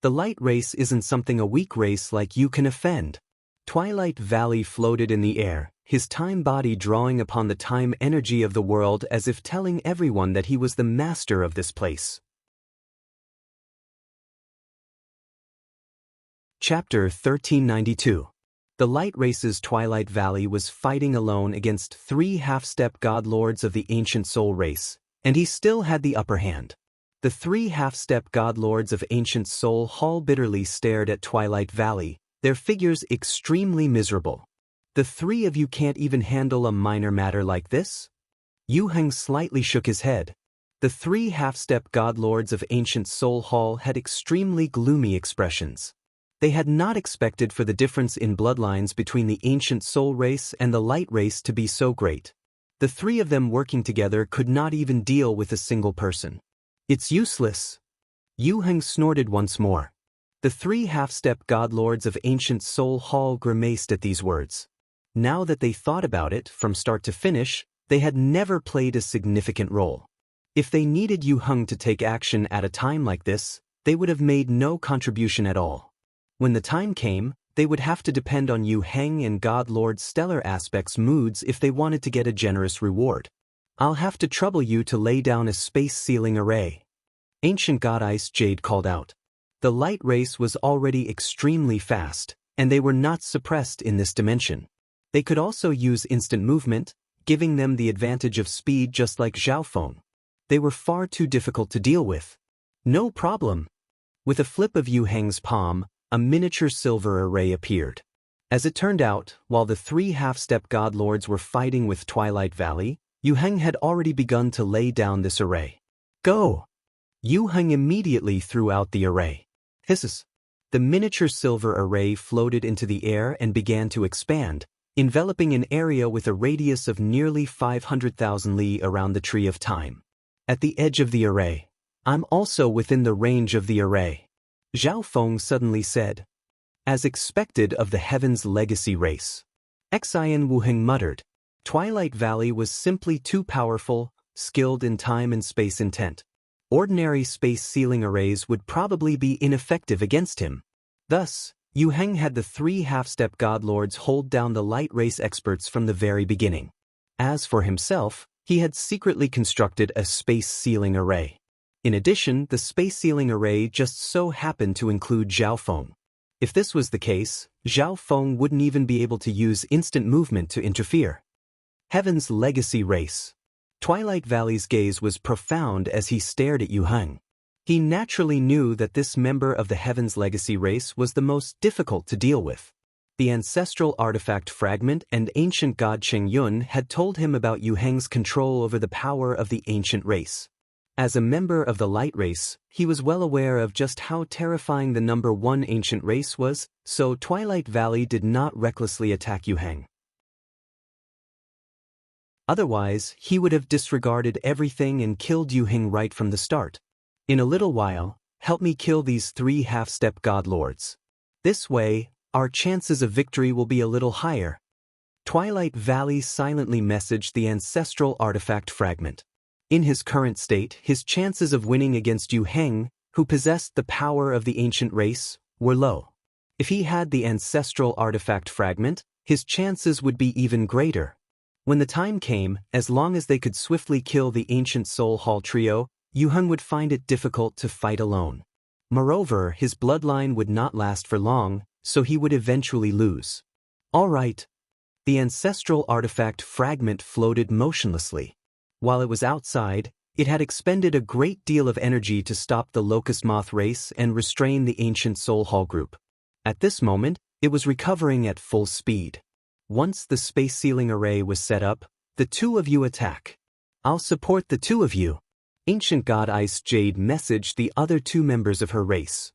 The light race isn't something a weak race like you can offend. Twilight Valley floated in the air, his time body drawing upon the time energy of the world as if telling everyone that he was the master of this place. Chapter 1392. The light race's Twilight Valley was fighting alone against three half-step godlords of the ancient soul race, and he still had the upper hand. The three half-step godlords of ancient Soul Hall bitterly stared at Twilight Valley, their figures extremely miserable. The three of you can't even handle a minor matter like this? Yu Heng slightly shook his head. The three half-step godlords of ancient Soul Hall had extremely gloomy expressions. They had not expected for the difference in bloodlines between the ancient soul race and the light race to be so great. The three of them working together could not even deal with a single person. It's useless. Yu Heng snorted once more. The three half-step godlords of ancient Soul Hall grimaced at these words. Now that they thought about it, from start to finish, they had never played a significant role. If they needed Yu Heng to take action at a time like this, they would have made no contribution at all. When the time came, they would have to depend on Yu Heng and God Lord Stellar Aspect's moods if they wanted to get a generous reward. I'll have to trouble you to lay down a space sealing array. Ancient God Ice Jade called out. The light race was already extremely fast, and they were not suppressed in this dimension. They could also use instant movement, giving them the advantage of speed just like Xiaofeng. They were far too difficult to deal with. No problem. With a flip of Yu Heng's palm, a miniature silver array appeared. As it turned out, while the three half-step godlords were fighting with Twilight Valley, Yu Heng had already begun to lay down this array. Go! Yu Heng immediately threw out the array. Hisses. The miniature silver array floated into the air and began to expand, enveloping an area with a radius of nearly 500,000 li around the Tree of Time. At the edge of the array. I'm also within the range of the array. Xiaofeng suddenly said. As expected of the Heaven's Legacy race. Xian Wuheng muttered. Twilight Valley was simply too powerful, skilled in time and space intent. Ordinary space sealing arrays would probably be ineffective against him. Thus, Yu Heng had the three half-step godlords hold down the light race experts from the very beginning. As for himself, he had secretly constructed a space sealing array. In addition, the space sealing array just so happened to include Xiaofeng. If this was the case, Xiaofeng wouldn't even be able to use instant movement to interfere. Heaven's Legacy race. Twilight Valley's gaze was profound as he stared at Yu Heng. He naturally knew that this member of the Heaven's Legacy race was the most difficult to deal with. The ancestral artifact fragment and ancient god Cheng Yun had told him about Yu Heng's control over the power of the ancient race. As a member of the light race, he was well aware of just how terrifying the number one ancient race was, so Twilight Valley did not recklessly attack Yu Heng. Otherwise, he would have disregarded everything and killed Yu Heng right from the start. In a little while, help me kill these three half-step godlords. This way, our chances of victory will be a little higher. Twilight Valley silently messaged the ancestral artifact fragment. In his current state, his chances of winning against Yu Heng, who possessed the power of the ancient race, were low. If he had the ancestral artifact fragment, his chances would be even greater. When the time came, as long as they could swiftly kill the ancient Soul Hall trio, Yu Heng would find it difficult to fight alone. Moreover, his bloodline would not last for long, so he would eventually lose. All right. The ancestral artifact fragment floated motionlessly. While it was outside, it had expended a great deal of energy to stop the Locust Moth race and restrain the ancient Soul Hall group. At this moment, it was recovering at full speed. Once the space sealing array was set up, the two of you attack. I'll support the two of you. Ancient God Ice Jade messaged the other two members of her race.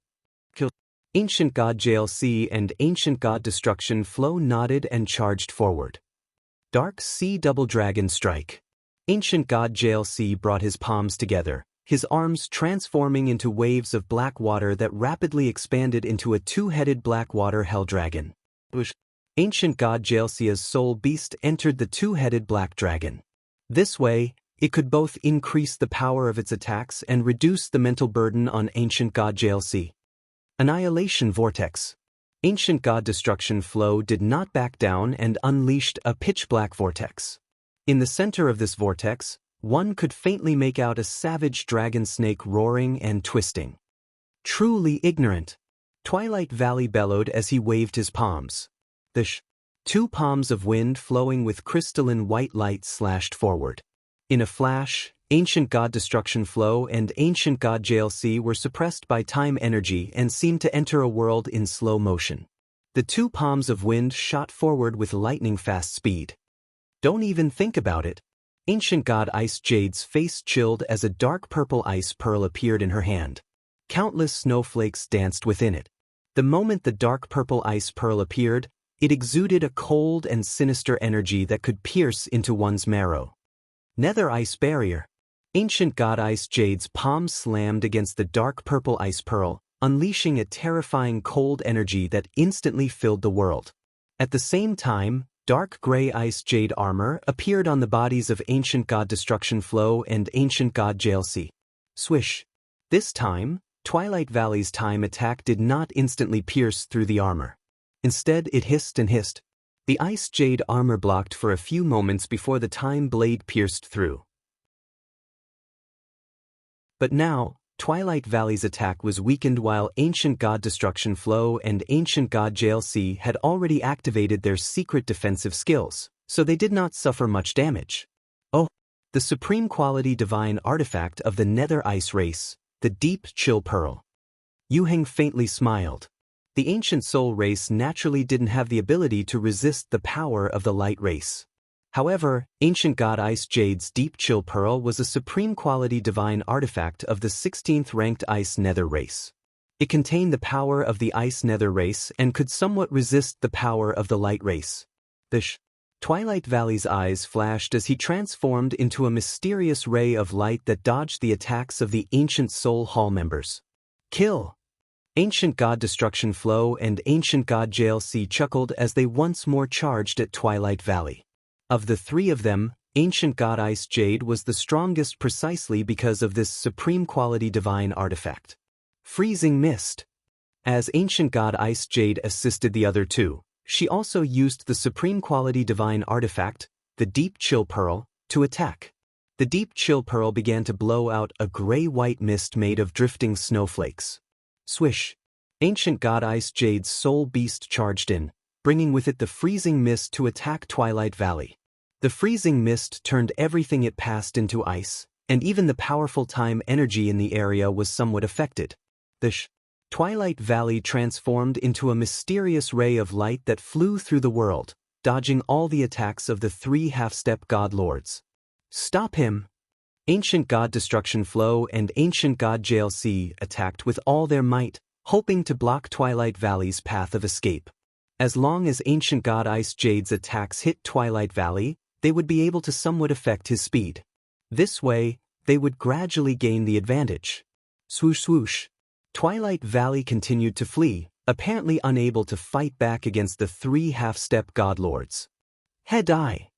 Ancient God JLC and Ancient God Destruction Flow nodded and charged forward. Dark Sea Double Dragon Strike. Ancient God JLC brought his palms together, his arms transforming into waves of black water that rapidly expanded into a two-headed black water hell dragon. Ancient god Jalsia's soul beast entered the two-headed black dragon. This way, it could both increase the power of its attacks and reduce the mental burden on ancient god Jalsi. Annihilation Vortex. Ancient god Destruction Flow did not back down and unleashed a pitch-black vortex. In the center of this vortex, one could faintly make out a savage dragon snake roaring and twisting. Truly ignorant. Twilight Valley bellowed as he waved his palms. Two palms of wind flowing with crystalline white light slashed forward. In a flash, Ancient God Destruction Flow and Ancient God JLC were suppressed by time energy and seemed to enter a world in slow motion. The two palms of wind shot forward with lightning-fast speed. Don't even think about it. Ancient God Ice Jade's face chilled as a dark purple ice pearl appeared in her hand. Countless snowflakes danced within it. The moment the dark purple ice pearl appeared, it exuded a cold and sinister energy that could pierce into one's marrow. Nether Ice Barrier. Ancient God Ice Jade's palm slammed against the dark purple ice pearl, unleashing a terrifying cold energy that instantly filled the world. At the same time, dark gray ice jade armor appeared on the bodies of Ancient God Destruction Flow and Ancient God JLC. Swish. This time, Twilight Valley's time attack did not instantly pierce through the armor. Instead, it hissed and hissed. The ice jade armor blocked for a few moments before the time blade pierced through. But now, Twilight Valley's attack was weakened while Ancient God Destruction Flow and Ancient God JLC had already activated their secret defensive skills, so they did not suffer much damage. Oh, the supreme quality divine artifact of the Nether Ice race, the Deep Chill Pearl. Yuheng faintly smiled. The ancient soul race naturally didn't have the ability to resist the power of the light race. However, Ancient God Ice Jade's Deep Chill Pearl was a supreme quality divine artifact of the 16th ranked Ice Nether race. It contained the power of the Ice Nether race and could somewhat resist the power of the light race. Twilight Valley's eyes flashed as he transformed into a mysterious ray of light that dodged the attacks of the Ancient Soul Hall members. Kill! Ancient God Destruction Flow and Ancient God JLC chuckled as they once more charged at Twilight Valley. Of the three of them, Ancient God Ice Jade was the strongest precisely because of this supreme quality divine artifact. Freezing Mist. As Ancient God Ice Jade assisted the other two, she also used the supreme quality divine artifact, the Deep Chill Pearl, to attack. The Deep Chill Pearl began to blow out a gray-white mist made of drifting snowflakes. Swish. Ancient God Ice Jade's soul beast charged in, bringing with it the freezing mist to attack Twilight Valley. The freezing mist turned everything it passed into ice, and even the powerful time energy in the area was somewhat affected. Twilight Valley transformed into a mysterious ray of light that flew through the world, dodging all the attacks of the three half-step god lords. Stop him! Ancient God Destruction Flow and Ancient God JLC attacked with all their might, hoping to block Twilight Valley's path of escape. As long as Ancient God Ice Jade's attacks hit Twilight Valley, they would be able to somewhat affect his speed. This way, they would gradually gain the advantage. Swoosh swoosh. Twilight Valley continued to flee, apparently unable to fight back against the three half-step god lords. Head-eye.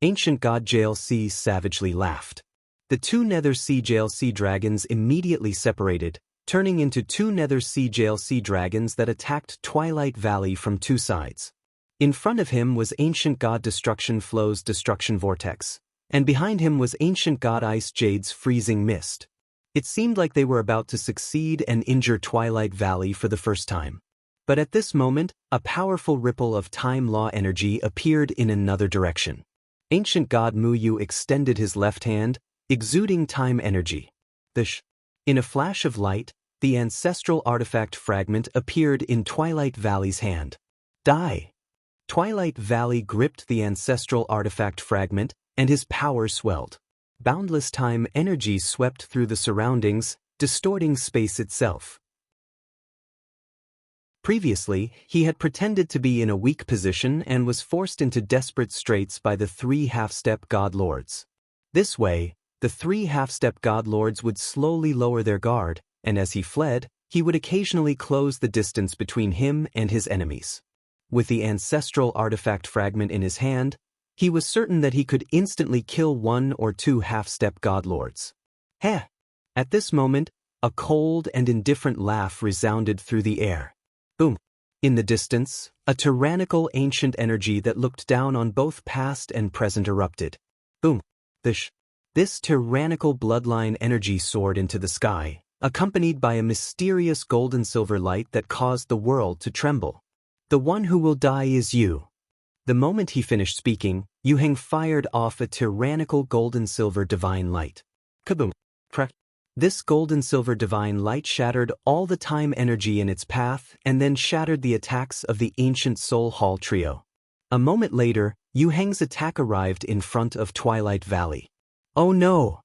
Ancient God JLC savagely laughed. The two Nether Sea JLC dragons immediately separated, turning into two Nether Sea JLC dragons that attacked Twilight Valley from two sides. In front of him was Ancient God Destruction Flow's Destruction Vortex, and behind him was Ancient God Ice Jade's Freezing Mist. It seemed like they were about to succeed and injure Twilight Valley for the first time. But at this moment, a powerful ripple of time law energy appeared in another direction. Ancient God Muyu extended his left hand, exuding time energy. In a flash of light, the ancestral artifact fragment appeared in Twilight Valley's hand. Die! Twilight Valley gripped the ancestral artifact fragment, and his power swelled. Boundless time energy swept through the surroundings, distorting space itself. Previously, he had pretended to be in a weak position and was forced into desperate straits by the three half-step god lords. This way, The three half-step godlords would slowly lower their guard, and as he fled, he would occasionally close the distance between him and his enemies. With the ancestral artifact fragment in his hand, he was certain that he could instantly kill one or two half-step godlords. Heh! At this moment, a cold and indifferent laugh resounded through the air. Boom! In the distance, a tyrannical ancient energy that looked down on both past and present erupted. Boom! This tyrannical bloodline energy soared into the sky, accompanied by a mysterious gold-and-silver light that caused the world to tremble. The one who will die is you. The moment he finished speaking, Yu Heng fired off a tyrannical gold-and-silver divine light. Kaboom! Crack! This gold-and-silver divine light shattered all the time energy in its path and then shattered the attacks of the ancient Soul Hall trio. A moment later, Yu Heng's attack arrived in front of Twilight Valley. Oh no!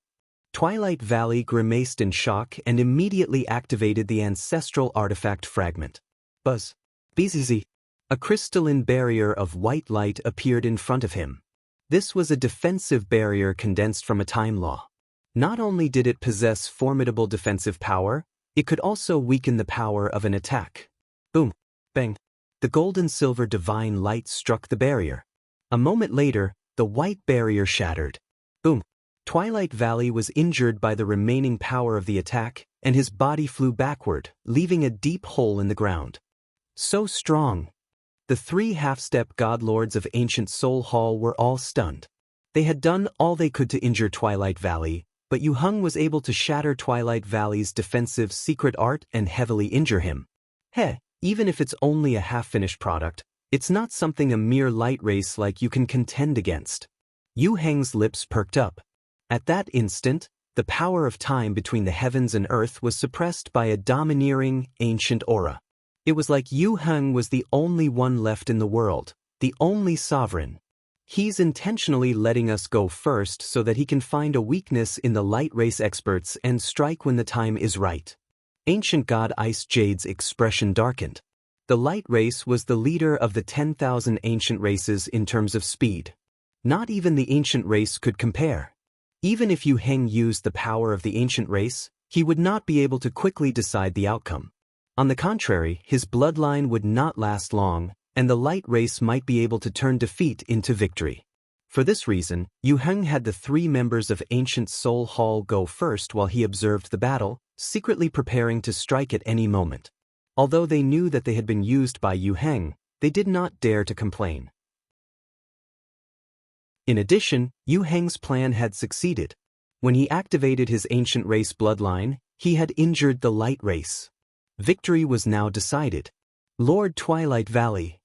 Twilight Valley grimaced in shock and immediately activated the ancestral artifact fragment. Buzz. Bzz. A crystalline barrier of white light appeared in front of him. This was a defensive barrier condensed from a time law. Not only did it possess formidable defensive power, it could also weaken the power of an attack. Boom. Bang. The gold and silver divine light struck the barrier. A moment later, the white barrier shattered. Boom. Twilight Valley was injured by the remaining power of the attack, and his body flew backward, leaving a deep hole in the ground. So strong. The three half-step godlords of ancient Soul Hall were all stunned. They had done all they could to injure Twilight Valley, but Yu Heng was able to shatter Twilight Valley's defensive secret art and heavily injure him. Heh, even if it's only a half-finished product, it's not something a mere light race like you can contend against. Yu Heng's lips perked up. At that instant, the power of time between the heavens and earth was suppressed by a domineering, ancient aura. It was like Yu Heng was the only one left in the world, the only sovereign. He's intentionally letting us go first so that he can find a weakness in the light race experts and strike when the time is right. Ancient God Ice Jade's expression darkened. The light race was the leader of the 10,000 ancient races in terms of speed. Not even the ancient race could compare. Even if Yu Heng used the power of the ancient race, he would not be able to quickly decide the outcome. On the contrary, his bloodline would not last long, and the light race might be able to turn defeat into victory. For this reason, Yu Heng had the three members of Ancient Soul Hall go first while he observed the battle, secretly preparing to strike at any moment. Although they knew that they had been used by Yu Heng, they did not dare to complain. In addition, Yu Heng's plan had succeeded. When he activated his ancient race bloodline, he had injured the light race. Victory was now decided. Lord Twilight Valley.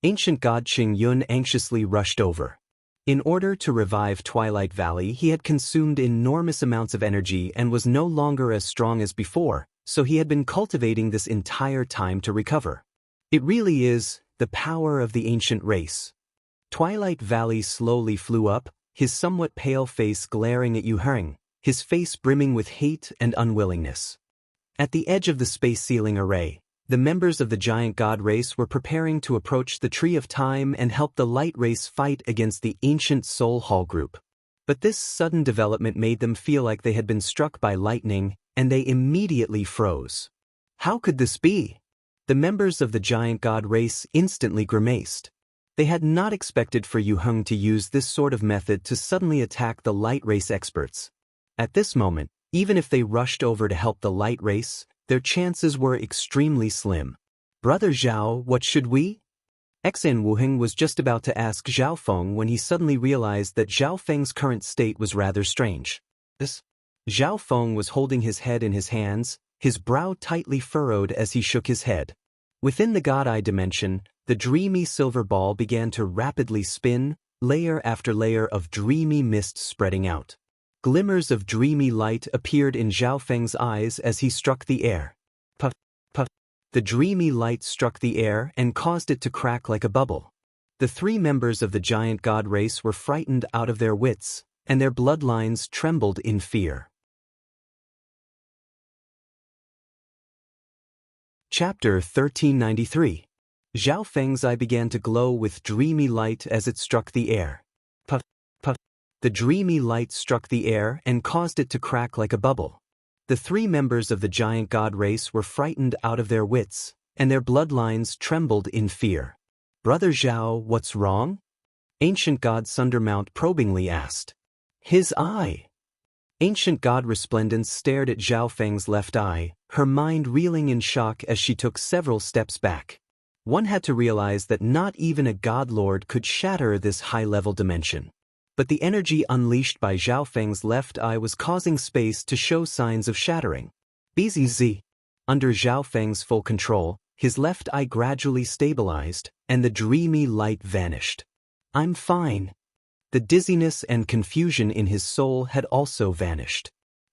Ancient God Qing Yun anxiously rushed over. In order to revive Twilight Valley, he had consumed enormous amounts of energy and was no longer as strong as before, so he had been cultivating this entire time to recover. It really is the power of the ancient race. Twilight Valley slowly flew up, his somewhat pale face glaring at Yu Heng, his face brimming with hate and unwillingness. At the edge of the space ceiling array, the members of the giant god race were preparing to approach the Tree of Time and help the light race fight against the ancient Soul Hall group. But this sudden development made them feel like they had been struck by lightning, and they immediately froze. How could this be? The members of the giant god race instantly grimaced. They had not expected for Yu Heng to use this sort of method to suddenly attack the light race experts. At this moment, even if they rushed over to help the light race, their chances were extremely slim. Brother Zhao, what should we? Xan Wuheng was just about to ask Zhao Feng when he suddenly realized that Zhao Feng's current state was rather strange. Zhao Feng was holding his head in his hands, his brow tightly furrowed as he shook his head. Within the God-Eye dimension, the dreamy silver ball began to rapidly spin, layer after layer of dreamy mist spreading out. Glimmers of dreamy light appeared in Zhao Feng's eyes as he struck the air. Puff, puff. The dreamy light struck the air and caused it to crack like a bubble. The three members of the giant god race were frightened out of their wits, and their bloodlines trembled in fear. Chapter 1393. Zhao Feng's eye began to glow with dreamy light as it struck the air. Puff, puff. The dreamy light struck the air and caused it to crack like a bubble. The three members of the giant god race were frightened out of their wits, and their bloodlines trembled in fear. "Brother Zhao, what's wrong?" Ancient god Sundermount probingly asked. "His eye." Ancient god Resplendence stared at Zhao Feng's left eye, her mind reeling in shock as she took several steps back. One had to realize that not even a god lord could shatter this high-level dimension. But the energy unleashed by Zhao Feng's left eye was causing space to show signs of shattering. BZZ. Under Zhao Feng's full control, his left eye gradually stabilized, and the dreamy light vanished. "I'm fine." The dizziness and confusion in his soul had also vanished.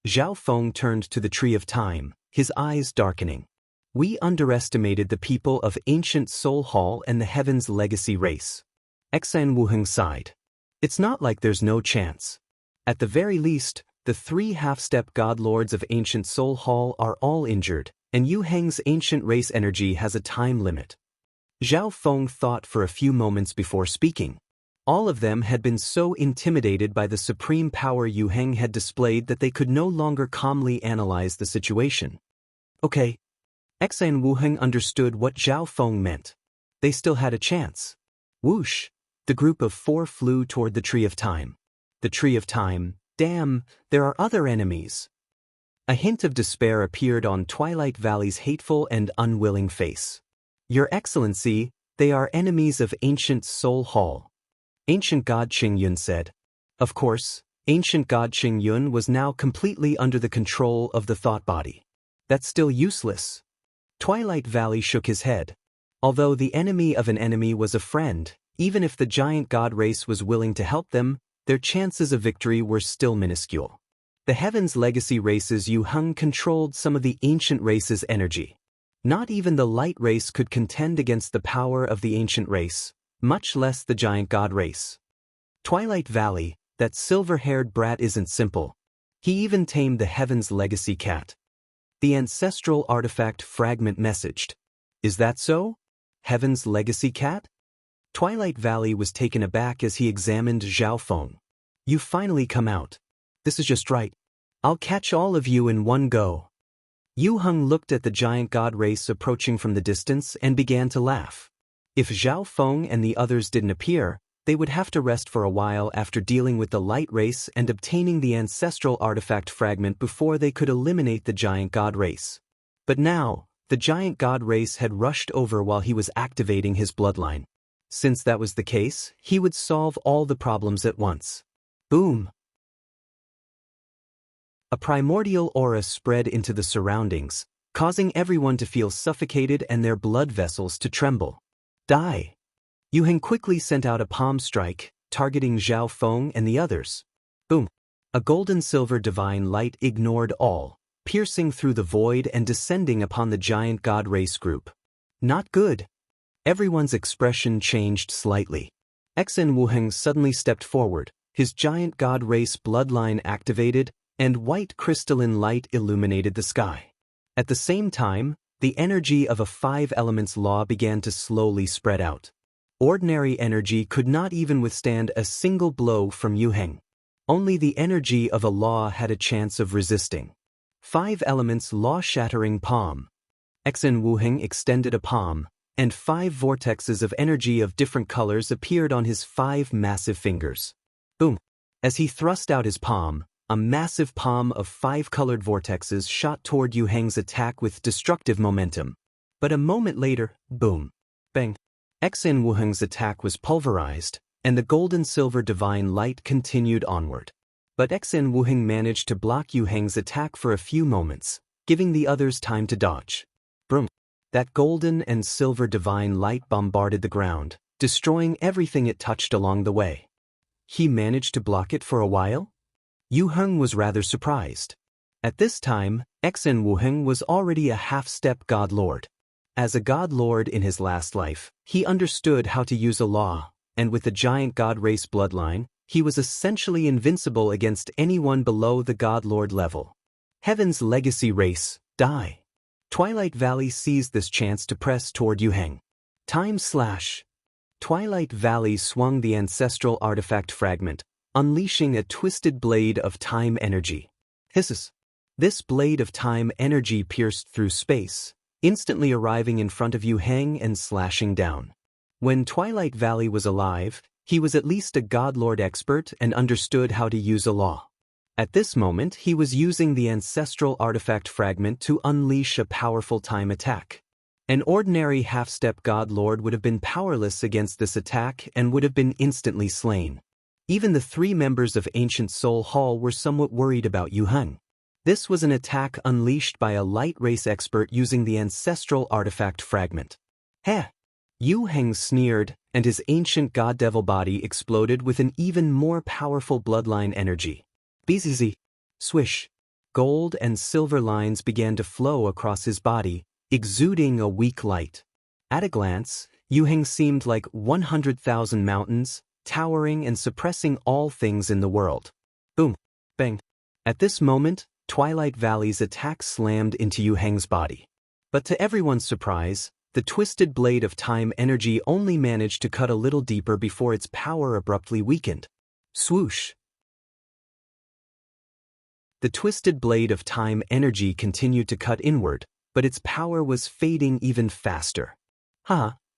Zhao Feng turned to the Tree of Time, his eyes darkening. "We underestimated the people of Ancient Soul Hall and the Heaven's Legacy race." Xan Wuheng sighed. "It's not like there's no chance. At the very least, the three half-step god lords of Ancient Soul Hall are all injured, and Yu Heng's ancient race energy has a time limit." Zhao Feng thought for a few moments before speaking. All of them had been so intimidated by the supreme power Yu Heng had displayed that they could no longer calmly analyze the situation. Okay. Xan Wuheng understood what Zhao Feng meant. They still had a chance. Whoosh! The group of four flew toward the Tree of Time. The Tree of Time, damn, there are other enemies. A hint of despair appeared on Twilight Valley's hateful and unwilling face. "Your Excellency, they are enemies of Ancient Soul Hall." Ancient God Qingyun said. Of course, Ancient God Qingyun was now completely under the control of the thought body. "That's still useless." Twilight Valley shook his head. Although the enemy of an enemy was a friend, even if the giant god race was willing to help them, their chances of victory were still minuscule. The Heaven's Legacy race's Yu Heng controlled some of the ancient race's energy. Not even the light race could contend against the power of the ancient race, much less the giant god race. Twilight Valley, that silver-haired brat isn't simple. He even tamed the Heaven's Legacy cat. The ancestral artifact fragment messaged. "Is that so? Heaven's Legacy cat?" Twilight Valley was taken aback as he examined Zhao Feng. "You finally come out. This is just right. I'll catch all of you in one go." Yu Heng looked at the giant god race approaching from the distance and began to laugh. If Zhao Feng and the others didn't appear, they would have to rest for a while after dealing with the light race and obtaining the ancestral artifact fragment before they could eliminate the giant god race. But now, the giant god race had rushed over while he was activating his bloodline. Since that was the case, he would solve all the problems at once. Boom! A primordial aura spread into the surroundings, causing everyone to feel suffocated and their blood vessels to tremble. "Die!" Yu Heng quickly sent out a palm strike, targeting Zhao Feng and the others. Boom! A golden-silver divine light ignored all, piercing through the void and descending upon the giant god race group. Not good. Everyone's expression changed slightly. Xen Wuheng suddenly stepped forward, his giant god race bloodline activated, and white crystalline light illuminated the sky. At the same time, the energy of a five elements law began to slowly spread out. Ordinary energy could not even withstand a single blow from Yu Heng. Only the energy of a law had a chance of resisting. Five elements law-shattering palm. Xen Wuheng extended a palm, and five vortexes of energy of different colors appeared on his five massive fingers. Boom! As he thrust out his palm, a massive palm of five colored vortexes shot toward Yu Heng's attack with destructive momentum. But a moment later, boom! Bang! Xen Wuheng's attack was pulverized, and the golden-silver divine light continued onward. But Xen Wuheng managed to block Yu Heng's attack for a few moments, giving the others time to dodge. Boom! That golden and silver divine light bombarded the ground, destroying everything it touched along the way. He managed to block it for a while? Yu Heng was rather surprised. At this time, Xen Wuheng was already a half-step god lord. As a god lord in his last life, he understood how to use a law, and with the giant god race bloodline, he was essentially invincible against anyone below the god lord level. Heaven's Legacy race, die! Twilight Valley seized this chance to press toward Yu Heng. Time slash! Twilight Valley swung the ancestral artifact fragment, unleashing a twisted blade of time energy. Hisses. This blade of time energy pierced through space, instantly arriving in front of Yu Heng and slashing down. When Twilight Valley was alive, he was at least a godlord expert and understood how to use a law. At this moment, he was using the ancestral artifact fragment to unleash a powerful time attack. An ordinary half-step godlord would have been powerless against this attack and would have been instantly slain. Even the 3 members of Ancient Soul Hall were somewhat worried about Yu Heng. This was an attack unleashed by a light race expert using the ancestral artifact fragment. Heh! Yu Heng sneered, and his ancient god-devil body exploded with an even more powerful bloodline energy. Bzz. Swish. Gold and silver lines began to flow across his body, exuding a weak light. At a glance, Yu Heng seemed like 100,000 mountains, towering and suppressing all things in the world. Boom. Bang. At this moment, Twilight Valley's attack slammed into Yu Heng's body. But to everyone's surprise, the twisted blade of time energy only managed to cut a little deeper before its power abruptly weakened. Swoosh. The twisted blade of time energy continued to cut inward, but its power was fading even faster.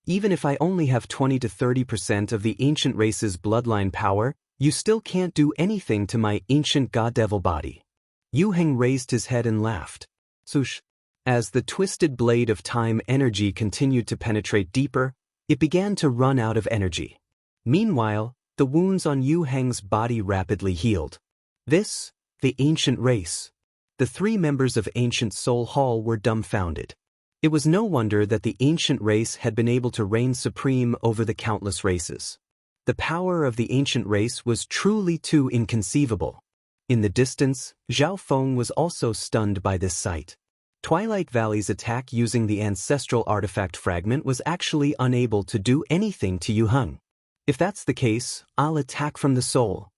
Even if I only have 20 to 30% of the ancient race's bloodline power, you still can't do anything to my ancient god-devil body. Yu Heng raised his head and laughed. Swoosh. As the twisted blade of time energy continued to penetrate deeper, it began to run out of energy. Meanwhile, the wounds on Yu Heng's body rapidly healed. This, the ancient race. The 3 members of Ancient Soul Hall were dumbfounded. It was no wonder that the ancient race had been able to reign supreme over the countless races. The power of the ancient race was truly too inconceivable. In the distance, Zhao Feng was also stunned by this sight. Twilight Valley's attack using the ancestral artifact fragment was actually unable to do anything to Yu Heng. If that's the case, I'll attack from the soul.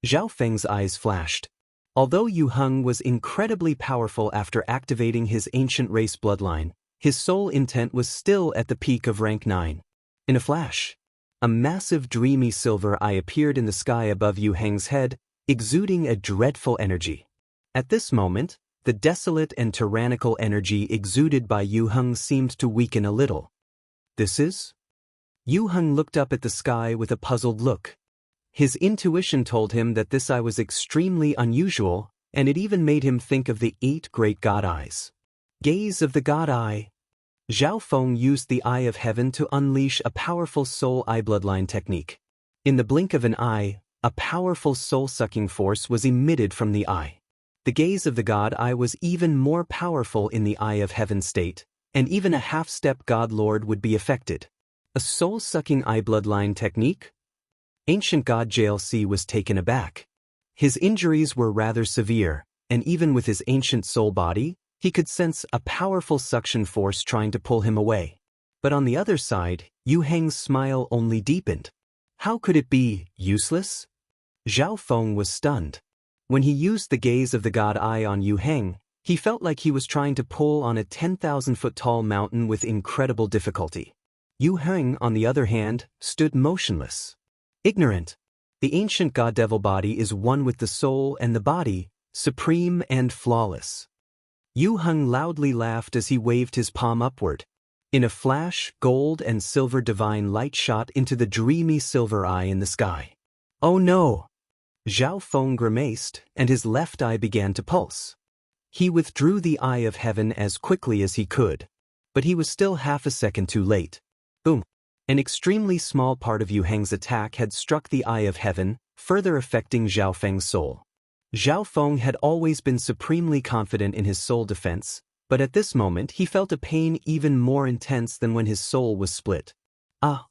Zhao Feng's eyes flashed. Although Yu Heng was incredibly powerful after activating his ancient race bloodline, his soul intent was still at the peak of rank 9. In a flash, a massive dreamy silver eye appeared in the sky above Yu Heng's head, exuding a dreadful energy. At this moment, the desolate and tyrannical energy exuded by Yu Heng seemed to weaken a little. This is? Yu Heng looked up at the sky with a puzzled look. His intuition told him that this eye was extremely unusual, and it even made him think of the 8 great god eyes. Gaze of the god eye. Zhao Feng used the Eye of Heaven to unleash a powerful soul eye bloodline technique. In the blink of an eye, a powerful soul-sucking force was emitted from the eye. The gaze of the god eye was even more powerful in the Eye of Heaven state, and even a half-step god lord would be affected. A soul-sucking eye bloodline technique? Ancient God JLC was taken aback. His injuries were rather severe, and even with his ancient soul body, he could sense a powerful suction force trying to pull him away. But on the other side, Yu Heng's smile only deepened. How could it be useless? Zhao Feng was stunned. When he used the gaze of the god eye on Yu Heng, he felt like he was trying to pull on a 10,000-foot-tall mountain with incredible difficulty. Yu Heng, on the other hand, stood motionless. Ignorant. The ancient god-devil body is one with the soul and the body, supreme and flawless. Yu Heng loudly laughed as he waved his palm upward. In a flash, gold and silver divine light shot into the dreamy silver eye in the sky. Oh no! Zhao Feng grimaced, and his left eye began to pulse. He withdrew the Eye of Heaven as quickly as he could, but he was still half a second too late. Boom! An extremely small part of Yu Heng's attack had struck the Eye of Heaven, further affecting Zhao Feng's soul. Zhao Feng had always been supremely confident in his soul defense, but at this moment he felt a pain even more intense than when his soul was split. Ah!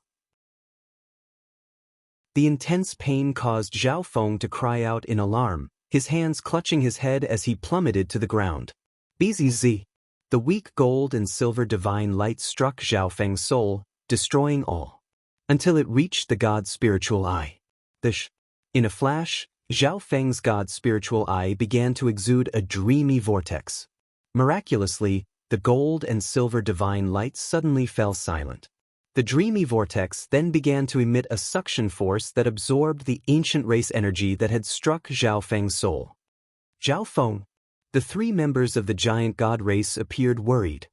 The intense pain caused Zhao Feng to cry out in alarm, his hands clutching his head as he plummeted to the ground. Bzz. The weak gold and silver divine light struck Zhao Feng's soul, destroying all. Until it reached the god's spiritual eye. In a flash, Zhao Feng's god's spiritual eye began to exude a dreamy vortex. Miraculously, the gold and silver divine lights suddenly fell silent. The dreamy vortex then began to emit a suction force that absorbed the ancient race energy that had struck Zhao Feng's soul. Zhao Feng. The three members of the giant god race appeared worried.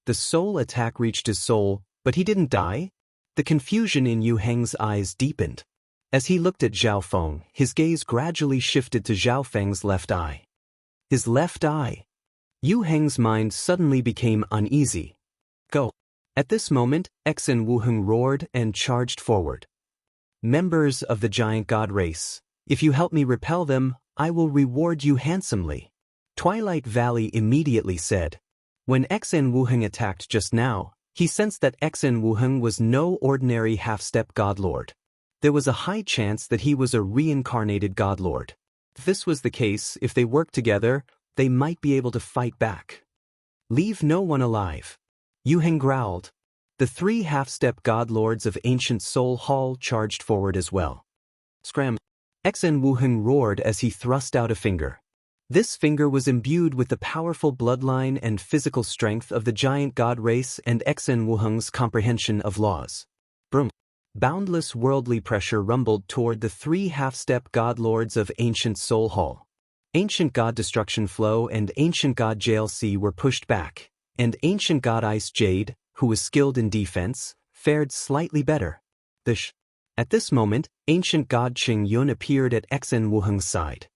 The soul attack reached his soul, but he didn't die? The confusion in Yu Heng's eyes deepened. As he looked at Zhao Feng, his gaze gradually shifted to Zhao Feng's left eye. His left eye. Yu Heng's mind suddenly became uneasy. Go. At this moment, Xen Wuheng roared and charged forward. Members of the giant god race, if you help me repel them, I will reward you handsomely. Twilight Valley immediately said. When Xen Wuheng attacked just now, he sensed that Xen Wuheng was no ordinary half-step godlord. There was a high chance that he was a reincarnated godlord. If this was the case, if they worked together, they might be able to fight back. Leave no one alive. Yu Heng growled. The three half-step godlords of ancient Soul Hall charged forward as well. Scram! Xen Wuheng roared as he thrust out a finger. This finger was imbued with the powerful bloodline and physical strength of the giant god race and Xen Wuheng's comprehension of laws. Broom! Boundless worldly pressure rumbled toward the three half-step godlords of ancient Soul Hall. Ancient god Destruction Flow and Ancient god JLC were pushed back, and Ancient god Ice Jade, who was skilled in defense, fared slightly better. At this moment, Ancient god Qing Yun appeared at Xen Wuheng's side.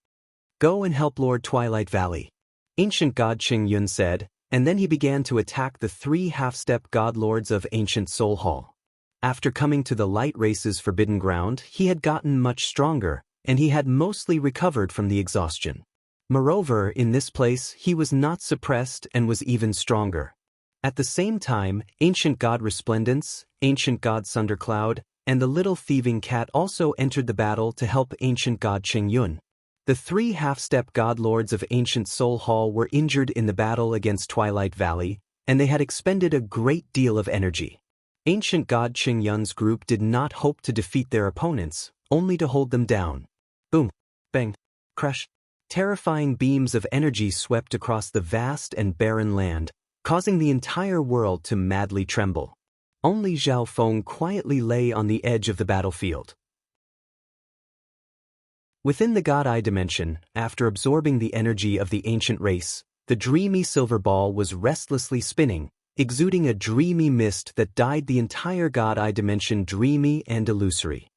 Go and help Lord Twilight Valley. Ancient god Qing Yun said, and then he began to attack the three half-step godlords of ancient Soul Hall. After coming to the light race's forbidden ground, he had gotten much stronger, and he had mostly recovered from the exhaustion. Moreover, in this place, he was not suppressed and was even stronger. At the same time, Ancient God Resplendence, Ancient God Thundercloud, and the Little Thieving Cat also entered the battle to help Ancient God Qing Yun. The three half-step godlords of ancient Soul Hall were injured in the battle against Twilight Valley, and they had expended a great deal of energy. Ancient God Qing Yun's group did not hope to defeat their opponents, only to hold them down. Boom! Bang! Crash! Terrifying beams of energy swept across the vast and barren land, causing the entire world to madly tremble. Only Zhao Feng quietly lay on the edge of the battlefield. Within the God Eye dimension, after absorbing the energy of the ancient race, the dreamy silver ball was restlessly spinning, exuding a dreamy mist that dyed the entire God Eye dimension dreamy and illusory.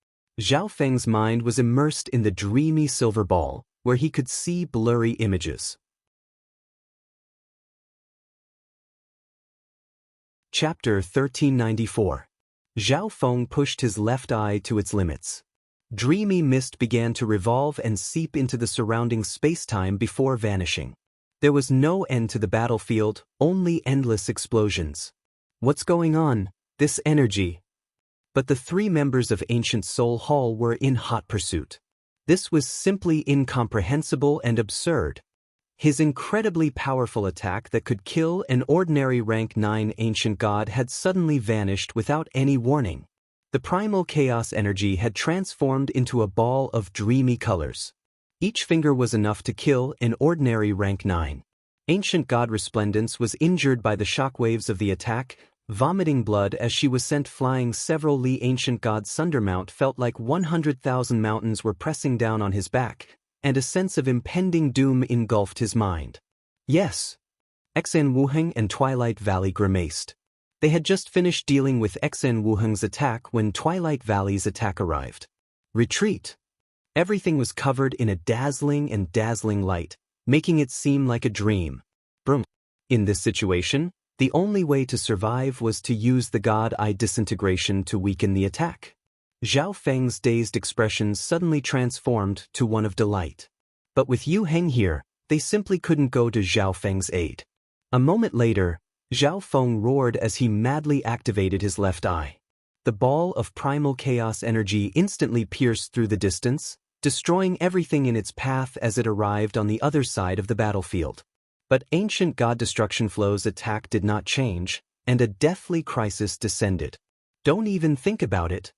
Zhao Feng's mind was immersed in the dreamy silver ball, where he could see blurry images. Chapter 1394. Zhao Feng pushed his left eye to its limits. Dreamy mist began to revolve and seep into the surrounding space-time before vanishing. There was no end to the battlefield, only endless explosions. What's going on? This energy. But the three members of Ancient Soul Hall were in hot pursuit. This was simply incomprehensible and absurd. His incredibly powerful attack that could kill an ordinary rank 9 ancient god had suddenly vanished without any warning. The primal chaos energy had transformed into a ball of dreamy colors. Each finger was enough to kill an ordinary rank 9. Ancient God Resplendence was injured by the shockwaves of the attack, vomiting blood as she was sent flying. Several Li Ancient God Sundermount felt like 100,000 mountains were pressing down on his back, and a sense of impending doom engulfed his mind. Yes. Xen Wuheng and Twilight Valley grimaced. They had just finished dealing with Xen Wuheng's attack when Twilight Valley's attack arrived. Retreat. Everything was covered in a dazzling light, making it seem like a dream. Broom. In this situation, the only way to survive was to use the God Eye disintegration to weaken the attack. Zhao Feng's dazed expression suddenly transformed to one of delight. But with Yu Heng here, they simply couldn't go to Zhao Feng's aid. A moment later, Zhao Feng roared as he madly activated his left eye. The ball of primal chaos energy instantly pierced through the distance, destroying everything in its path as it arrived on the other side of the battlefield. But Ancient God Destruction Flow's attack did not change, and a deathly crisis descended. Don't even think about it.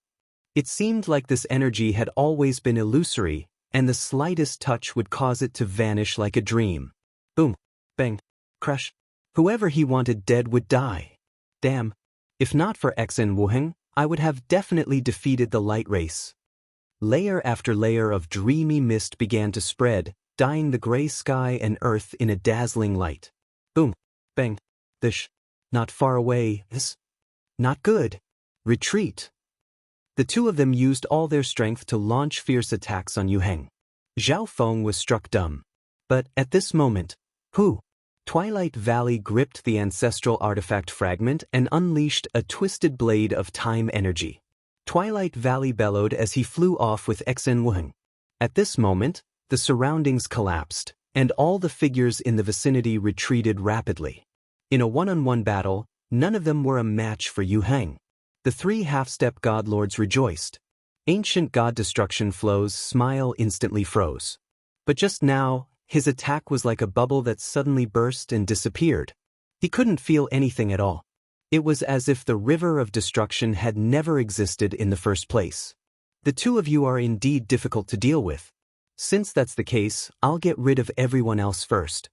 It seemed like this energy had always been illusory, and the slightest touch would cause it to vanish like a dream. Boom, bang, crash. Whoever he wanted dead would die. Damn. If not for Xen Wuheng, I would have definitely defeated the light race. Layer after layer of dreamy mist began to spread, dyeing the gray sky and earth in a dazzling light. Boom. Bang. This. Not far away. This. Not good. Retreat. The two of them used all their strength to launch fierce attacks on Yu Heng. Zhao Feng was struck dumb. But at this moment, Twilight Valley gripped the ancestral artifact fragment and unleashed a twisted blade of time energy. Twilight Valley bellowed as he flew off with Xen Wuheng. At this moment, the surroundings collapsed, and all the figures in the vicinity retreated rapidly. In a one-on-one battle, none of them were a match for Yu Heng. The three half-step godlords rejoiced. Ancient god destruction flow's smile instantly froze. But just now, his attack was like a bubble that suddenly burst and disappeared. He couldn't feel anything at all. It was as if the river of destruction had never existed in the first place. The two of you are indeed difficult to deal with. Since that's the case, I'll get rid of everyone else first.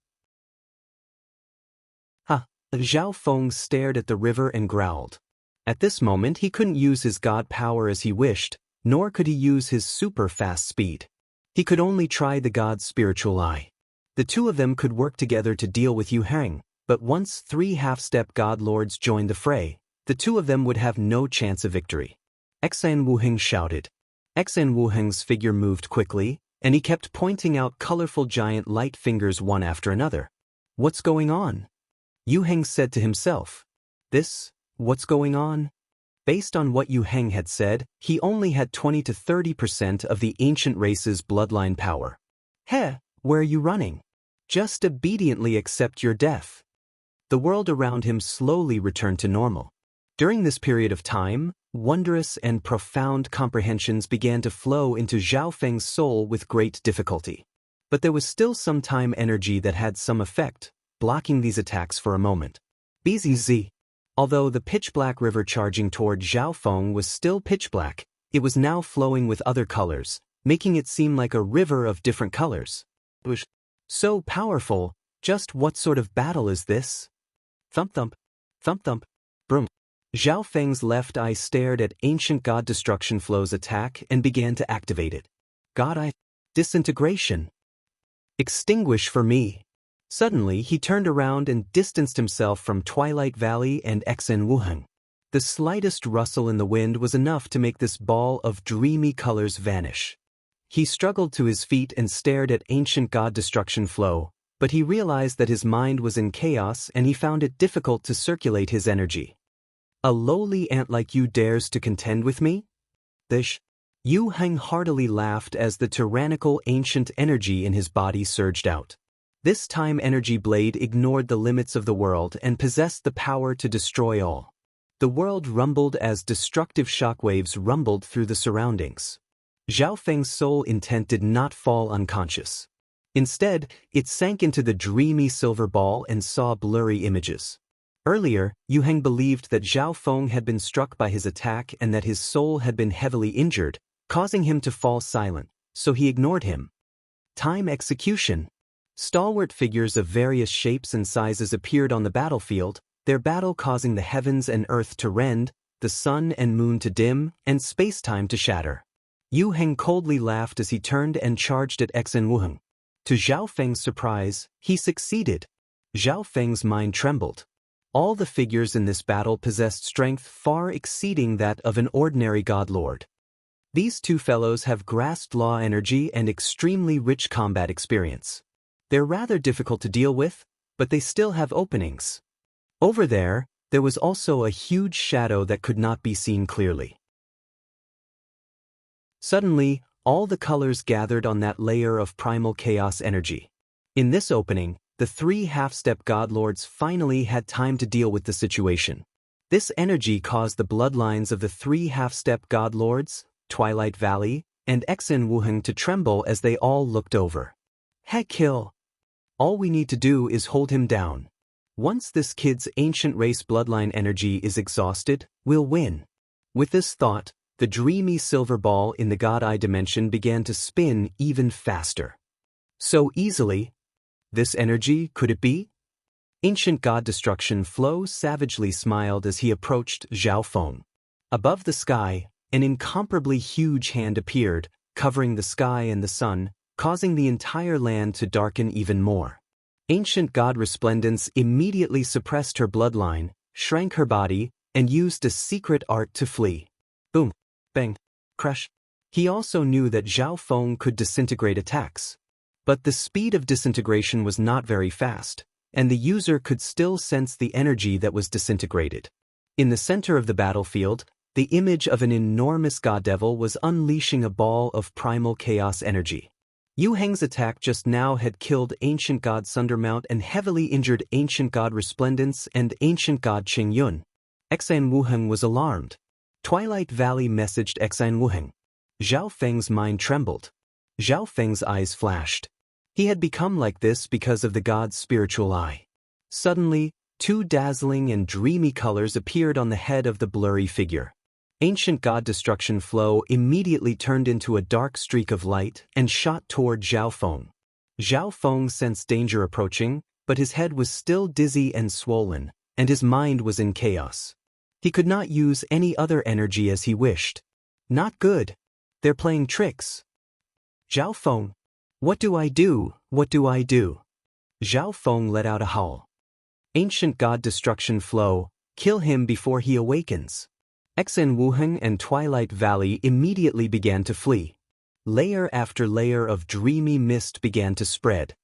Zhao Feng stared at the river and growled. At this moment he couldn't use his god power as he wished, nor could he use his super-fast speed. He could only try the god's spiritual eye. The two of them could work together to deal with Yu Heng, but once three half-step godlords joined the fray, the two of them would have no chance of victory. Xen Wuheng shouted. Xen Wuheng's figure moved quickly, and he kept pointing out colorful giant light fingers one after another. What's going on? Yu Heng said to himself. What's going on? Based on what Yu Heng had said, he only had 20 to 30% of the ancient race's bloodline power. Where are you running? Just obediently accept your death. The world around him slowly returned to normal. During this period of time, wondrous and profound comprehensions began to flow into Zhao Feng's soul with great difficulty. But there was still some time energy that had some effect, blocking these attacks for a moment. BZZ. Although the pitch-black river charging toward Zhao Feng was still pitch-black, it was now flowing with other colors, making it seem like a river of different colors. It was so powerful. Just what sort of battle is this? Thump thump, thump thump, broom. Zhao Feng's left eye stared at ancient god destruction flow's attack and began to activate it. God eye. Disintegration. Extinguish for me. Suddenly he turned around and distanced himself from Twilight Valley and Xen Wuheng. The slightest rustle in the wind was enough to make this ball of dreamy colors vanish. He struggled to his feet and stared at ancient god destruction flow, but he realized that his mind was in chaos and he found it difficult to circulate his energy. A lowly ant like you dares to contend with me? Yu Heng heartily laughed as the tyrannical ancient energy in his body surged out. This time energy blade ignored the limits of the world and possessed the power to destroy all. The world rumbled as destructive shockwaves rumbled through the surroundings. Zhao Feng's soul intent did not fall unconscious. Instead, it sank into the dreamy silver ball and saw blurry images. Earlier, Yu Heng believed that Zhao Feng had been struck by his attack and that his soul had been heavily injured, causing him to fall silent, so he ignored him. Time execution. Stalwart figures of various shapes and sizes appeared on the battlefield, their battle causing the heavens and earth to rend, the sun and moon to dim, and space-time to shatter. Yu Heng coldly laughed as he turned and charged at Xen Wuheng. To Zhao Feng's surprise, he succeeded. Zhao Feng's mind trembled. All the figures in this battle possessed strength far exceeding that of an ordinary godlord. These two fellows have grasped law energy and extremely rich combat experience. They're rather difficult to deal with, but they still have openings. Over there was also a huge shadow that could not be seen clearly. Suddenly, all the colors gathered on that layer of primal chaos energy. In this opening, the three half-step godlords finally had time to deal with the situation. This energy caused the bloodlines of the three half-step godlords, Twilight Valley, and Xen Wuheng to tremble as they all looked over. Kill. All we need to do is hold him down. Once this kid's ancient race bloodline energy is exhausted, we'll win. With this thought, the dreamy silver ball in the God Eye dimension began to spin even faster. So easily. This energy, could it be? Ancient god destruction Flow savagely smiled as he approached Zhao Feng. Above the sky, an incomparably huge hand appeared, covering the sky and the sun, causing the entire land to darken even more. Ancient god Resplendence immediately suppressed her bloodline, shrank her body, and used a secret art to flee. Boom, bang, crush. He also knew that Zhao Feng could disintegrate attacks. But the speed of disintegration was not very fast, and the user could still sense the energy that was disintegrated. In the center of the battlefield, the image of an enormous god devil was unleashing a ball of primal chaos energy. Yu Heng's attack just now had killed Ancient God Sundermount and heavily injured Ancient God Resplendence and Ancient God Qingyun. Xan Wuheng was alarmed. Twilight Valley messaged Xan Wuheng. Zhao Feng's mind trembled. Zhao Feng's eyes flashed. He had become like this because of the god's spiritual eye. Suddenly, two dazzling and dreamy colors appeared on the head of the blurry figure. Ancient God Destruction Flow immediately turned into a dark streak of light and shot toward Zhao Feng. Zhao Feng sensed danger approaching, but his head was still dizzy and swollen, and his mind was in chaos. He could not use any other energy as he wished. Not good. They're playing tricks. Zhao Feng. What do I do? What do I do? Zhao Feng let out a howl. Ancient God Destruction Flow, kill him before he awakens. Xan Wuheng and Twilight Valley immediately began to flee. Layer after layer of dreamy mist began to spread.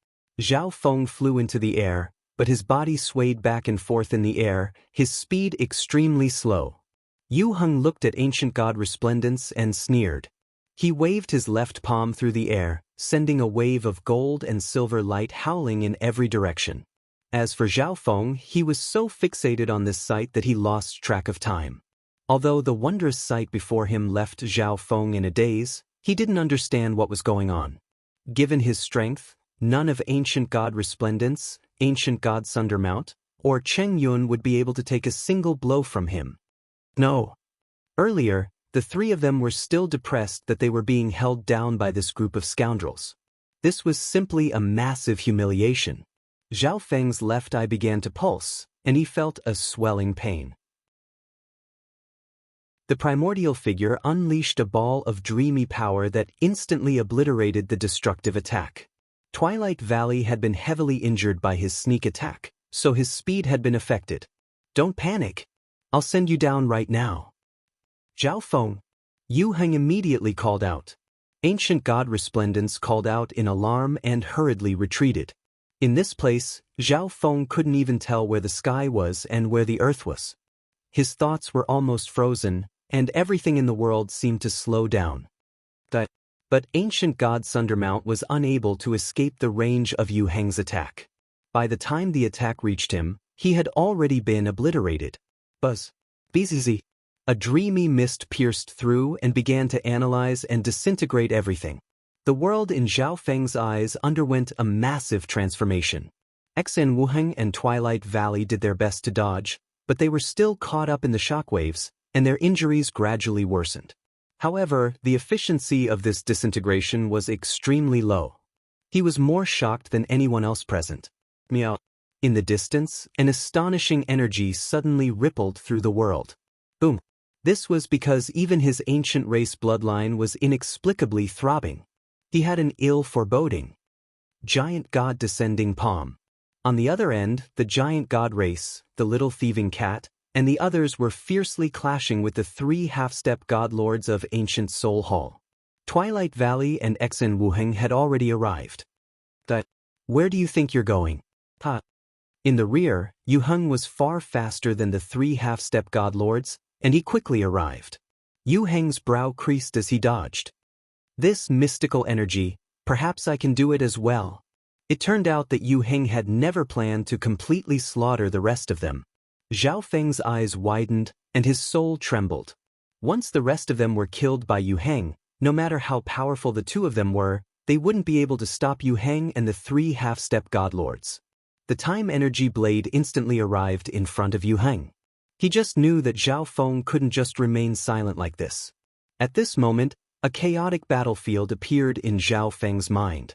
Zhao Feng flew into the air, but his body swayed back and forth in the air, his speed extremely slow. Yu Heng looked at Ancient God Resplendence and sneered. He waved his left palm through the air, sending a wave of gold and silver light howling in every direction. As for Zhao Feng, he was so fixated on this sight that he lost track of time. Although the wondrous sight before him left Zhao Feng in a daze, he didn't understand what was going on. Given his strength, none of Ancient God Resplendence, Ancient God Sundermount, or Cheng Yun would be able to take a single blow from him. No. Earlier, the three of them were still depressed that they were being held down by this group of scoundrels. This was simply a massive humiliation. Zhao Feng's left eye began to pulse, and he felt a swelling pain. The primordial figure unleashed a ball of dreamy power that instantly obliterated the destructive attack. Twilight Valley had been heavily injured by his sneak attack, so his speed had been affected. Don't panic. I'll send you down right now. Zhao Feng. Yu Heng immediately called out. Ancient God Resplendence called out in alarm and hurriedly retreated. In this place, Zhao Feng couldn't even tell where the sky was and where the earth was. His thoughts were almost frozen, and everything in the world seemed to slow down. But Ancient God Sundermount was unable to escape the range of Yu Heng's attack. By the time the attack reached him, he had already been obliterated. Buzz. Bzz. A dreamy mist pierced through and began to analyze and disintegrate everything. The world in Zhao Feng's eyes underwent a massive transformation. Xan Wuheng and Twilight Valley did their best to dodge, but they were still caught up in the shockwaves, and their injuries gradually worsened. However, the efficiency of this disintegration was extremely low. He was more shocked than anyone else present. Meow. In the distance, an astonishing energy suddenly rippled through the world. Boom. This was because even his ancient race bloodline was inexplicably throbbing. He had an ill foreboding. Giant God Descending Palm. On the other end, the giant god race, the little thieving cat, and the others were fiercely clashing with the three half-step god lords of ancient Soul Hall. Twilight Valley and Xan Wuheng had already arrived. Where do you think you're going? Ha. In the rear, Yu Heng was far faster than the three half-step god lords, and he quickly arrived. Yu Heng's brow creased as he dodged. This mystical energy, perhaps I can do it as well. It turned out that Yu Heng had never planned to completely slaughter the rest of them. Zhao Feng's eyes widened, and his soul trembled. Once the rest of them were killed by Yu Heng, no matter how powerful the two of them were, they wouldn't be able to stop Yu Heng and the three half-step god lords. The time energy blade instantly arrived in front of Yu Heng. He just knew that Zhao Feng couldn't just remain silent like this. At this moment, a chaotic battlefield appeared in Zhao Feng's mind.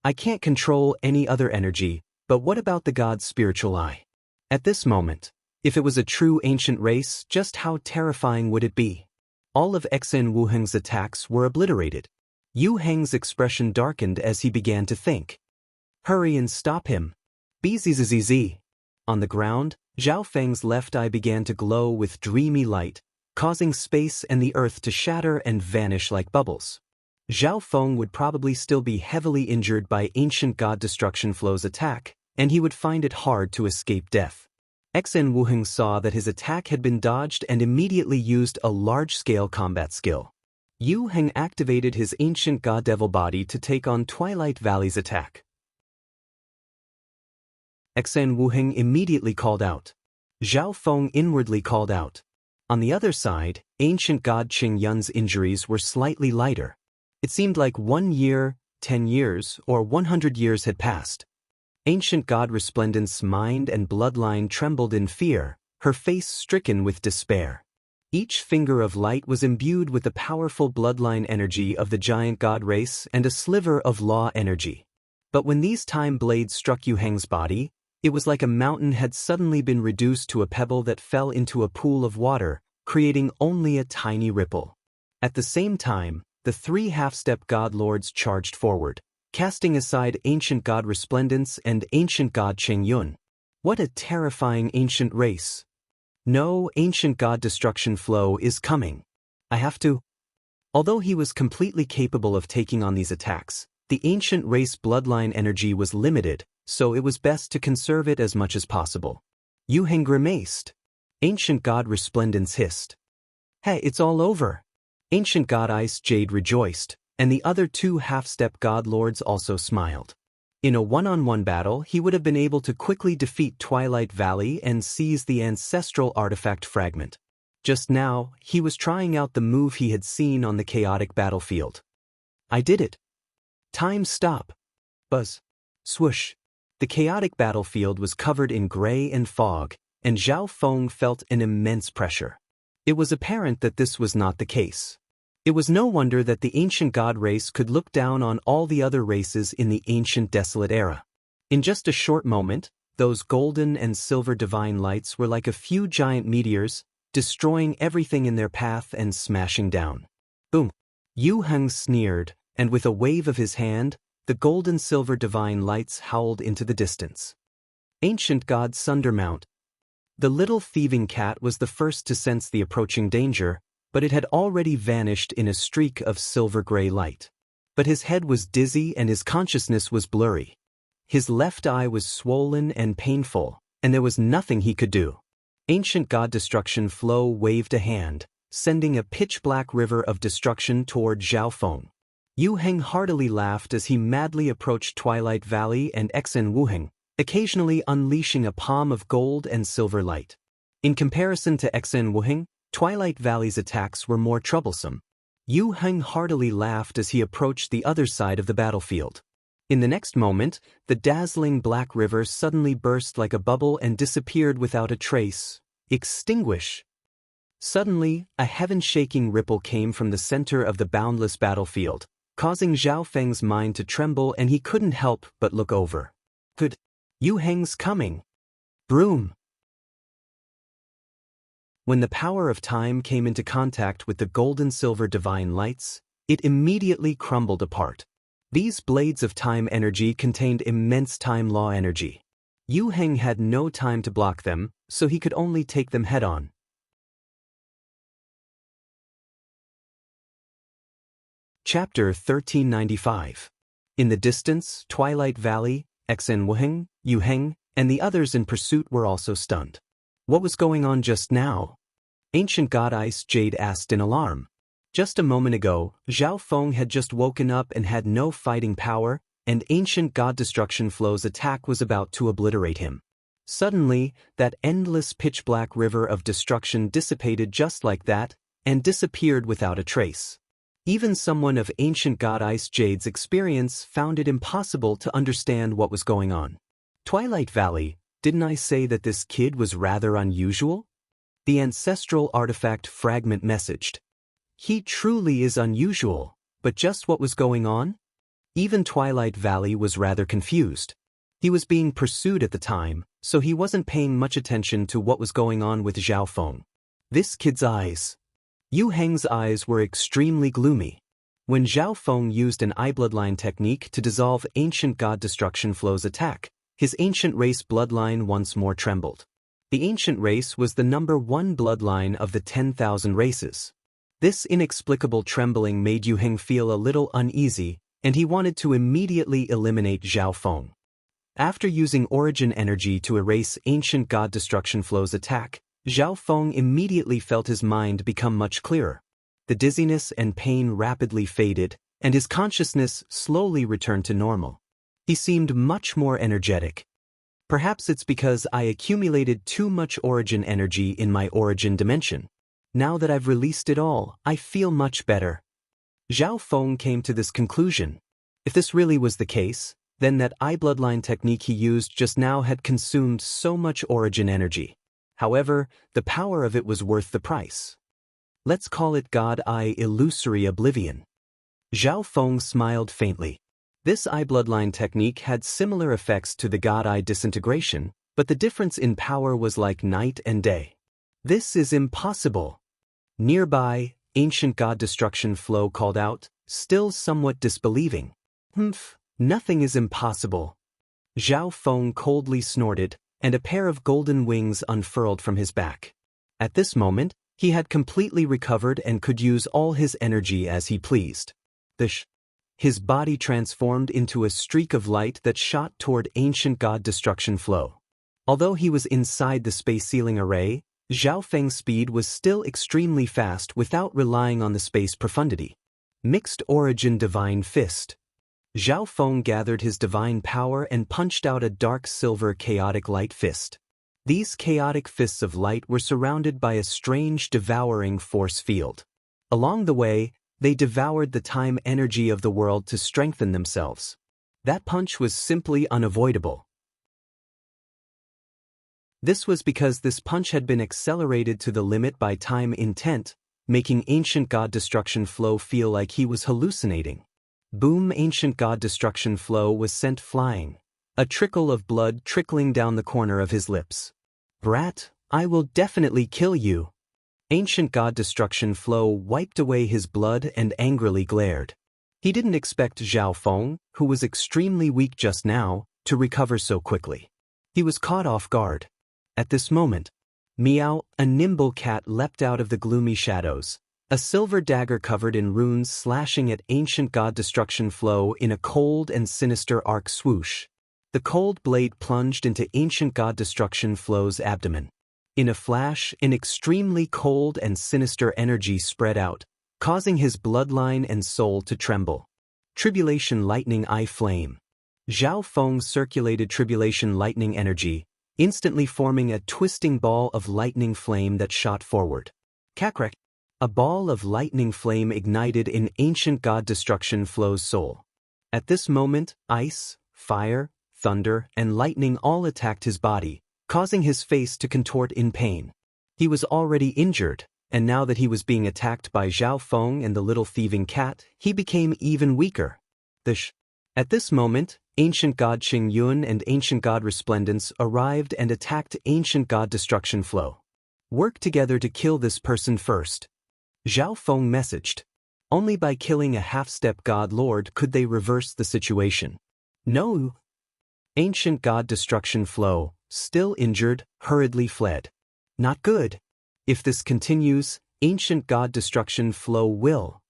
I can't control any other energy, But what about the god's spiritual eye? At this moment, if it was a true ancient race, just how terrifying would it be? All of Xen Wuheng's attacks were obliterated. Yu Heng's expression darkened as he began to think. Hurry and stop him. Bzzz. On the ground, Zhao Feng's left eye began to glow with dreamy light, causing space and the earth to shatter and vanish like bubbles. Zhao Feng would probably still be heavily injured by ancient god destruction flow's attack, and he would find it hard to escape death. Xen Wuheng saw that his attack had been dodged and immediately used a large-scale combat skill. Yu Heng activated his ancient god devil body to take on Twilight Valley's attack. Xen Wuheng immediately called out. Zhao Feng inwardly called out. On the other side, ancient god Qing Yun's injuries were slightly lighter. It seemed like 1 year, 10 years, or 100 years had passed. Ancient god Resplendent's mind and bloodline trembled in fear, her face stricken with despair. Each finger of light was imbued with the powerful bloodline energy of the giant god race and a sliver of law energy. But when these time blades struck Yu Heng's body, it was like a mountain had suddenly been reduced to a pebble that fell into a pool of water, creating only a tiny ripple. At the same time, the 3 half-step god lords charged forward, casting aside ancient god Resplendence and ancient god Qing Yun. What a terrifying ancient race! No, ancient god destruction flow is coming. I have to. Although he was completely capable of taking on these attacks, the ancient race bloodline energy was limited, so it was best to conserve it as much as possible. Yu Heng grimaced. Ancient god Resplendence hissed. Hey, it's all over. Ancient god Ice Jade rejoiced, and the other 2 half-step god lords also smiled. In a one-on-one battle, he would have been able to quickly defeat Twilight Valley and seize the ancestral artifact fragment. Just now, he was trying out the move he had seen on the chaotic battlefield. I did it. Time stop. Buzz. Swoosh. The chaotic battlefield was covered in gray and fog, and Zhao Feng felt an immense pressure. It was apparent that this was not the case. It was no wonder that the ancient god race could look down on all the other races in the ancient desolate era. In just a short moment, those golden and silver divine lights were like a few giant meteors, destroying everything in their path and smashing down. Boom! Yu Heng sneered, and with a wave of his hand, the golden silver divine lights howled into the distance. Ancient god Sundermount. The little thieving cat was the first to sense the approaching danger, but it had already vanished in a streak of silver-gray light. But his head was dizzy and his consciousness was blurry. His left eye was swollen and painful, and there was nothing he could do. Ancient god destruction flow waved a hand, sending a pitch-black river of destruction toward Zhao Feng. Yu Heng heartily laughed as he madly approached Twilight Valley and Xen Wuheng, occasionally unleashing a palm of gold and silver light. In comparison to Xen Wuheng, Twilight Valley's attacks were more troublesome. Yu Heng heartily laughed as he approached the other side of the battlefield. In the next moment, the dazzling black river suddenly burst like a bubble and disappeared without a trace. Extinguish! Suddenly, a heaven-shaking ripple came from the center of the boundless battlefield, causing Zhao Feng's mind to tremble, and he couldn't help but look over. Good. Yu Heng's coming. Broom! When the power of time came into contact with the golden-silver divine lights, it immediately crumbled apart. These blades of time energy contained immense time law energy. Yu Heng had no time to block them, so he could only take them head-on. Chapter 1395. In the distance, Twilight Valley, Xen Wuheng, Yu Heng, and the others in pursuit were also stunned. What was going on just now? Ancient God Ice Jade asked in alarm. Just a moment ago, Zhao Feng had just woken up and had no fighting power, and Ancient God Destruction Flow's attack was about to obliterate him. Suddenly, that endless pitch-black river of destruction dissipated just like that, and disappeared without a trace. Even someone of Ancient God Ice Jade's experience found it impossible to understand what was going on. Twilight Valley, didn't I say that this kid was rather unusual? The ancestral artifact fragment messaged. He truly is unusual, but just what was going on? Even Twilight Valley was rather confused. He was being pursued at the time, so he wasn't paying much attention to what was going on with Zhao Feng. This kid's eyes. Yu Heng's eyes were extremely gloomy. When Zhao Feng used an eye bloodline technique to dissolve ancient god destruction flow's attack, his ancient race bloodline once more trembled. The ancient race was the #1 bloodline of the 10,000 races. This inexplicable trembling made Yu Heng feel a little uneasy, and he wanted to immediately eliminate Zhao Feng. After using origin energy to erase ancient god destruction flow's attack, Zhao Feng immediately felt his mind become much clearer. The dizziness and pain rapidly faded, and his consciousness slowly returned to normal. He seemed much more energetic. Perhaps it's because I accumulated too much origin energy in my origin dimension. Now that I've released it all, I feel much better. Zhao Feng came to this conclusion. If this really was the case, then that eye bloodline technique he used just now had consumed so much origin energy. However, the power of it was worth the price. Let's call it God Eye Illusory Oblivion. Zhao Feng smiled faintly. This eye bloodline technique had similar effects to the God Eye disintegration, but the difference in power was like night and day. This is impossible. Nearby, ancient god destruction flow called out, still somewhat disbelieving. Nothing is impossible. Zhao Feng coldly snorted, and a pair of golden wings unfurled from his back. At this moment, he had completely recovered and could use all his energy as he pleased. His body transformed into a streak of light that shot toward ancient god destruction flow. Although he was inside the space sealing array, Zhao Feng's speed was still extremely fast without relying on the space profundity. Mixed Origin Divine Fist. Zhao Feng gathered his divine power and punched out a dark silver chaotic light fist. These chaotic fists of light were surrounded by a strange devouring force field. Along the way, they devoured the time energy of the world to strengthen themselves. That punch was simply unavoidable. This was because this punch had been accelerated to the limit by time intent, making ancient god destruction flow feel like he was hallucinating. Boom! Ancient god destruction flow was sent flying, a trickle of blood trickling down the corner of his lips. Brat, I will definitely kill you. Ancient god destruction flow wiped away his blood and angrily glared. He didn't expect Zhao Feng, who was extremely weak just now, to recover so quickly. He was caught off guard. At this moment, Meow, a nimble cat, leapt out of the gloomy shadows, a silver dagger covered in runes slashing at ancient god destruction flow in a cold and sinister arc swoosh. The cold blade plunged into ancient god destruction flow's abdomen. In a flash, an extremely cold and sinister energy spread out, causing his bloodline and soul to tremble. Tribulation Lightning Eye Flame. Zhao Feng circulated Tribulation Lightning energy, instantly forming a twisting ball of lightning flame that shot forward. Kakrek. A ball of lightning flame ignited in ancient god destruction flow's soul. At this moment, ice, fire, thunder, and lightning all attacked his body, causing his face to contort in pain. He was already injured, and now that he was being attacked by Zhao Feng and the little thieving cat, he became even weaker. At this moment, ancient god Qing Yun and ancient god Resplendence arrived and attacked ancient god destruction flow. Work together to kill this person first. Zhao Feng messaged. Only by killing a half-step god lord could they reverse the situation. No. Ancient god destruction flow, still injured, hurriedly fled. Not good. If this continues, ancient god destruction flow will.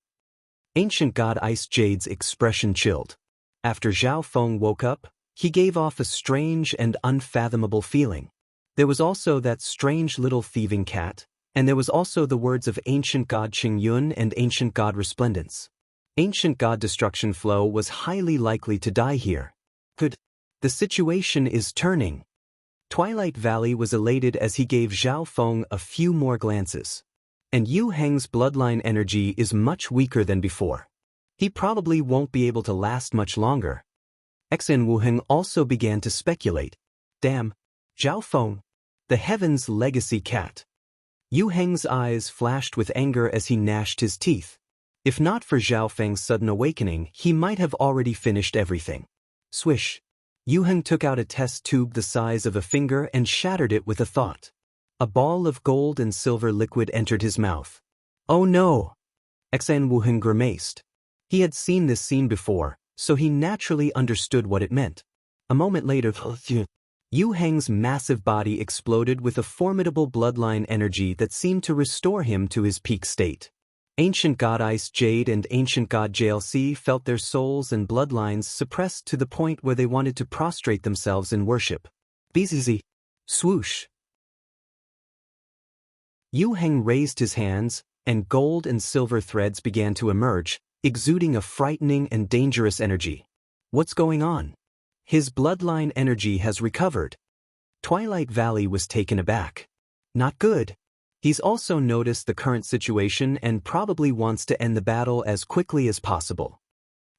Ancient god Ice Jade's expression chilled. After Zhao Feng woke up, he gave off a strange and unfathomable feeling. There was also that strange little thieving cat, and there was also the words of ancient god Qing Yun and ancient god Resplendence. Ancient god destruction flow was highly likely to die here. Good. The situation is turning. Twilight Valley was elated as he gave Zhao Feng a few more glances. And Yu Heng's bloodline energy is much weaker than before. He probably won't be able to last much longer. Xen Wuheng also began to speculate. Damn, Zhao Feng, the Heaven's Legacy cat. Yu Heng's eyes flashed with anger as he gnashed his teeth. If not for Zhao Feng's sudden awakening, he might have already finished everything. Swish. Yu Heng took out a test tube the size of a finger and shattered it with a thought. A ball of gold and silver liquid entered his mouth. Oh no! Xan Wu Heng grimaced. He had seen this scene before, so he naturally understood what it meant. A moment later, Yu Heng's massive body exploded with a formidable bloodline energy that seemed to restore him to his peak state. Ancient God Ice Jade and Ancient God JLC felt their souls and bloodlines suppressed to the point where they wanted to prostrate themselves in worship. Bzz. Swoosh. Yu Heng raised his hands, and gold and silver threads began to emerge, exuding a frightening and dangerous energy. What's going on? His bloodline energy has recovered. Twilight Valley was taken aback. Not good. He's also noticed the current situation and probably wants to end the battle as quickly as possible.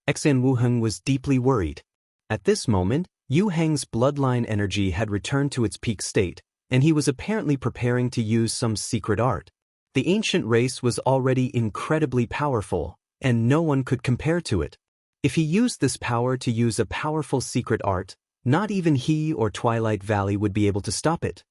Xan Wu Heng was deeply worried. At this moment, Yu Heng's bloodline energy had returned to its peak state, and he was apparently preparing to use some secret art. The ancient race was already incredibly powerful, and no one could compare to it. If he used this power to use a powerful secret art, not even he or Twilight Valley would be able to stop it.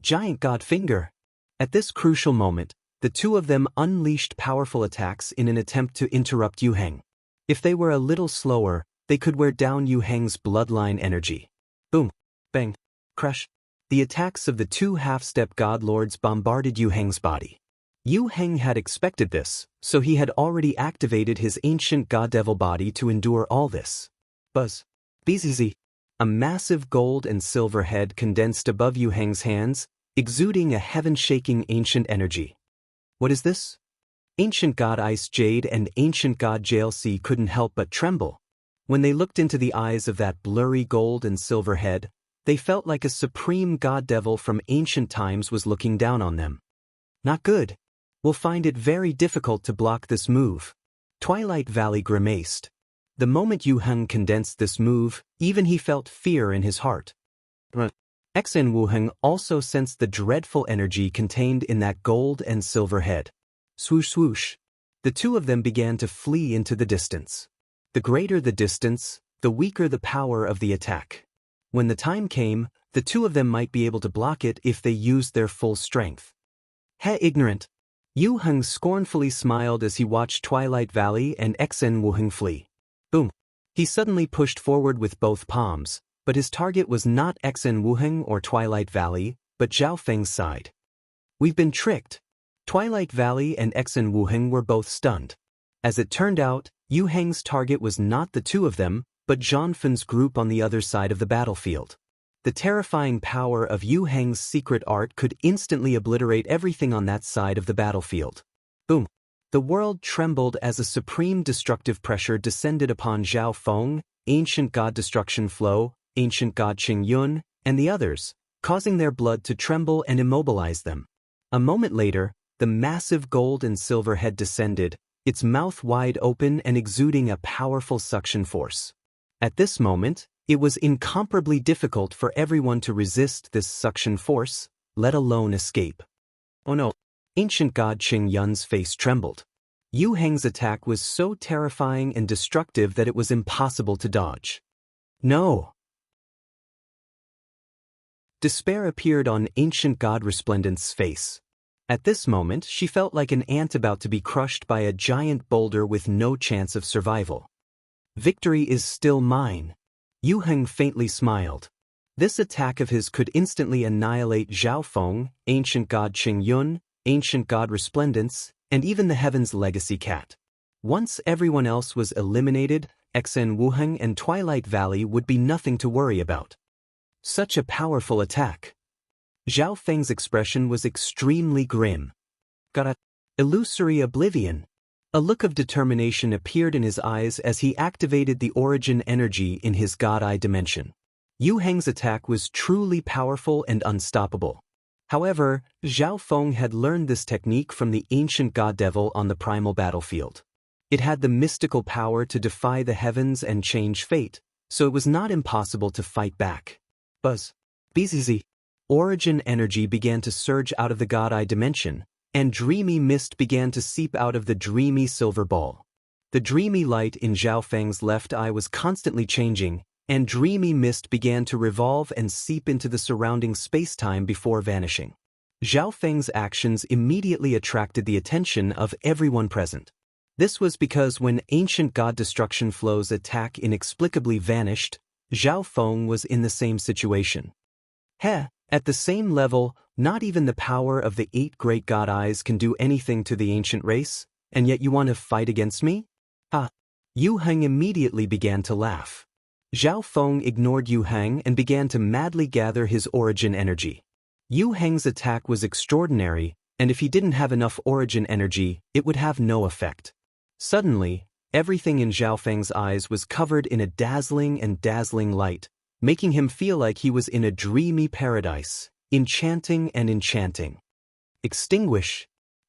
Giant God Finger. At this crucial moment, the two of them unleashed powerful attacks in an attempt to interrupt Yu Heng. If they were a little slower, they could wear down Yu Heng's bloodline energy. Boom, bang, crush. The attacks of the two half-step God Lords bombarded Yu Heng's body. Yu Heng had expected this, so he had already activated his ancient God Devil body to endure all this. Buzz. Bzz. A massive gold and silver head condensed above Yu Heng's hands, exuding a heaven-shaking ancient energy. What is this? Ancient God Ice Jade and Ancient God JLC couldn't help but tremble. When they looked into the eyes of that blurry gold and silver head, they felt like a supreme God Devil from ancient times was looking down on them. Not good. We'll find it very difficult to block this move. Twilight Valley grimaced. The moment Yu Heng condensed this move, even he felt fear in his heart. Xan Wu Heng also sensed the dreadful energy contained in that gold and silver head. Swoosh swoosh. The two of them began to flee into the distance. The greater the distance, the weaker the power of the attack. When the time came, the two of them might be able to block it if they used their full strength. He ignorant. Yu Heng scornfully smiled as he watched Twilight Valley and Xan Wu Heng flee. Boom. He suddenly pushed forward with both palms, but his target was not Xan Wu Heng or Twilight Valley, but Zhao Feng's side. We've been tricked. Twilight Valley and Xan Wu Heng were both stunned. As it turned out, Yu Heng's target was not the two of them, but Zhang Fen's group on the other side of the battlefield. The terrifying power of Yu Heng's secret art could instantly obliterate everything on that side of the battlefield. Boom. The world trembled as a supreme destructive pressure descended upon Zhao Feng, Ancient God Destruction Flow, Ancient God Qing Yun, and the others, causing their blood to tremble and immobilize them. A moment later, the massive gold and silver head descended, its mouth wide open and exuding a powerful suction force. At this moment, it was incomparably difficult for everyone to resist this suction force, let alone escape. Oh no! Ancient God Qing Yun's face trembled. Yu Heng's attack was so terrifying and destructive that it was impossible to dodge. No! Despair appeared on Ancient God Resplendent's face. At this moment, she felt like an ant about to be crushed by a giant boulder with no chance of survival. Victory is still mine. Yu Heng faintly smiled. This attack of his could instantly annihilate Zhao Feng, Ancient God Qing Yun, Ancient God Resplendence, and even the Heaven's Legacy Cat. Once everyone else was eliminated, Xan Wu Heng and Twilight Valley would be nothing to worry about. Such a powerful attack. Zhao Feng's expression was extremely grim. Got a illusory oblivion. A look of determination appeared in his eyes as he activated the origin energy in his God Eye dimension. Yu Heng's attack was truly powerful and unstoppable. However, Zhao Feng had learned this technique from the ancient God Devil on the primal battlefield. It had the mystical power to defy the heavens and change fate, so it was not impossible to fight back. Buzz. Bzz. Origin energy began to surge out of the God Eye dimension, and dreamy mist began to seep out of the dreamy silver ball. The dreamy light in Zhao Feng's left eye was constantly changing, and dreamy mist began to revolve and seep into the surrounding space-time before vanishing. Zhao Feng's actions immediately attracted the attention of everyone present. This was because when ancient god destruction flow's attack inexplicably vanished, Zhao Feng was in the same situation. At the same level, not even the power of the 8 great god eyes can do anything to the ancient race, and yet you want to fight against me? Yu Heng immediately began to laugh. Zhao Feng ignored Yu Heng and began to madly gather his origin energy. Yu Heng's attack was extraordinary, and if he didn't have enough origin energy, it would have no effect. Suddenly, everything in Zhao Feng's eyes was covered in a dazzling light, making him feel like he was in a dreamy paradise, enchanting and enchanting. Extinguish.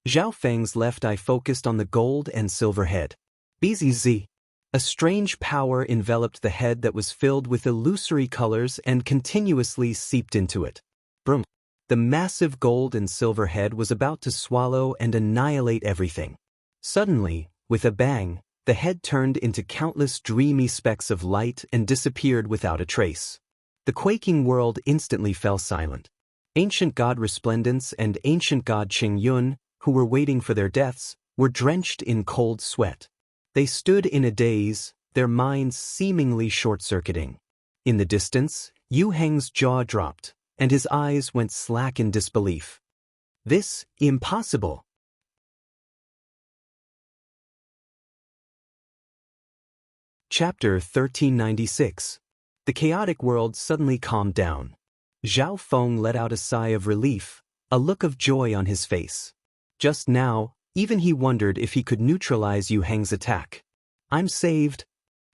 Zhao Feng's left eye focused on the gold and silver head. BZZ. A strange power enveloped the head that was filled with illusory colors and continuously seeped into it. Brum. The massive gold and silver head was about to swallow and annihilate everything. Suddenly, with a bang, the head turned into countless dreamy specks of light and disappeared without a trace. The quaking world instantly fell silent. Ancient god Resplendence and ancient god Qing Yun, who were waiting for their deaths, were drenched in cold sweat. They stood in a daze, their minds seemingly short-circuiting. In the distance, Yu Heng's jaw dropped, and his eyes went slack in disbelief. This, impossible. Chapter 1396. The chaotic world suddenly calmed down. Zhao Feng let out a sigh of relief, a look of joy on his face. Just now, even he wondered if he could neutralize Yu Heng's attack. I'm saved.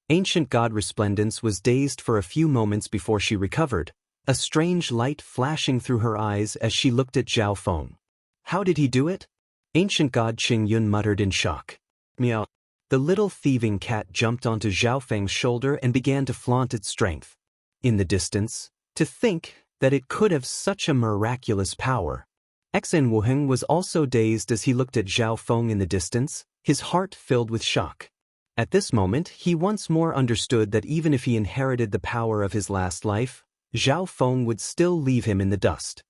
Ancient god Resplendence was dazed for a few moments before she recovered, a strange light flashing through her eyes as she looked at Zhao Feng. How did he do it? Ancient god Qing Yun muttered in shock. Meow. The little thieving cat jumped onto Zhao Feng's shoulder and began to flaunt its strength. In the distance, to think that it could have such a miraculous power. Xen Wuheng was also dazed as he looked at Zhao Feng in the distance, his heart filled with shock. At this moment, he once more understood that even if he inherited the power of his last life, Zhao Feng would still leave him in the dust.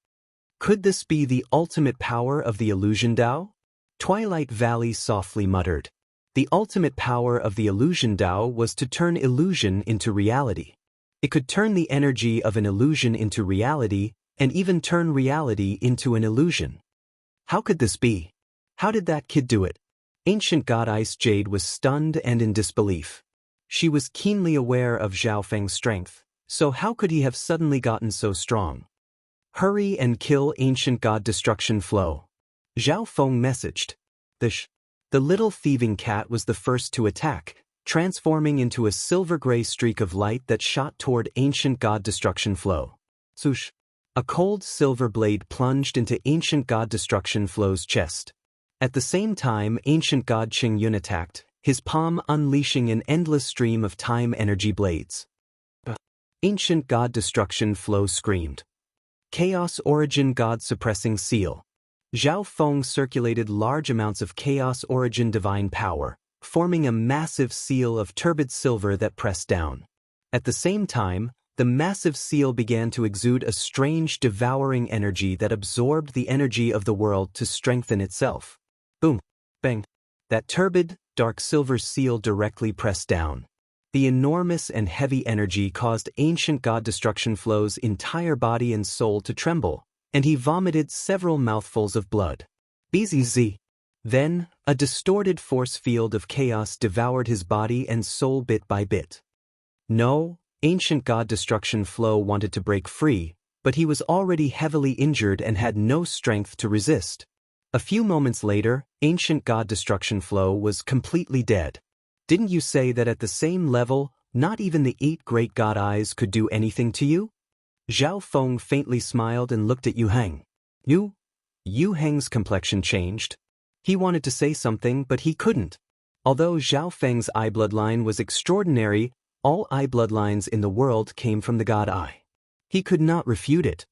Could this be the ultimate power of the illusion Dao? Twilight Valley softly muttered. The ultimate power of the illusion Dao was to turn illusion into reality. It could turn the energy of an illusion into reality, and even turn reality into an illusion. How could this be? How did that kid do it? Ancient god Ice Jade was stunned and in disbelief. She was keenly aware of Zhao Feng's strength, so how could he have suddenly gotten so strong? Hurry and kill ancient god Destruction Flow. Zhao Feng messaged. The little thieving cat was the first to attack, transforming into a silver-gray streak of light that shot toward ancient god Destruction Flow. Swoosh. A cold silver blade plunged into ancient god Destruction Flow's chest. At the same time, ancient god Qing Yun attacked, his palm unleashing an endless stream of time energy blades. Ancient god Destruction Flow screamed. Chaos Origin God Suppressing Seal. Zhao Feng circulated large amounts of Chaos Origin Divine Power, forming a massive seal of turbid silver that pressed down. At the same time, the massive seal began to exude a strange devouring energy that absorbed the energy of the world to strengthen itself. Boom. Bang. That turbid, dark silver seal directly pressed down. The enormous and heavy energy caused ancient god Destruction Flow's entire body and soul to tremble, and he vomited several mouthfuls of blood. BZZ. Then, a distorted force field of chaos devoured his body and soul bit by bit. No, ancient god Destruction Flow wanted to break free, but he was already heavily injured and had no strength to resist. A few moments later, ancient god Destruction Flow was completely dead. Didn't you say that at the same level, not even the 8 great god eyes could do anything to you? Zhao Feng faintly smiled and looked at Yu Heng. Yu Heng's complexion changed. He wanted to say something, but he couldn't. Although Zhao Feng's eye bloodline was extraordinary, all eye bloodlines in the world came from the god eye. He could not refute it.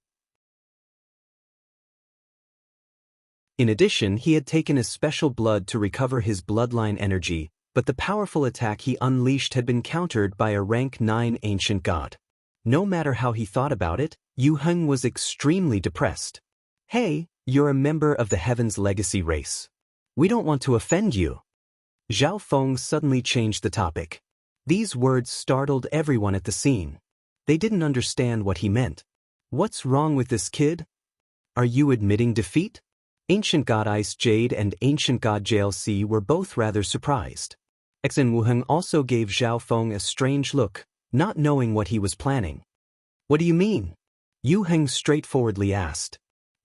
In addition, he had taken a special blood to recover his bloodline energy, But the powerful attack he unleashed had been countered by a rank 9 ancient god. No matter how he thought about it, Yu Heng was extremely depressed. "Hey, you're a member of the Heaven's Legacy race. We don't want to offend you." Zhao Feng suddenly changed the topic. These words startled everyone at the scene. They didn't understand what he meant. "What's wrong with this kid? Are you admitting defeat?" Ancient God Ice Jade and Ancient God JLC were both rather surprised. Xen Wuheng also gave Zhao Feng a strange look, not knowing what he was planning. "What do you mean?" Yu Heng straightforwardly asked.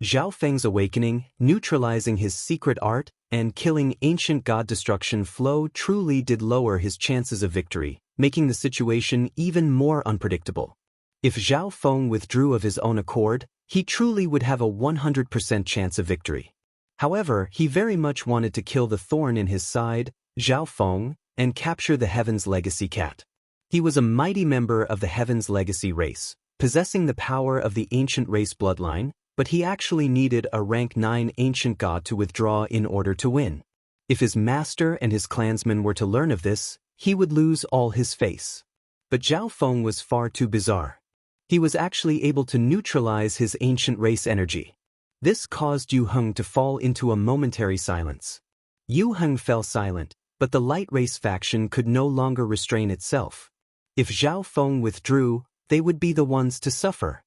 Zhao Feng's awakening, neutralizing his secret art, and killing ancient god destruction flow truly did lower his chances of victory, making the situation even more unpredictable. If Zhao Feng withdrew of his own accord, he truly would have a 100% chance of victory. However, he very much wanted to kill the thorn in his side, Zhao Feng, and capture the Heaven's Legacy cat. He was a mighty member of the Heaven's Legacy race, possessing the power of the ancient race bloodline, but he actually needed a rank 9 ancient god to withdraw in order to win. If his master and his clansmen were to learn of this, he would lose all his face. But Zhao Feng was far too bizarre. He was actually able to neutralize his ancient race energy. This caused Yu Heng to fall into a momentary silence. Yu Heng fell silent, but the light race faction could no longer restrain itself. If Zhao Feng withdrew, they would be the ones to suffer.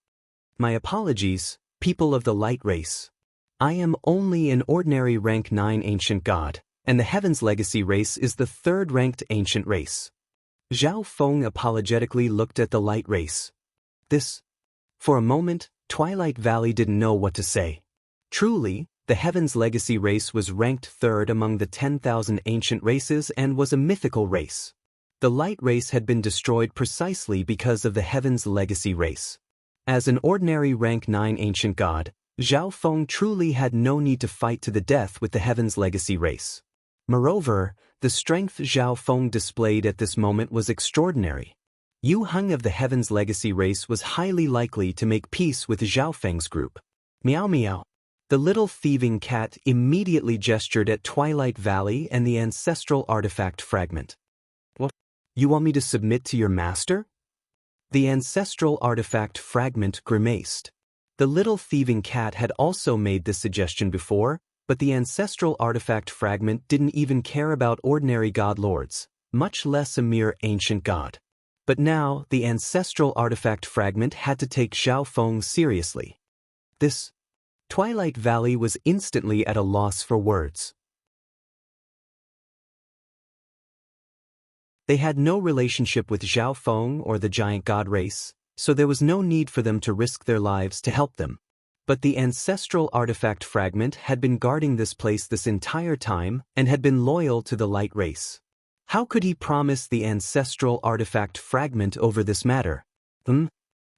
"My apologies, people of the light race. I am only an ordinary rank 9 ancient god, and the Heaven's Legacy race is the 3rd ranked ancient race." Zhao Feng apologetically looked at the light race. For a moment, Twilight Valley didn't know what to say. Truly, the Heaven's Legacy race was ranked 3rd among the 10,000 ancient races and was a mythical race. The light race had been destroyed precisely because of the Heaven's Legacy race. As an ordinary rank 9 ancient god, Zhao Feng truly had no need to fight to the death with the Heaven's Legacy race. Moreover, the strength Zhao Feng displayed at this moment was extraordinary. Yu Heng of the Heaven's Legacy race was highly likely to make peace with Zhao Feng's group. Meow meow. The little thieving cat immediately gestured at Twilight Valley and the ancestral artifact fragment. "What? You want me to submit to your master?" The ancestral artifact fragment grimaced. The little thieving cat had also made this suggestion before, but the ancestral artifact fragment didn't even care about ordinary god lords, much less a mere ancient god. But now, the ancestral artifact fragment had to take Zhao Feng seriously. Twilight Valley was instantly at a loss for words. They had no relationship with Zhao Feng or the giant god race, so there was no need for them to risk their lives to help them. But the ancestral artifact fragment had been guarding this place this entire time and had been loyal to the light race. How could he promise the ancestral artifact fragment over this matter?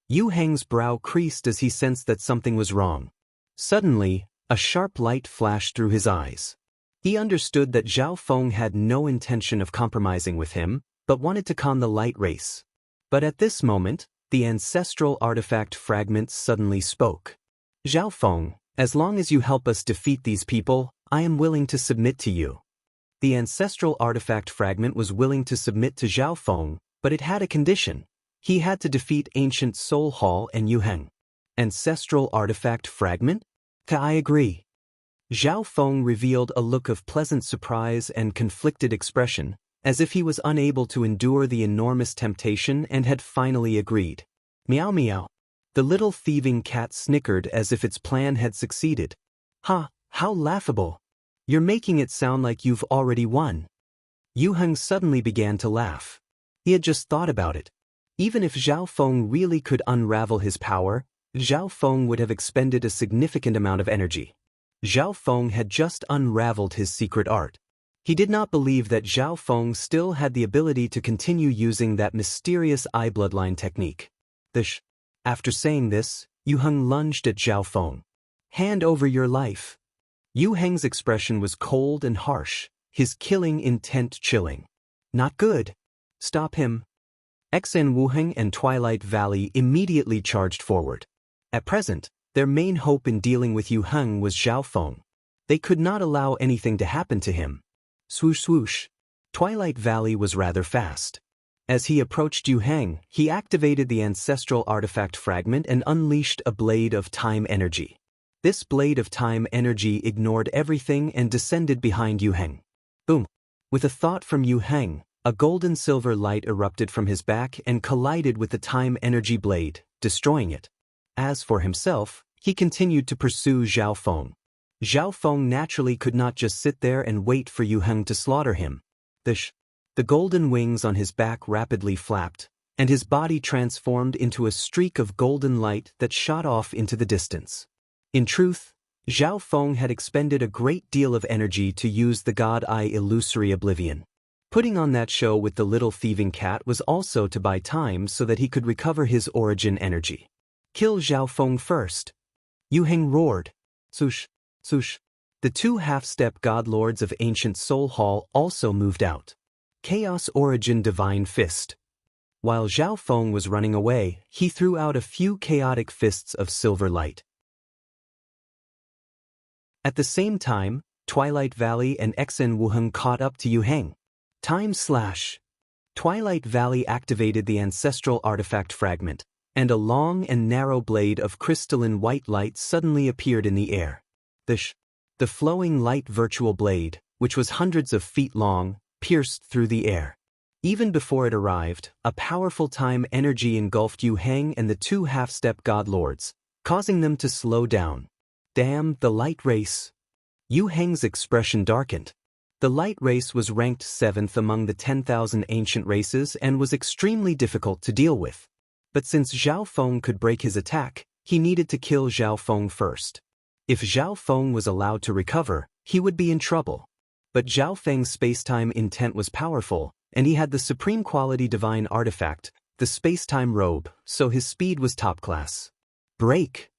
Yu Heng's brow creased as he sensed that something was wrong. Suddenly, a sharp light flashed through his eyes. He understood that Zhao Feng had no intention of compromising with him, but wanted to con the light race. But at this moment, the ancestral artifact fragment suddenly spoke. "Zhao Feng, as long as you help us defeat these people, I am willing to submit to you." The ancestral artifact fragment was willing to submit to Zhao Feng, but it had a condition. He had to defeat Ancient Soul Hall and Yu Heng. Ancestral artifact fragment? I agree. Zhao Feng revealed a look of pleasant surprise and conflicted expression, as if he was unable to endure the enormous temptation and had finally agreed. Meow meow. The little thieving cat snickered as if its plan had succeeded. "Ha, how laughable. You're making it sound like you've already won." Yu Heng suddenly began to laugh. He had just thought about it. Even if Zhao Feng really could unravel his power, Zhao Feng would have expended a significant amount of energy. Zhao Feng had just unraveled his secret art. He did not believe that Zhao Feng still had the ability to continue using that mysterious eye bloodline technique. After saying this, Yu Heng lunged at Zhao Feng. "Hand over your life." Yu Heng's expression was cold and harsh, his killing intent chilling. "Not good. Stop him." Xen Wuheng and Twilight Valley immediately charged forward. At present, their main hope in dealing with Yu Heng was Zhao Feng. They could not allow anything to happen to him. Swoosh swoosh. Twilight Valley was rather fast. As he approached Yu Heng, he activated the ancestral artifact fragment and unleashed a blade of time energy. This blade of time energy ignored everything and descended behind Yu Heng. Boom! With a thought from Yu Heng, a golden-silver light erupted from his back and collided with the time energy blade, destroying it. As for himself, he continued to pursue Zhao Feng. Zhao Feng naturally could not just sit there and wait for Yu Heng to slaughter him. The golden wings on his back rapidly flapped, and his body transformed into a streak of golden light that shot off into the distance. In truth, Zhao Feng had expended a great deal of energy to use the God Eye illusory oblivion. Putting on that show with the little thieving cat was also to buy time so that he could recover his origin energy. Kill Zhao Feng first. Yu Heng roared. Swoosh, swoosh. The two half-step god lords of ancient Soul Hall also moved out. Chaos Origin Divine Fist. While Zhao Feng was running away, he threw out a few chaotic fists of silver light. At the same time, Twilight Valley and Xen Wuheng caught up to Yu Heng. Time slash. Twilight Valley activated the ancestral artifact fragment, and a long and narrow blade of crystalline white light suddenly appeared in the air. The flowing light virtual blade, which was hundreds of feet long, pierced through the air. Even before it arrived, a powerful time energy engulfed Yu Heng and the two half-step god lords, causing them to slow down. Damn the light race. Yu Heng's expression darkened. The light race was ranked 7th among the 10,000 ancient races and was extremely difficult to deal with. But since Zhao Feng could break his attack, he needed to kill Zhao Feng first. If Zhao Feng was allowed to recover, he would be in trouble. But Zhao Feng's spacetime intent was powerful, and he had the supreme quality divine artifact, the spacetime robe, so his speed was top class. Break!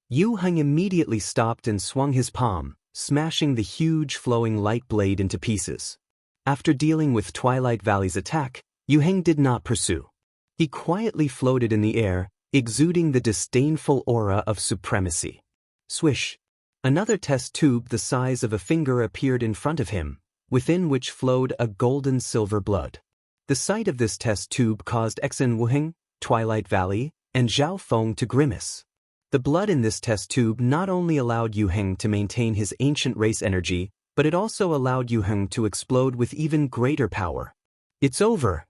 Yu Heng immediately stopped and swung his palm, smashing the huge flowing light blade into pieces. After dealing with Twilight Valley's attack, Yu Heng did not pursue. He quietly floated in the air, exuding the disdainful aura of supremacy. Swish! Another test tube the size of a finger appeared in front of him, within which flowed a golden silver blood. The sight of this test tube caused Xen Wuheng, Twilight Valley, and Zhao Feng to grimace. The blood in this test tube not only allowed Yu Heng to maintain his ancient race energy, but it also allowed Yu Heng to explode with even greater power. It's over.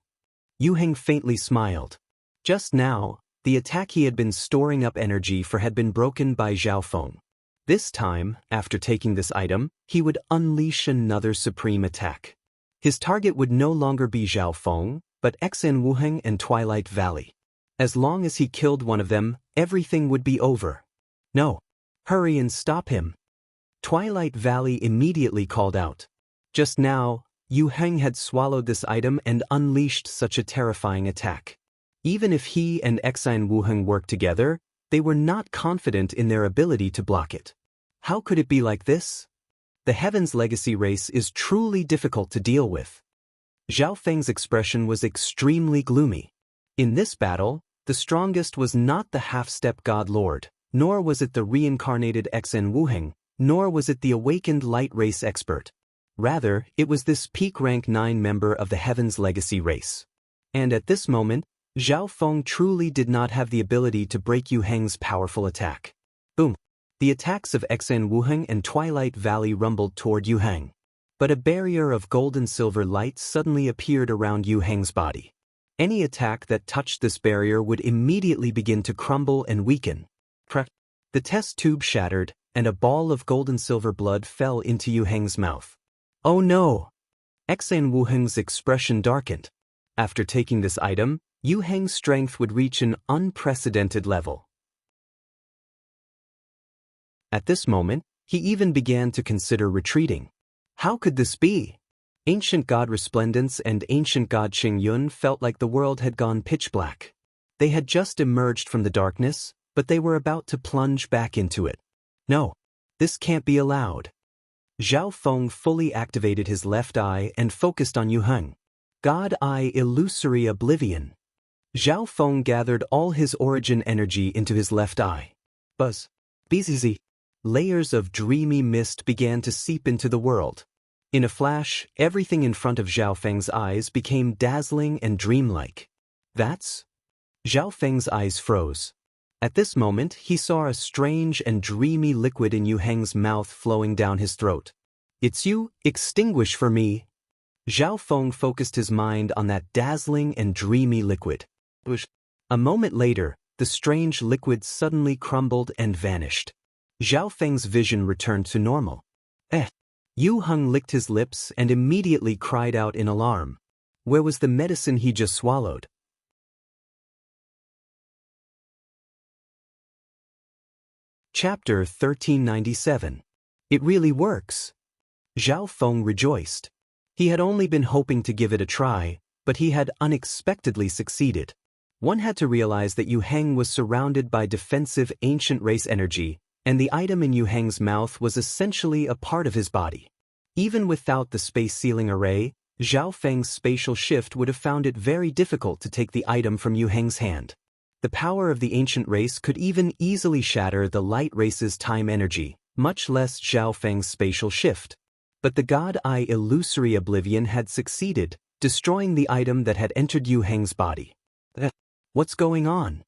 Yu Heng faintly smiled. Just now, the attack he had been storing up energy for had been broken by Zhao Feng. This time, after taking this item, he would unleash another supreme attack. His target would no longer be Zhao Feng, but Xen Wuheng and Twilight Valley. As long as he killed one of them, everything would be over. No. Hurry and stop him. Twilight Valley immediately called out. Just now, Yu Heng had swallowed this item and unleashed such a terrifying attack. Even if he and Xen Wuheng worked together, they were not confident in their ability to block it. How could it be like this? The Heaven's Legacy race is truly difficult to deal with. Zhao Feng's expression was extremely gloomy. In this battle, the strongest was not the half-step God Lord, nor was it the reincarnated Xen Wuheng, nor was it the awakened light race expert. Rather, it was this peak rank 9 member of the Heaven's Legacy race. And at this moment, Zhao Feng truly did not have the ability to break Yu Heng's powerful attack. Boom! The attacks of Xen Wuheng and Twilight Valley rumbled toward Yu Heng. But a barrier of gold-and-silver light suddenly appeared around Yu Heng's body. Any attack that touched this barrier would immediately begin to crumble and weaken. The test tube shattered, and a ball of gold-and-silver blood fell into Yu Heng's mouth. Oh no! Xen Wuheng's expression darkened. After taking this item, Yu Heng's strength would reach an unprecedented level. At this moment, he even began to consider retreating. How could this be? Ancient God Resplendence and Ancient God Xing Yun felt like the world had gone pitch black. They had just emerged from the darkness, but they were about to plunge back into it. No, this can't be allowed. Zhao Feng fully activated his left eye and focused on Yu Heng. God Eye Illusory Oblivion. Zhao Feng gathered all his origin energy into his left eye. Buzz. Bzz. Layers of dreamy mist began to seep into the world. In a flash, everything in front of Zhao Feng's eyes became dazzling and dreamlike. That's? Zhao Feng's eyes froze. At this moment, he saw a strange and dreamy liquid in Yu Heng's mouth flowing down his throat. It's you, extinguish for me. Zhao Feng focused his mind on that dazzling and dreamy liquid. A moment later, the strange liquid suddenly crumbled and vanished. Zhao Feng's vision returned to normal. Yu Heng licked his lips and immediately cried out in alarm. Where was the medicine he just swallowed? Chapter 1397. It really works. Zhao Feng rejoiced. He had only been hoping to give it a try, but he had unexpectedly succeeded. One had to realize that Yu Heng was surrounded by defensive ancient race energy, and the item in Yu Heng's mouth was essentially a part of his body. Even without the space sealing array, Zhao Feng's spatial shift would have found it very difficult to take the item from Yu Heng's hand. The power of the ancient race could even easily shatter the light race's time energy, much less Zhao Feng's spatial shift. But the God-Eye illusory oblivion had succeeded, destroying the item that had entered Yu Heng's body. What's going on?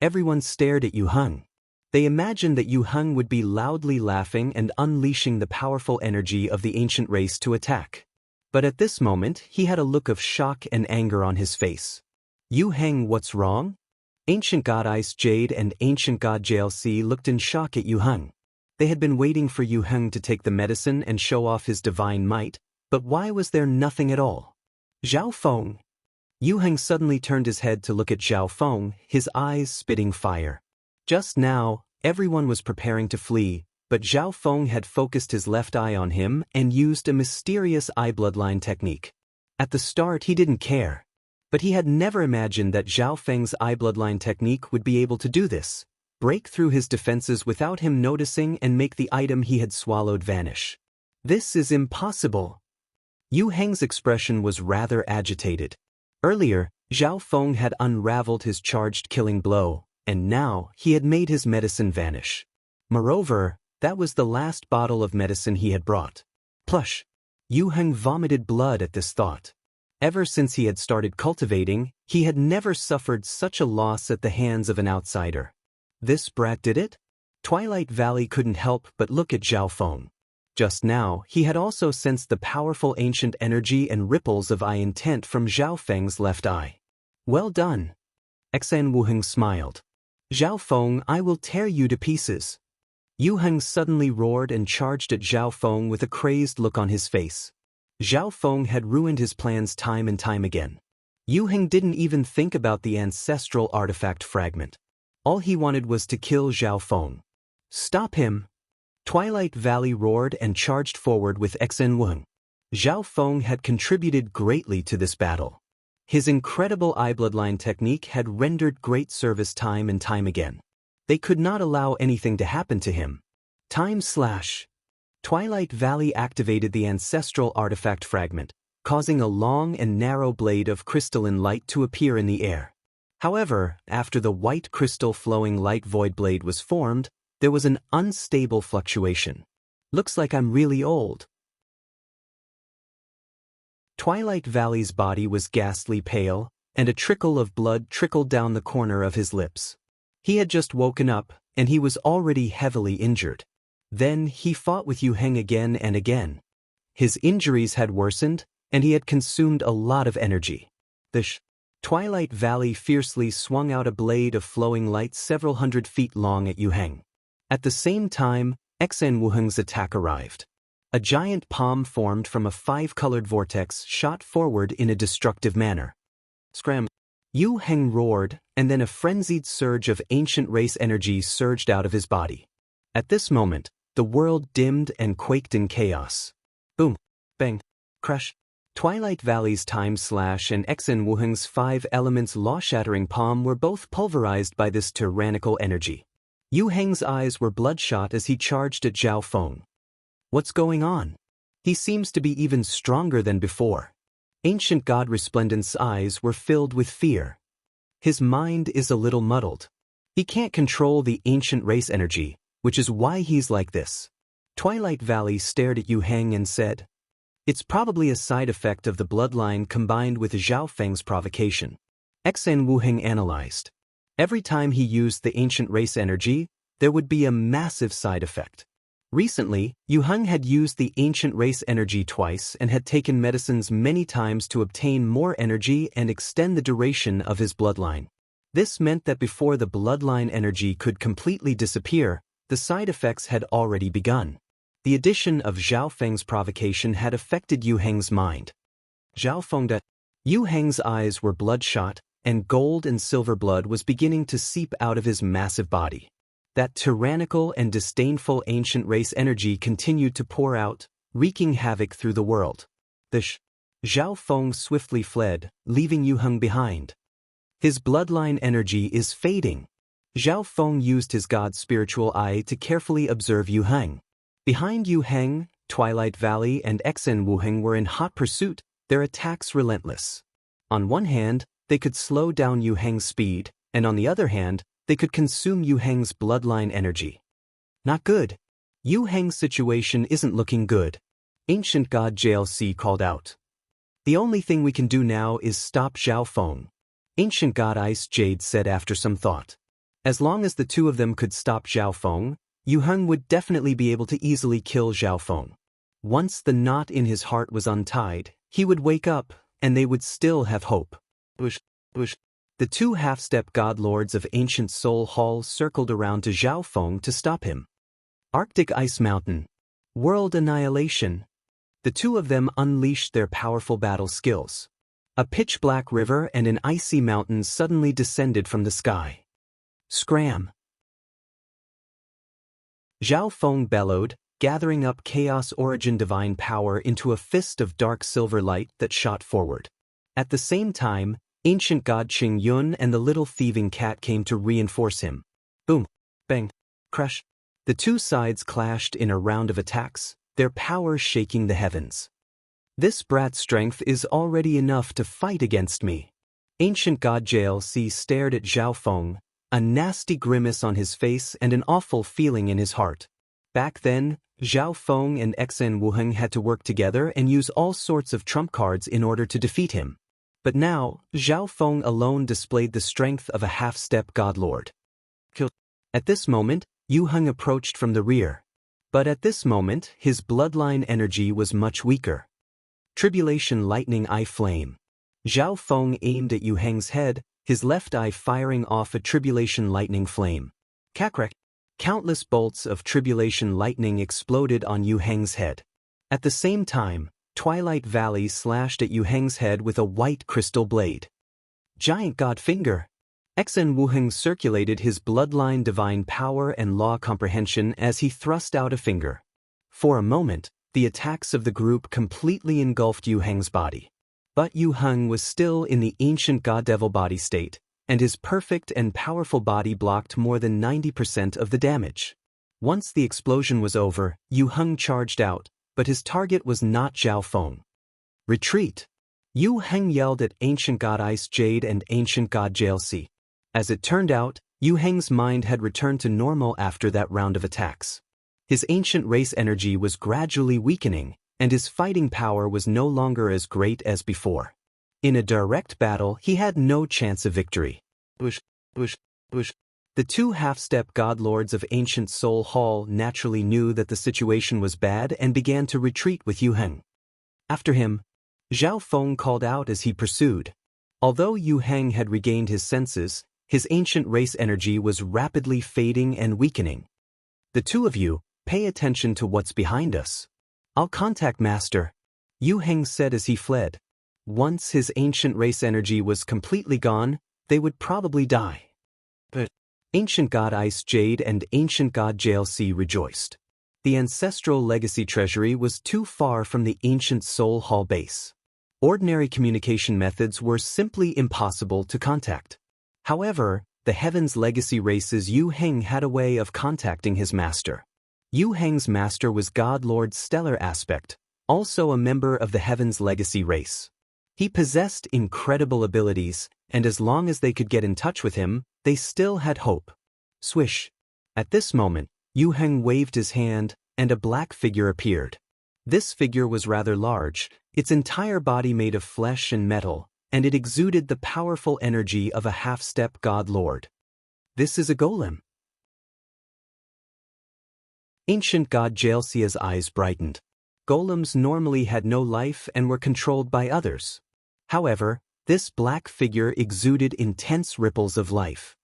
Everyone stared at Yu Heng. They imagined that Yu Heng would be loudly laughing and unleashing the powerful energy of the ancient race to attack. But at this moment, he had a look of shock and anger on his face. Yu Heng, what's wrong? Ancient God Ice Jade and Ancient God JLC looked in shock at Yu Heng. They had been waiting for Yu Heng to take the medicine and show off his divine might, but why was there nothing at all? Zhao Feng. Yu Heng suddenly turned his head to look at Zhao Feng, his eyes spitting fire. Just now, everyone was preparing to flee, but Zhao Feng had focused his left eye on him and used a mysterious eye bloodline technique. At the start he didn't care. But he had never imagined that Zhao Feng's eye bloodline technique would be able to do this, break through his defenses without him noticing and make the item he had swallowed vanish. This is impossible. Yu Heng's expression was rather agitated. Earlier, Zhao Feng had unraveled his charged killing blow, and now he had made his medicine vanish. Moreover, that was the last bottle of medicine he had brought. Plush! Yu Heng vomited blood at this thought. Ever since he had started cultivating, he had never suffered such a loss at the hands of an outsider. This brat did it? Twilight Valley couldn't help but look at Zhao Feng. Just now, he had also sensed the powerful ancient energy and ripples of eye intent from Zhao Feng's left eye. Well done. Xan Wuheng smiled. Zhao Feng, I will tear you to pieces. Yu Heng suddenly roared and charged at Zhao Feng with a crazed look on his face. Zhao Feng had ruined his plans time and time again. Yu Heng didn't even think about the ancestral artifact fragment. All he wanted was to kill Zhao Feng. Stop him! Twilight Valley roared and charged forward with Xen Wuheng. Zhao Feng had contributed greatly to this battle. His incredible eye bloodline technique had rendered great service time and time again. They could not allow anything to happen to him. Time slash. Twilight Valley activated the ancestral artifact fragment, causing a long and narrow blade of crystalline light to appear in the air. However, after the white crystal flowing light void blade was formed, there was an unstable fluctuation. Looks like I'm really old. Twilight Valley's body was ghastly pale, and a trickle of blood trickled down the corner of his lips. He had just woken up, and he was already heavily injured. Then he fought with Yu Heng again and again. His injuries had worsened, and he had consumed a lot of energy. Twilight Valley fiercely swung out a blade of flowing light several hundred feet long at Yu Heng. At the same time, Xen Wuheng's attack arrived. A giant palm formed from a five-colored vortex shot forward in a destructive manner. Scram! Yu Heng roared, and then a frenzied surge of ancient race energy surged out of his body. At this moment, the world dimmed and quaked in chaos. Boom! Bang! Crash! Twilight Valley's time slash and Xen Wuheng's five elements law-shattering palm were both pulverized by this tyrannical energy. Yu Heng's eyes were bloodshot as he charged at Zhao Feng. What's going on? He seems to be even stronger than before. Ancient God Resplendent's eyes were filled with fear. His mind is a little muddled. He can't control the ancient race energy, which is why he's like this. Twilight Valley stared at Yu Heng and said, It's probably a side effect of the bloodline combined with Zhao Feng's provocation. Xen Wuheng analyzed. Every time he used the ancient race energy, there would be a massive side effect. Recently, Yu Heng had used the ancient race energy twice and had taken medicines many times to obtain more energy and extend the duration of his bloodline. This meant that before the bloodline energy could completely disappear, the side effects had already begun. The addition of Zhao Feng's provocation had affected Yu Heng's mind. Zhao Fengda. Yu Heng's eyes were bloodshot, and gold and silver blood was beginning to seep out of his massive body. That tyrannical and disdainful ancient race energy continued to pour out, wreaking havoc through the world. Zhao Feng swiftly fled, leaving Yu Heng behind. His bloodline energy is fading. Zhao Feng used his god's spiritual eye to carefully observe Yu Heng. Behind Yu Heng, Twilight Valley and Xen Wuheng were in hot pursuit, their attacks relentless. On one hand, they could slow down Yu Heng's speed, and on the other hand, they could consume Yu Heng's bloodline energy. Not good. Yu Heng's situation isn't looking good. Ancient God JLC called out. The only thing we can do now is stop Zhao Feng. Ancient God Ice Jade said after some thought. As long as the two of them could stop Zhao Feng, Yu Heng would definitely be able to easily kill Zhao Feng. Once the knot in his heart was untied, he would wake up, and they would still have hope. The two half-step god lords of ancient Soul Hall circled around to Zhao Feng to stop him. Arctic Ice Mountain. World Annihilation. The two of them unleashed their powerful battle skills. A pitch-black river and an icy mountain suddenly descended from the sky. Scram! Zhao Feng bellowed, gathering up Chaos Origin Divine Power into a fist of dark silver light that shot forward. At the same time, Ancient God Qing Yun and the little thieving cat came to reinforce him. Boom! Bang! Crush! The two sides clashed in a round of attacks, their power shaking the heavens. This brat's strength is already enough to fight against me. Ancient God JLC stared at Zhao Feng, a nasty grimace on his face and an awful feeling in his heart. Back then, Zhao Feng and Xen Wuheng had to work together and use all sorts of trump cards in order to defeat him. But now, Zhao Feng alone displayed the strength of a half-step godlord. At this moment, Yu Heng approached from the rear. But at this moment, his bloodline energy was much weaker. Tribulation Lightning Eye Flame. Zhao Feng aimed at Yu Heng's head, his left eye firing off a Tribulation Lightning Flame. Kakrek. Countless bolts of Tribulation Lightning exploded on Yu Heng's head. At the same time, Twilight Valley slashed at Yu Heng's head with a white crystal blade. Giant God Finger. Xen Wuheng circulated his bloodline divine power and law comprehension as he thrust out a finger. For a moment, the attacks of the group completely engulfed Yu Heng's body. But Yu Heng was still in the ancient God-Devil body state, and his perfect and powerful body blocked more than 90% of the damage. Once the explosion was over, Yu Heng charged out, but his target was not Zhao Feng. Retreat! Yu Heng yelled at Ancient God Ice Jade and Ancient God JLC. As it turned out, Yu Heng's mind had returned to normal after that round of attacks. His ancient race energy was gradually weakening, and his fighting power was no longer as great as before. In a direct battle, he had no chance of victory. The two half-step godlords of ancient Soul Hall naturally knew that the situation was bad and began to retreat with Yu Heng. After him, Zhao Feng called out as he pursued. Although Yu Heng had regained his senses, his ancient race energy was rapidly fading and weakening. The two of you, pay attention to what's behind us. I'll contact Master, Yu Heng said as he fled. Once his ancient race energy was completely gone, they would probably die. But Ancient God Ice Jade and Ancient God JLC rejoiced. The ancestral legacy treasury was too far from the ancient Soul Hall base. Ordinary communication methods were simply impossible to contact. However, the Heaven's Legacy race's Yu Heng had a way of contacting his master. Yu Heng's master was God Lord Stellar Aspect, also a member of the Heaven's Legacy race. He possessed incredible abilities, and as long as they could get in touch with him, they still had hope. Swish! At this moment, Yu Heng waved his hand, and a black figure appeared. This figure was rather large, its entire body made of flesh and metal, and it exuded the powerful energy of a half-step god lord. This is a golem. Ancient god Jalsia's eyes brightened. Golems normally had no life and were controlled by others. However, this black figure exuded intense ripples of life.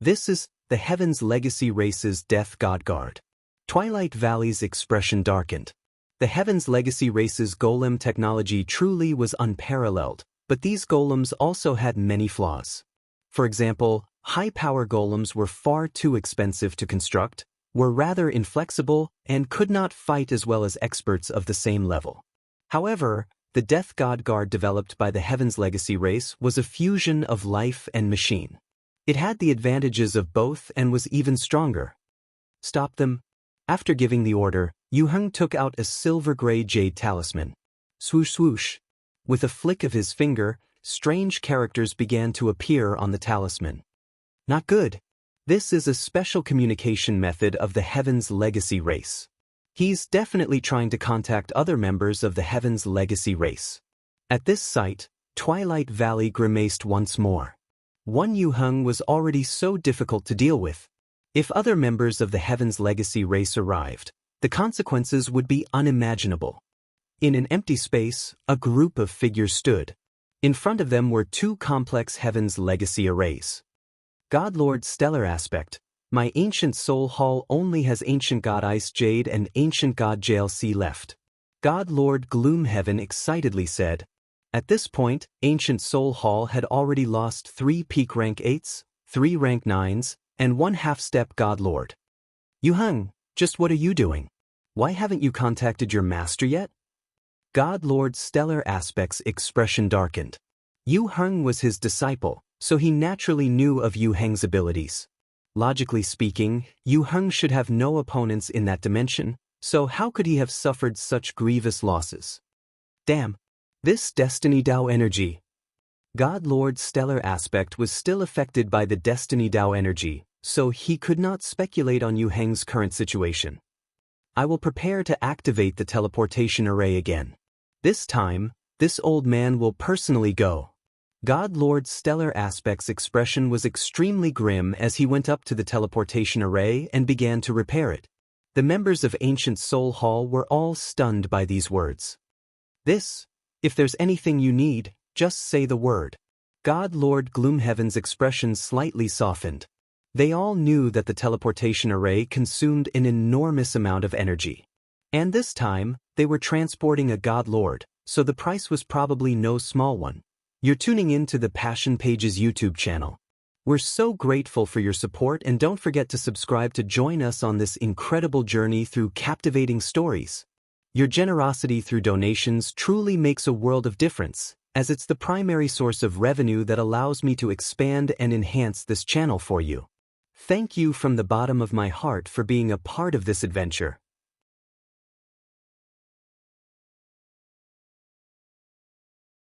This is the Heaven's Legacy race's death god guard. Twilight Valley's expression darkened. The Heaven's Legacy race's golem technology truly was unparalleled, but these golems also had many flaws. For example, high-power golems were far too expensive to construct, were rather inflexible, and could not fight as well as experts of the same level. However, the Death God Guard developed by the Heaven's Legacy race was a fusion of life and machine. It had the advantages of both and was even stronger. Stop them. After giving the order, Yu Heng took out a silver-gray jade talisman. Swoosh swoosh. With a flick of his finger, strange characters began to appear on the talisman. Not good. This is a special communication method of the Heaven's Legacy race. He's definitely trying to contact other members of the Heaven's Legacy race. At this sight, Twilight Valley grimaced once more. One Yu Heng was already so difficult to deal with. If other members of the Heaven's Legacy race arrived, the consequences would be unimaginable. In an empty space, a group of figures stood. In front of them were two complex Heaven's Legacy arrays. God Lord Stellar Aspect, my Ancient Soul Hall only has Ancient God Ice Jade and Ancient God JLC left. God Lord Gloomhaven excitedly said. At this point, Ancient Soul Hall had already lost 3 peak rank 8s, 3 rank 9s, and 1 half-step God Lord. Yu Heng, just what are you doing? Why haven't you contacted your master yet? God Lord Stellar Aspect's expression darkened. Yu Heng was his disciple, so he naturally knew of Yu Heng's abilities. Logically speaking, Yu Heng should have no opponents in that dimension, so how could he have suffered such grievous losses? Damn. This Destiny Dao energy. God Lord Stellar Aspect was still affected by the Destiny Dao energy, so he could not speculate on Yu Heng's current situation. I will prepare to activate the teleportation array again. This time, this old man will personally go. God Lord Stellar Aspect's expression was extremely grim as he went up to the teleportation array and began to repair it. The members of Ancient Soul Hall were all stunned by these words. If there's anything you need, just say the word. God Lord Gloomhaven's expression slightly softened. They all knew that the teleportation array consumed an enormous amount of energy. And this time, they were transporting a God Lord, so the price was probably no small one. You're tuning in to the Passion Pages YouTube channel. We're so grateful for your support, and don't forget to subscribe to join us on this incredible journey through captivating stories. Your generosity through donations truly makes a world of difference, as it's the primary source of revenue that allows me to expand and enhance this channel for you. Thank you from the bottom of my heart for being a part of this adventure.